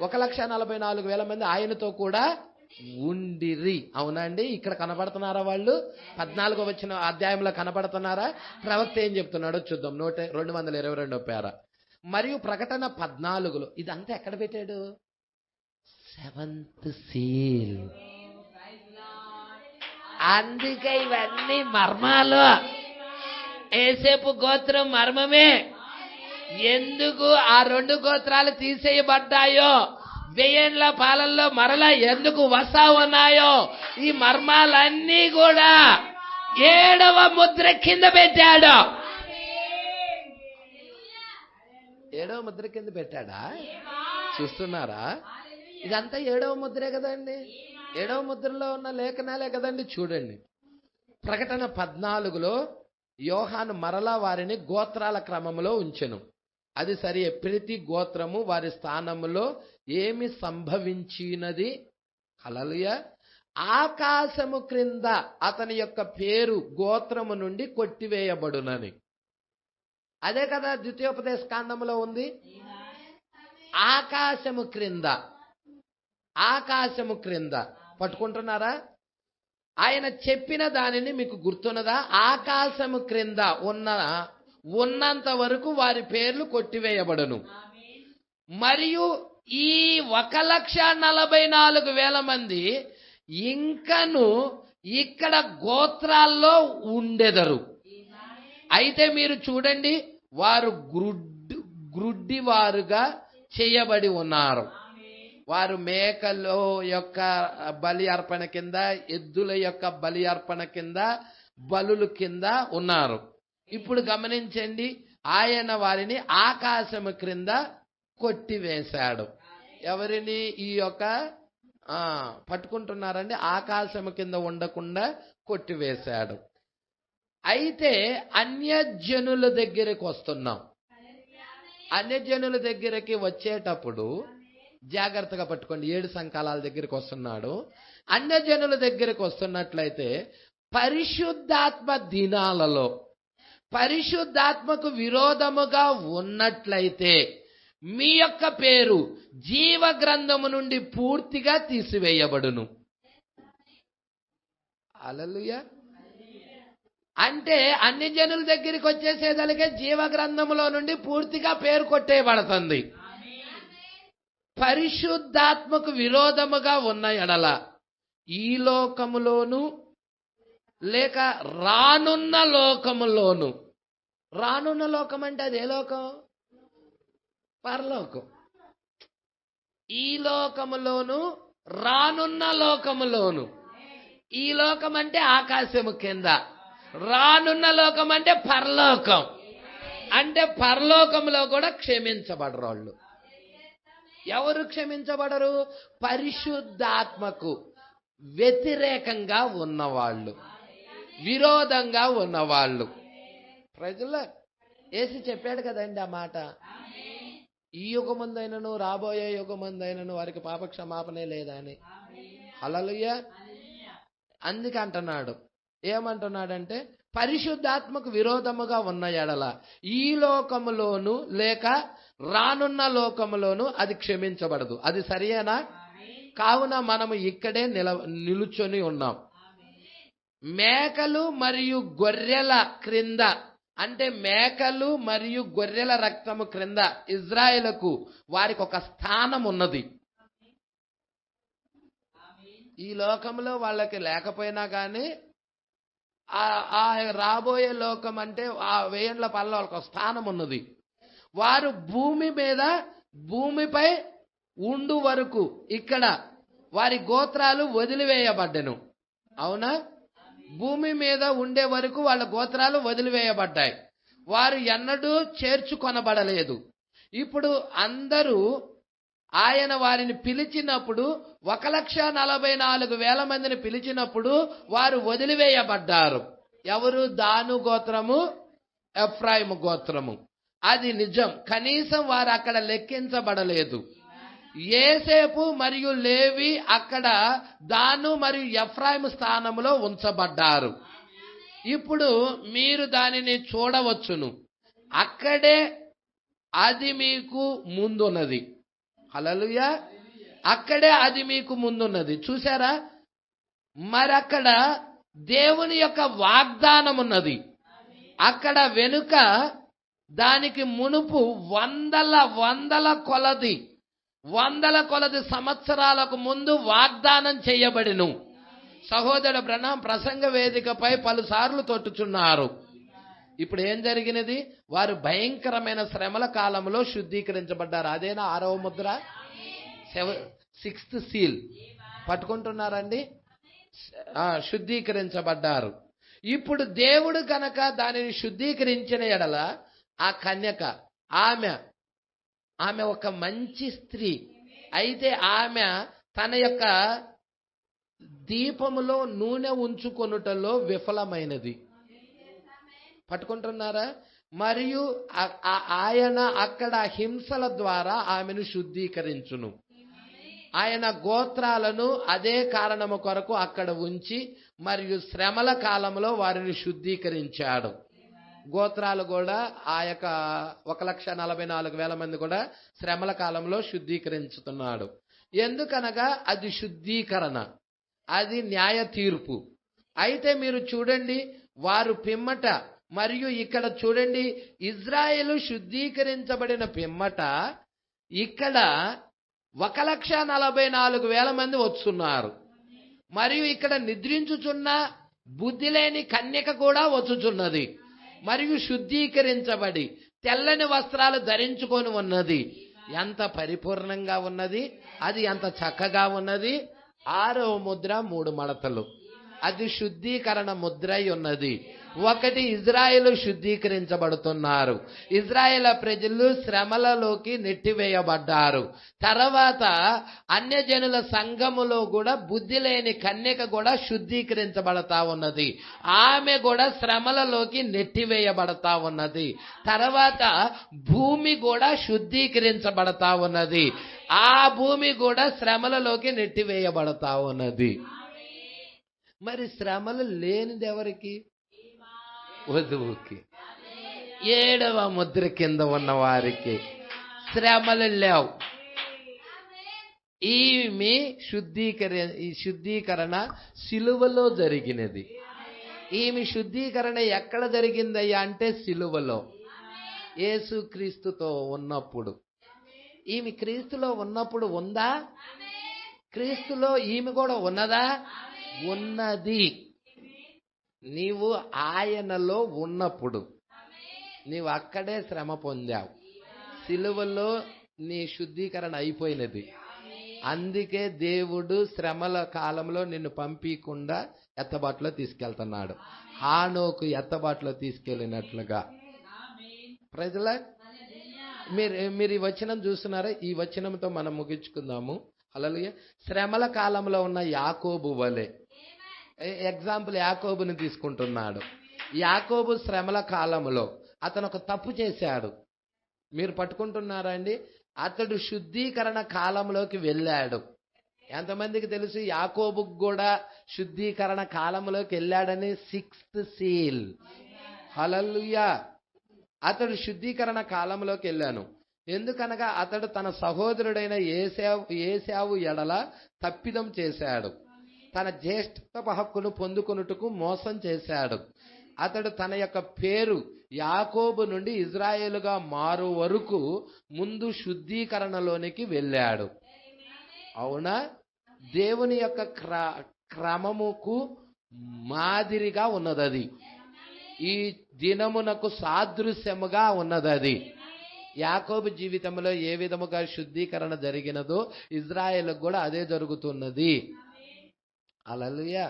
1,44,000 మంది ఆయనతో కూడా ఉండిరి. అవునా అండి? ఇక్కడ కనబడుతున్నారా వాళ్ళు? 14వ అధ్యాయంలో కనబడుతున్నారా? ప్రవక్త ఏం చెప్తున్నాడో చూద్దాం. 222 పేర. మరియు ప్రకటన 14లో ఇదంతా ఎక్కడ పెట్టాడు? 7th seal. అందుకే ఇవన్నీ మర్మాలు. ఏసేపు గోత్రం మర్మమే. ఎందుకు ఆ 2 గోత్రాలు తీసేయబడ్డాయో, 1000 ఏండ్ల పాలనలో మరలా ఎందుకు వస్తా ఉన్నాయో, ఈ మర్మాలన్నీ కూడా 7వ ముద్ర కింద పెట్టాడు. 7వ ముద్ర కింద పెట్టాడా? చూస్తున్నారా? ఇదంతా 7వ ముద్రే కదండి. 7వ ముద్రలో ఉన్న లేఖనాలే కదండి. చూడండి, ప్రకటన 14లో యోహాను మరలా వారిని గోత్రాల క్రమంలో ఉంచెను. అది సరే. ప్రతి గోత్రము వారి స్థానములో ఏమి సంభవించినది? హల్లెలూయా. ఆకాశము క్రింద అతని యొక్క పేరు గోత్రము నుండి కొట్టివేయబడునని. అదే కదా ద్వితీయోపదేశ కాండములో ఉంది. ఆకాశము క్రింద, ఆకాశము క్రింద. పట్టుకుంటున్నారా? ఆయన చెప్పిన దానిని మీకు గుర్తున్నదా? ఆకాశము క్రింద ఉన్నంత వరకు వారి పేర్లు కొట్టివేయబడను. మరియు ఈ 1,44,000 మంది ఇంకను ఇక్కడ గోత్రాల్లో ఉండెదరు. అయితే మీరు చూడండి, వారు గ్రుడ్డివారుగా చేయబడి ఉన్నారు. వారు మేకల యొక్క బలి అర్పణ కింద, ఎద్దుల యొక్క బలి అర్పణ కింద, బలుల కింద ఉన్నారు. ఇప్పుడు గమనించండి, ఆయన వారిని ఆకాశము క్రింద కొట్టివేశాడు. ఎవరిని? ఈ యొక్క పట్టుకుంటున్నారండి. ఆకాశము కింద ఉండకుండా కొట్టివేశాడు. అయితే అన్యజనుల దగ్గరికి వస్తున్నాం. అన్యజనుల దగ్గరికి వచ్చేటప్పుడు జాగ్రత్తగా పట్టుకోండి. 7 సంకాలాల దగ్గరికి వస్తున్నాడు. అన్యజనుల దగ్గరికి వస్తున్నట్లయితే పరిశుద్ధాత్మ దినాలలో పరిశుద్ధాత్మకు విరోధముగా ఉన్నట్లయితే మీ యొక్క పేరు జీవ గ్రంథము నుండి పూర్తిగా తీసివేయబడును. హల్లెలూయా. అంటే అన్ని జనుల దగ్గరికి వచ్చేసేదలికే జీవ గ్రంథములో నుండి పూర్తిగా పేరు కొట్టేయబడుతుంది. పరిశుద్ధాత్మకు విరోధముగా ఉన్న ఎడల ఈ లోకములోను లేక రానున్న లోకములోను. రానున్న లోకం అంటే అది ఏ లోకం? పరలోకం. ఈ లోకములోను రానున్న లోకములోను. ఈ లోకం అంటే ఆకాశము కింద, రానున్న లోకం అంటే పరలోకం. అంటే పరలోకంలో కూడా క్షమించబడరు వాళ్ళు. ఎవరు క్షమించబడరు? పరిశుద్ధాత్మకు వ్యతిరేకంగా ఉన్నవాళ్ళు, విరోధంగా ఉన్నవాళ్ళు. ప్రజలు యేసు చెప్పాడు కదండి ఆ మాట. ఈ యుగమందైనను రాబోయే యుగమందైనను వారికి పాప క్షమాపణే లేదని. హల్లెలూయా. అందుకే అంటున్నాడు. ఏమంటున్నాడంటే పరిశుద్ధాత్మకు విరోధముగా ఉన్న ఎడల ఈ లోకములోను లేక రానున్న లోకములోను అది క్షమించబడదు. అది సరియేనా? కావున మనము ఇక్కడే నిలుచొని ఉన్నాం. మేకలు మరియు గొర్రెల క్రింద, అంటే మేకలు మరియు గొర్రెల రక్తము క్రింద ఇజ్రాయేలుకు వారికి ఒక స్థానం ఉన్నది. ఈ లోకంలో వాళ్ళకి లేకపోయినా కానీ ఆ రాబోయే లోకం అంటే ఆ 1000 ఏండ్ల పాలనలో వాళ్ళకి ఒక స్థానం ఉన్నది. వారు భూమి మీద, భూమిపై ఉండు వరకు, ఇక్కడ వారి గోత్రాలు వదిలివేయబడ్డెను. అవునా? భూమి మీద ఉండే వరకు వాళ్ళ గోత్రాలు వదిలివేయబడ్డాయి. వారు ఎన్నడూ చేర్చుకొనబడలేదు. ఇప్పుడు అందరూ ఆయన వారిని పిలిచినప్పుడు 1,44,000 మందిని పిలిచినప్పుడు వారు వదిలివేయబడ్డారు. ఎవరు? దాను గోత్రము, ఎఫ్రాయిము గోత్రము. అది నిజం. కనీసం వారు అక్కడ లెక్కించబడలేదు. యోసేపు మరియు లేవి అక్కడ దాను మరియు ఎఫ్రాయిము స్థానంలో ఉంచబడ్డారు. ఇప్పుడు మీరు దానిని చూడవచ్చును. అక్కడే అది మీకు ముందున్నది. హల్లెలూయా. అక్కడే అది మీకు ముందున్నది. చూసారా? మరి అక్కడ దేవుని యొక్క వాగ్దానం ఉన్నది. అక్కడ వెనుక దానికి మునుపు వందల కొలది సంవత్సరాలకు ముందు వాగ్దానం చేయబడిను. సహోదరుడు బ్రహ్నం ప్రసంగ వేదికపై పలుసార్లు తొట్టుచున్నారు. ఇప్పుడు ఏం జరిగినది? వారు భయంకరమైన శ్రమల కాలంలో శుద్ధీకరించబడ్డారు. అదేనా 6వ ముద్ర, 6th సీల్ పట్టుకుంటున్నారండి? శుద్ధీకరించబడ్డారు. ఇప్పుడు దేవుడు కనుక దానిని శుద్ధీకరించిన ఎడల ఆ కన్యక ఆమె ఒక మంచి స్త్రీ అయితే ఆమె తన యొక్క దీపములో నూనె ఉంచుకొనుటలో విఫలమైనది. పట్టుకుంటున్నారా? మరియు ఆయన అక్కడ హింసల ద్వారా ఆమెను శుద్ధీకరించును. ఆయన గోత్రాలను అదే కారణము కొరకు అక్కడ ఉంచి మరియు శ్రమల కాలంలో వారిని శుద్ధీకరించాడు. గోత్రాలు కూడా ఆ యొక్క 1,44,000 మంది కూడా శ్రమల కాలంలో శుద్ధీకరించుతున్నాడు. ఎందుకనగా అది శుద్ధీకరణ, అది న్యాయ తీర్పు. అయితే మీరు చూడండి, వారు పిమ్మట మరియు ఇక్కడ చూడండి, ఇజ్రాయేలు శుద్ధీకరించబడిన పిమ్మట ఇక్కడ 1,44,000 మంది వస్తున్నారు. మరియు ఇక్కడ నిద్రించుచున్న బుద్ధి లేని కన్యక కూడా వచ్చుచున్నది. మరియు శుద్ధీకరించబడి తెల్లని వస్త్రాలు ధరించుకొని ఉన్నది. ఎంత పరిపూర్ణంగా ఉన్నది! అది ఎంత చక్కగా ఉన్నది! 6వ ముద్ర 3 మడతలు. అది శుద్ధీకరణ ముద్ర ఉన్నది. ఒకటి, ఇజ్రాయేలు శుద్ధీకరించబడుతున్నారు. ఇజ్రాయేల్ ప్రజలు శ్రమలలోకి నెట్టివేయబడ్డారు. తర్వాత అన్యజనుల సంఘములో కూడా బుద్ధి లేని కన్యక కూడా శుద్ధీకరించబడతా ఉన్నది. ఆమె కూడా శ్రమలలోకి నెట్టివేయబడతా ఉన్నది. తర్వాత భూమి కూడా శుద్ధీకరించబడతా ఉన్నది. ఆ భూమి కూడా శ్రమలలోకి నెట్టివేయబడతా ఉన్నది. మరి శ్రమలు లేనిది ఎవరికి? వధువుకి. 7వ ముద్ర కింద ఉన్న వారికి శ్రమలు లేవు. ఈమె శుద్ధీకరణ సిలువలో జరిగినది. ఈమె శుద్ధీకరణ ఎక్కడ జరిగిందయ్యా అంటే సిలువలో, యేసుక్రీస్తుతో ఉన్నప్పుడు. ఈమె క్రీస్తులో ఉన్నప్పుడు ఉందా? క్రీస్తులో ఈమె కూడా ఉన్నదా? ఉన్నది. నీవు ఆయనలో ఉన్నప్పుడు నీవు అక్కడే శ్రమ పొందావు. సిలువలో నీ శుద్ధీకరణ అయిపోయినది. అందుకే దేవుడు శ్రమల కాలంలో నిన్ను పంపించకుండా ఎత్తబాటులో తీసుకెళ్తున్నాడు. హానోకు ఎత్తబాటులో తీసుకెళ్ళినట్లుగా. ప్రజల మీరు ఈ వచనం చూస్తున్నారా? ఈ వచనంతో మనం ముగించుకుందాము. హల్లెలూయా. శ్రమల కాలంలో ఉన్న యాకోబు వలె, ఎగ్జాంపుల్ యాకోబుని తీసుకుంటున్నాడు. యాకోబు శ్రమల కాలంలో అతను ఒక తప్పు చేశాడు. మీరు పట్టుకుంటున్నారా అండి? అతడు శుద్ధీకరణ కాలంలోకి వెళ్ళాడు. ఎంతమందికి తెలుసు యాకోబుకు కూడా శుద్ధీకరణ కాలంలోకి వెళ్ళాడని? 6th seal. హల్లెలూయా. అతడు శుద్ధీకరణ కాలంలోకి వెళ్ళాను. ఎందుకనగా అతడు తన సహోదరుడైన ఏశావు ఎడల తప్పిదం చేశాడు. తన జ్యేష్ఠత్వ హక్కును పొందుకొనుటకు మోసం చేశాడు. అతడు తన యొక్క పేరు యాకోబు నుండి ఇజ్రాయేలుగా మారు వరకు ముందు శుద్ధీకరణలోనికి వెళ్ళాడు. అవునా? దేవుని యొక్క క్రమముకు మాదిరిగా ఉన్నది. ఈ దినమునకు సాదృశ్యముగా ఉన్నది. యాకోబు జీవితంలో ఏ విధముగా శుద్ధీకరణ జరిగినదో ఇజ్రాయేలుకు కూడా అదే జరుగుతున్నది. హల్లెలూయా.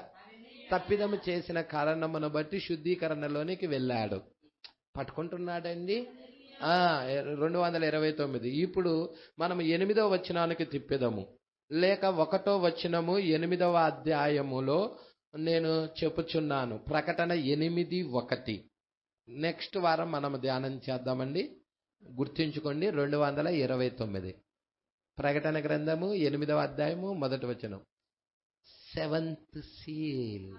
తప్పిదము చేసిన కారణమును బట్టి శుద్ధీకరణలోనికి వెళ్ళాడు. పట్టుకుంటున్నాడండి. 229. ఇప్పుడు మనం 8వ వచనానికి తిప్పిదము, లేక 1వ వచనము 8వ అధ్యాయములో నేను చెప్పుచున్నాను. ప్రకటన 8:1. నెక్స్ట్ వారం మనం ధ్యానం చేద్దామండి. గుర్తుంచుకోండి, 229. ప్రకటన గ్రంథము 8వ అధ్యాయము 1వ వచనం. 7th సీల్,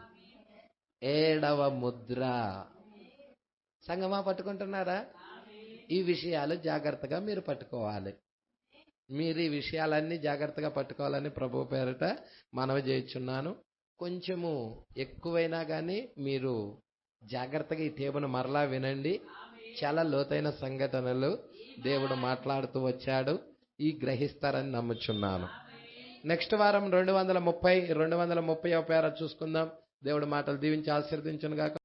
7వ ముద్ర. సంగమా పట్టుకుంటున్నారా? ఈ విషయాలు జాగ్రత్తగా మీరు పట్టుకోవాలి. మీరు ఈ విషయాలన్నీ జాగ్రత్తగా పట్టుకోవాలని ప్రభు పేరిట మనవి చేయుచున్నాను. కొంచెము ఎక్కువైనా కానీ మీరు జాగ్రత్తగా ఈ టేబుల్ మరలా వినండి. చాలా లోతైన సంఘటనలు దేవుడు మాట్లాడుతూ వచ్చాడు. ఈ గ్రహిస్తారని నమ్ముచున్నాను. నెక్స్ట్ వారం 230 230 పేర చూసుకుందాం. దేవుడు మాటలు దీవించి ఆశీర్వదించును గాక.